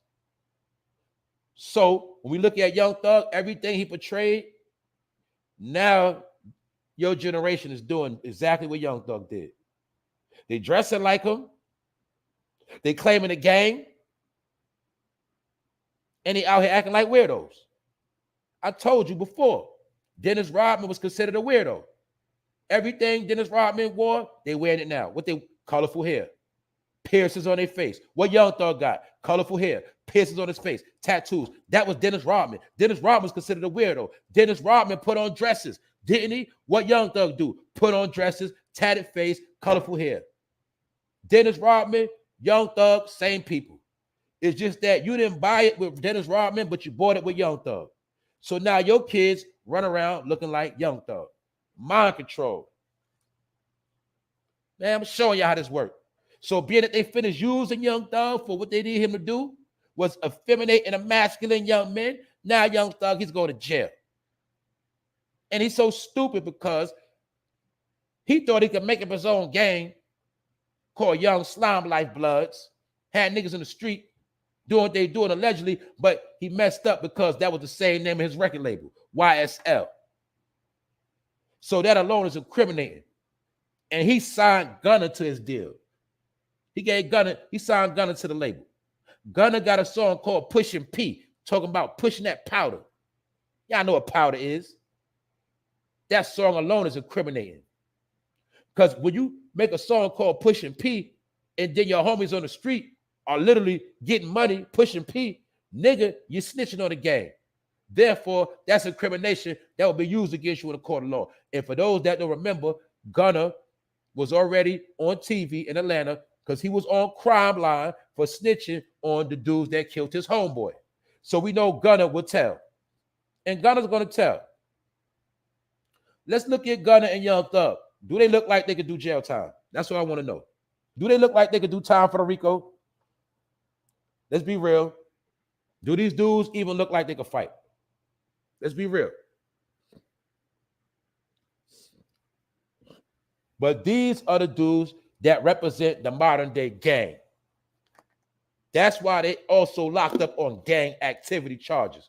So when we look at Young Thug, everything he portrayed, now your generation is doing exactly what Young Thug did. They dressing like him. They claiming the gang. And they out here acting like weirdos. I told you before, Dennis Rodman was considered a weirdo. Everything Dennis Rodman wore, they wearing it now. What they colorful hair, piercings on their face. What Young Thug got? Colorful hair, piercings on his face, tattoos. That was Dennis Rodman. Dennis Rodman was considered a weirdo. Dennis Rodman put on dresses, didn't he? What Young Thug do? Put on dresses, tatted face, colorful hair. Dennis Rodman, Young Thug, same people. It's just that you didn't buy it with Dennis Rodman, but you bought it with Young Thug. So now your kids run around looking like Young Thug. Mind control. Man, I'm showing you how this works. So being that they finished using Young Thug for what they need him to do was effeminate and emasculate young men, now Young Thug, he's going to jail. And he's so stupid because he thought he could make up his own gang called Young Slime Lifebloods, had niggas in the street doing what they doing allegedly, but he messed up because that was the same name of his record label, YSL. So that alone is incriminating. And he signed Gunna to his deal. He signed Gunna to the label. Gunna got a song called Pushing P, talking about pushing that powder. Y'all know what powder is. That song alone is incriminating. Because when you make a song called Pushing P, and then your homies on the street are literally getting money, pushing P, nigga, you're snitching on the game. Therefore, that's incrimination that will be used against you in a court of law. And for those that don't remember, Gunna was already on TV in Atlanta because he was on Crime Line for snitching on the dudes that killed his homeboy. So we know Gunna will tell. And Gunna's going to tell. Let's look at Gunna and Young Thug. Do they look like they could do jail time? That's what I want to know. Do they look like they could do time for the RICO? Let's be real. Do these dudes even look like they could fight? Let's be real. But these are the dudes that represent the modern day gang. That's why they also locked up on gang activity charges.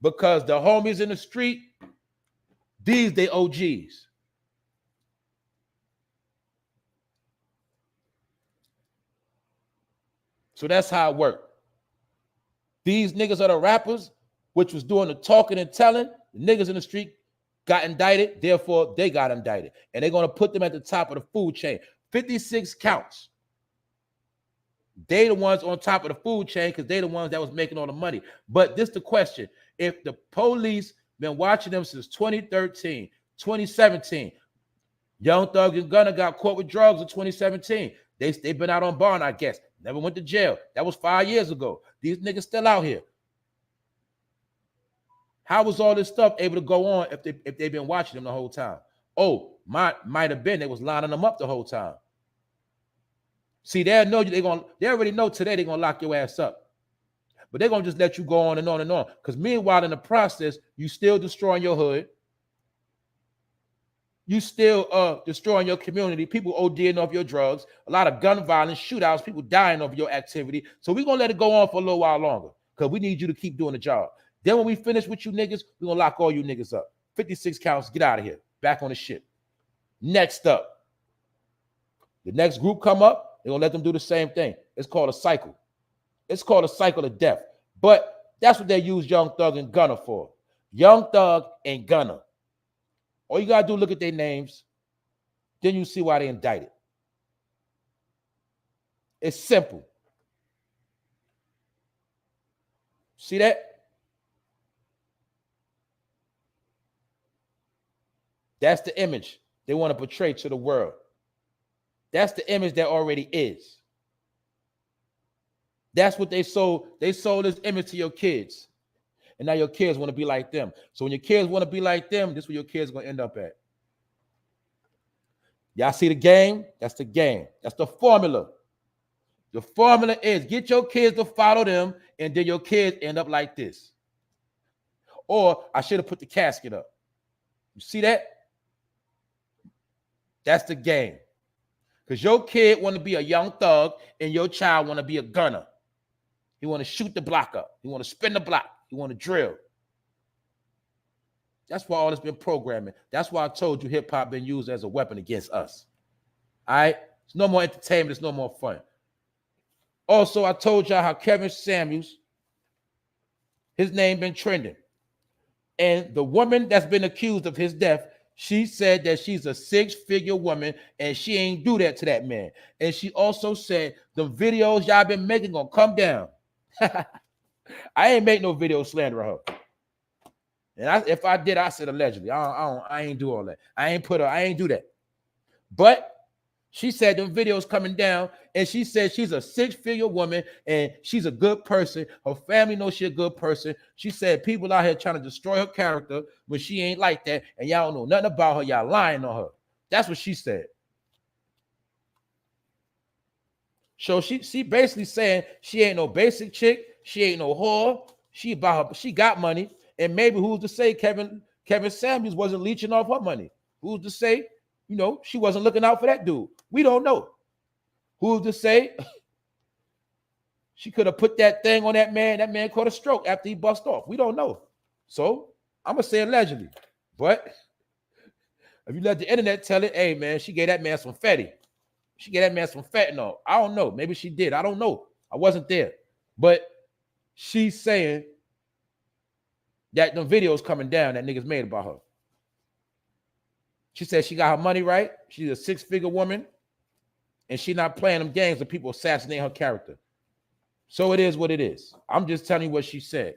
Because the homies in the street, these they OGs. So that's how it worked. These niggas are the rappers, which was doing the talking and telling. The niggas in the street got indicted, therefore they got indicted. And they're going to put them at the top of the food chain. 56 counts. They the ones on top of the food chain because they the ones that was making all the money. But this the question. If the police been watching them since 2013, 2017, Young Thug and Gunna got caught with drugs in 2017. They've been out on bond, I guess. Never went to jail. That was 5 years ago. These niggas still out here. How was all this stuff able to go on if they've been watching them the whole time? Oh, might have been they was lining them up the whole time. See, they already know today they're gonna lock your ass up. But they're gonna just let you go on and on and on. Because meanwhile, in the process, you still destroying your hood. You still destroying your community. People ODing off your drugs. A lot of gun violence, shootouts, people dying over your activity. So we're gonna let it go on for a little while longer. Because we need you to keep doing the job. Then when we finish with you niggas, we're gonna lock all you niggas up. 56 counts, get out of here. Back on the ship. Next up. The next group come up, they're gonna let them do the same thing. It's called a cycle. It's called a cycle of death. But That's what they use Young Thug and Gunna for. Young Thug and Gunna. All you gotta do, look at their names. Then you see why they indicted. It's simple. See that? That's the image they want to portray to the world. That's the image that already is. That's what they sold. They sold this image to your kids. And now your kids want to be like them. So when your kids want to be like them, this is where your kids are going to end up at. Y'all see the game? That's the game. That's the formula. The formula is get your kids to follow them, and then your kids end up like this. Or I should have put the casket up. You see that? That's the game. Because your kid want to be a young thug, and your child want to be a gunner. He want to shoot the block up. He want to spin the block. He want to drill. That's why all this been programming. That's why I told you hip-hop been used as a weapon against us. All right? It's no more entertainment. It's no more fun. Also, I told y'all how KEVINSAMUELS, his name been trending. And the woman that's been accused of his death, she said that she's a six-figure woman and she ain't do that to that man. And she also said the videos y'all been making gonna come down. I ain't make no video slandering her. And if I did, I said allegedly. I ain't do all that. I ain't do that. But she said them videos coming down, and she said she's a six-figure woman and she's a good person. Her family knows she's a good person. She said people out here trying to destroy her character when she ain't like that, and y'all don't know nothing about her. Y'all lying on her. That's what she said. So she basically saying she ain't no basic chick. She ain't no whore. She got money. And maybe who's to say KEVINSAMUELS wasn't leeching off her money? Who's to say, you know, she wasn't looking out for that dude? We don't know. Who's to say she could have put that thing on that man? That man caught a stroke after he bust off. We don't know. So I'm going to say allegedly. But if you let the internet tell it, hey, man, she gave that man some fatty. She gave that man some fentanyl. I don't know. Maybe she did. I don't know. I wasn't there. But she's saying that the videos coming down that niggas made about her. She said she got her money right. She's a six-figure woman. And she not playing them games with people assassinating her character. So it is what it is. I'm just telling you what she said.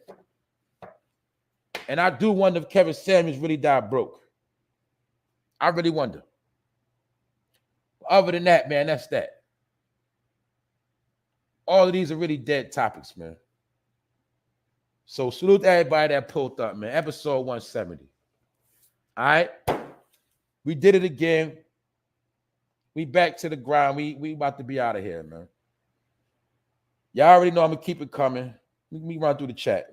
And I do wonder if KEVINSAMUELS really died broke. I really wonder. Other than that, man, that's that. All of these are really dead topics, man. So salute to everybody that pulled up, man. Episode 170. All right. We did it again. We back to the grind. We about to be out of here, man. Y'all already know I'm going to keep it coming. Let me run through the chat.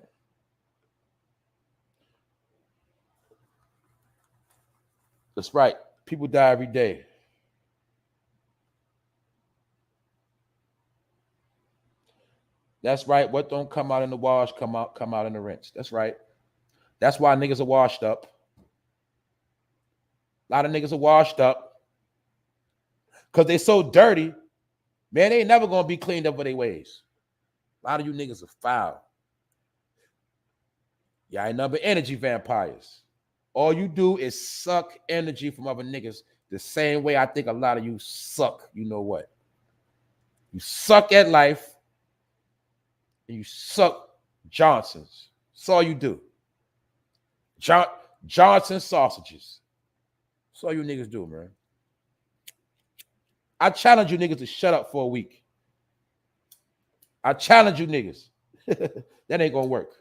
That's right. People die every day. That's right. What don't come out in the wash, come out in the rinse. That's right. That's why niggas are washed up. A lot of niggas are washed up because they so dirty, man, they ain't never going to be cleaned up for their ways. A lot of you niggas are foul. Y'all ain't nothing but energy vampires. All you do is suck energy from other niggas the same way I think a lot of you suck. You know what? You suck at life. And you suck Johnson's. That's all you do. Johnson sausages. That's all you niggas do, man. I challenge you niggas to shut up for a week. I challenge you niggas. That ain't gonna work.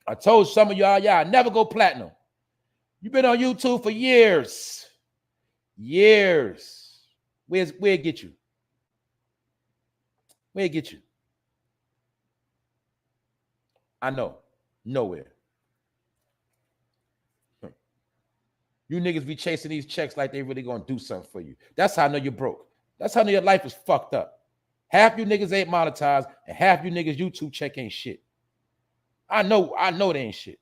I told some of y'all never go platinum. You've been on YouTube for years. Years. Where'd it get you? Where'd it get you? I know. Nowhere. You niggas be chasing these checks like they really gonna do something for you. That's how I know you're broke. That's how I know your life is fucked up. Half you niggas ain't monetized, and half you niggas YouTube check ain't shit. I know they ain't shit.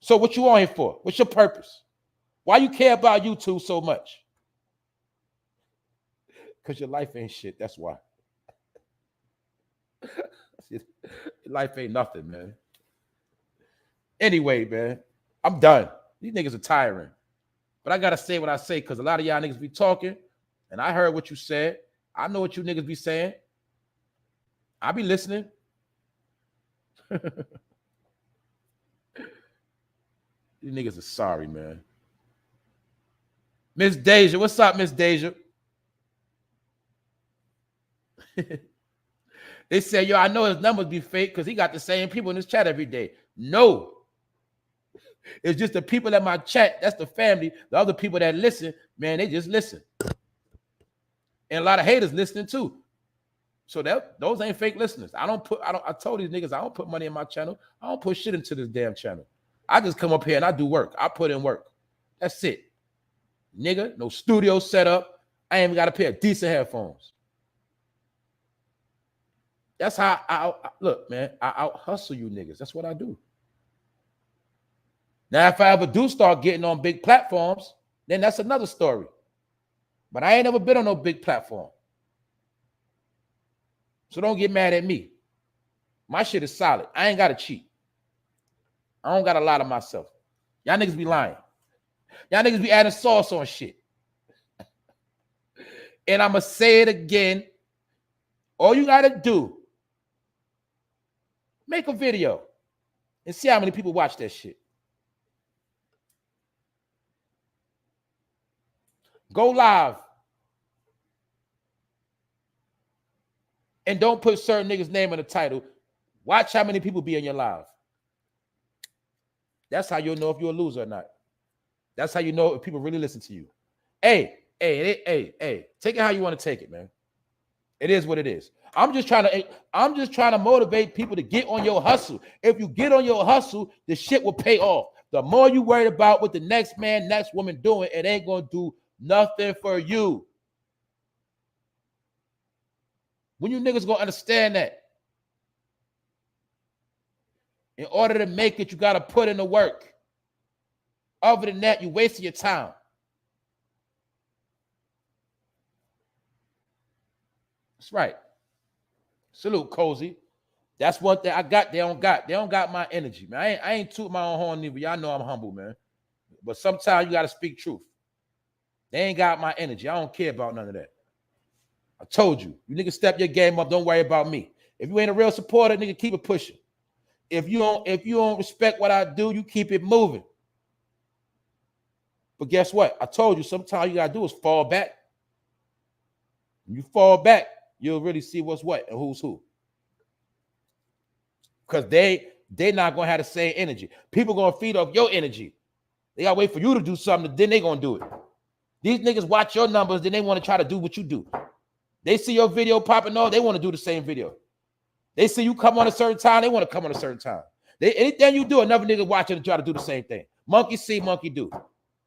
So what you on here for? What's your purpose? Why you care about YouTube so much? Because your life ain't shit. That's why. Life ain't nothing, man. Anyway, man, I'm done. These niggas are tiring. But I gotta say what I say, because a lot of y'all niggas be talking, and I heard what you said. I know what you niggas be saying. I be listening. These niggas are sorry, man. Miss Deja, what's up, Miss Deja? They say, yo, I know his numbers be fake because he got the same people in his chat every day. No. It's just the people that my chat, that's the family. The other people that listen, man, they just listen. And a lot of haters listening too. So those ain't fake listeners. I told these niggas I don't put money in my channel. I don't put shit into this damn channel. I just come up here and I do work. I put in work. That's it. Nigga, no studio set up. I ain't even got to pay a decent headphones. That's how I look, man. I out hustle you niggas. That's what I do. Now, if I ever do start getting on big platforms, then that's another story. But I ain't never been on no big platform. So don't get mad at me. My shit is solid. I ain't got to cheat. I don't got to lie to myself. Y'all niggas be lying. Y'all niggas be adding sauce on shit. And I'm going to say it again. All you got to do, make a video and see how many people watch that shit. Go live. And don't put certain niggas' name in the title. Watch how many people be in your live. That's how you'll know if you're a loser or not. That's how you know if people really listen to you. Hey, take it how you want to take it, man. It is what it is. I'm just trying to motivate people to get on your hustle. If you get on your hustle, the shit will pay off. The more you worried about what the next man, next woman doing, it ain't gonna do nothing for you. When you niggas gonna understand that? In order to make it, you gotta put in the work. Other than that, you wasting your time. That's right. Salute, Cozy. That's one thing I got. They don't got my energy, man. I ain't toot my own horn either. Y'all know I'm humble, man. But sometimes you gotta speak truth. They ain't got my energy. I don't care about none of that. I told you. You niggas step your game up. Don't worry about me. If you ain't a real supporter, nigga, keep it pushing. If you don't respect what I do, you keep it moving. But guess what? I told you sometimes you gotta do is fall back. When you fall back, you'll really see what's what and who's who. Because they not gonna have the same energy. People gonna feed off your energy. They gotta wait for you to do something, then they gonna do it. These niggas watch your numbers, then they want to try to do what you do. They see your video popping off, they want to do the same video. They see you come on a certain time, they want to come on a certain time. Anything you do, another nigga watching and try to do the same thing. Monkey see, monkey do.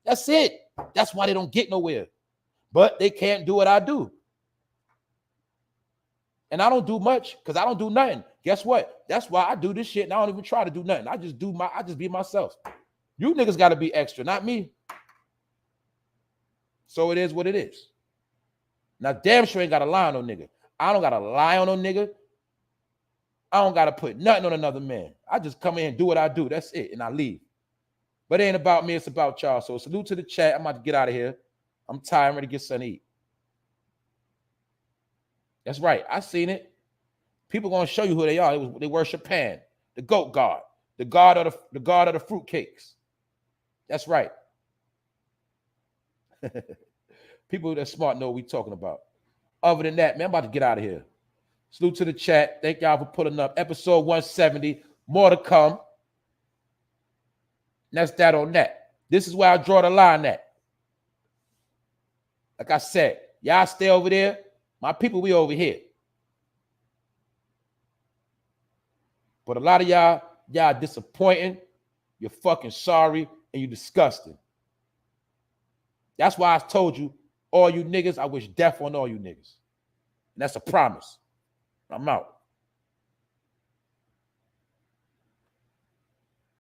That's it. That's why they don't get nowhere. But they can't do what I do. And I don't do much because I don't do nothing. Guess what? That's why I do this shit and I don't even try to do nothing. I just be myself. You niggas got to be extra, not me. So it is what it is. Now, damn sure ain't got to lie on no nigga. I don't got to lie on no nigga. I don't got to put nothing on another man. I just come in and do what I do. That's it. And I leave. But it ain't about me. It's about y'all. So salute to the chat. I'm about to get out of here. I'm tired. I'm ready to get something to eat. That's right. I seen it. People going to show you who they are. They worship Pan, the goat god, the god of the fruit cakes. That's right. People that smart know what we talking about. Other than that, man, I'm about to get out of here. Salute to the chat. Thank y'all for pulling up. Episode 170. More to come. And that's that on that. This is where I draw the line at. Like I said, y'all stay over there. My people, we over here. But a lot of y'all disappointing. You're fucking sorry. And you're disgusting. That's why I told you, all you niggas, I wish death on all you niggas. And that's a promise. I'm out.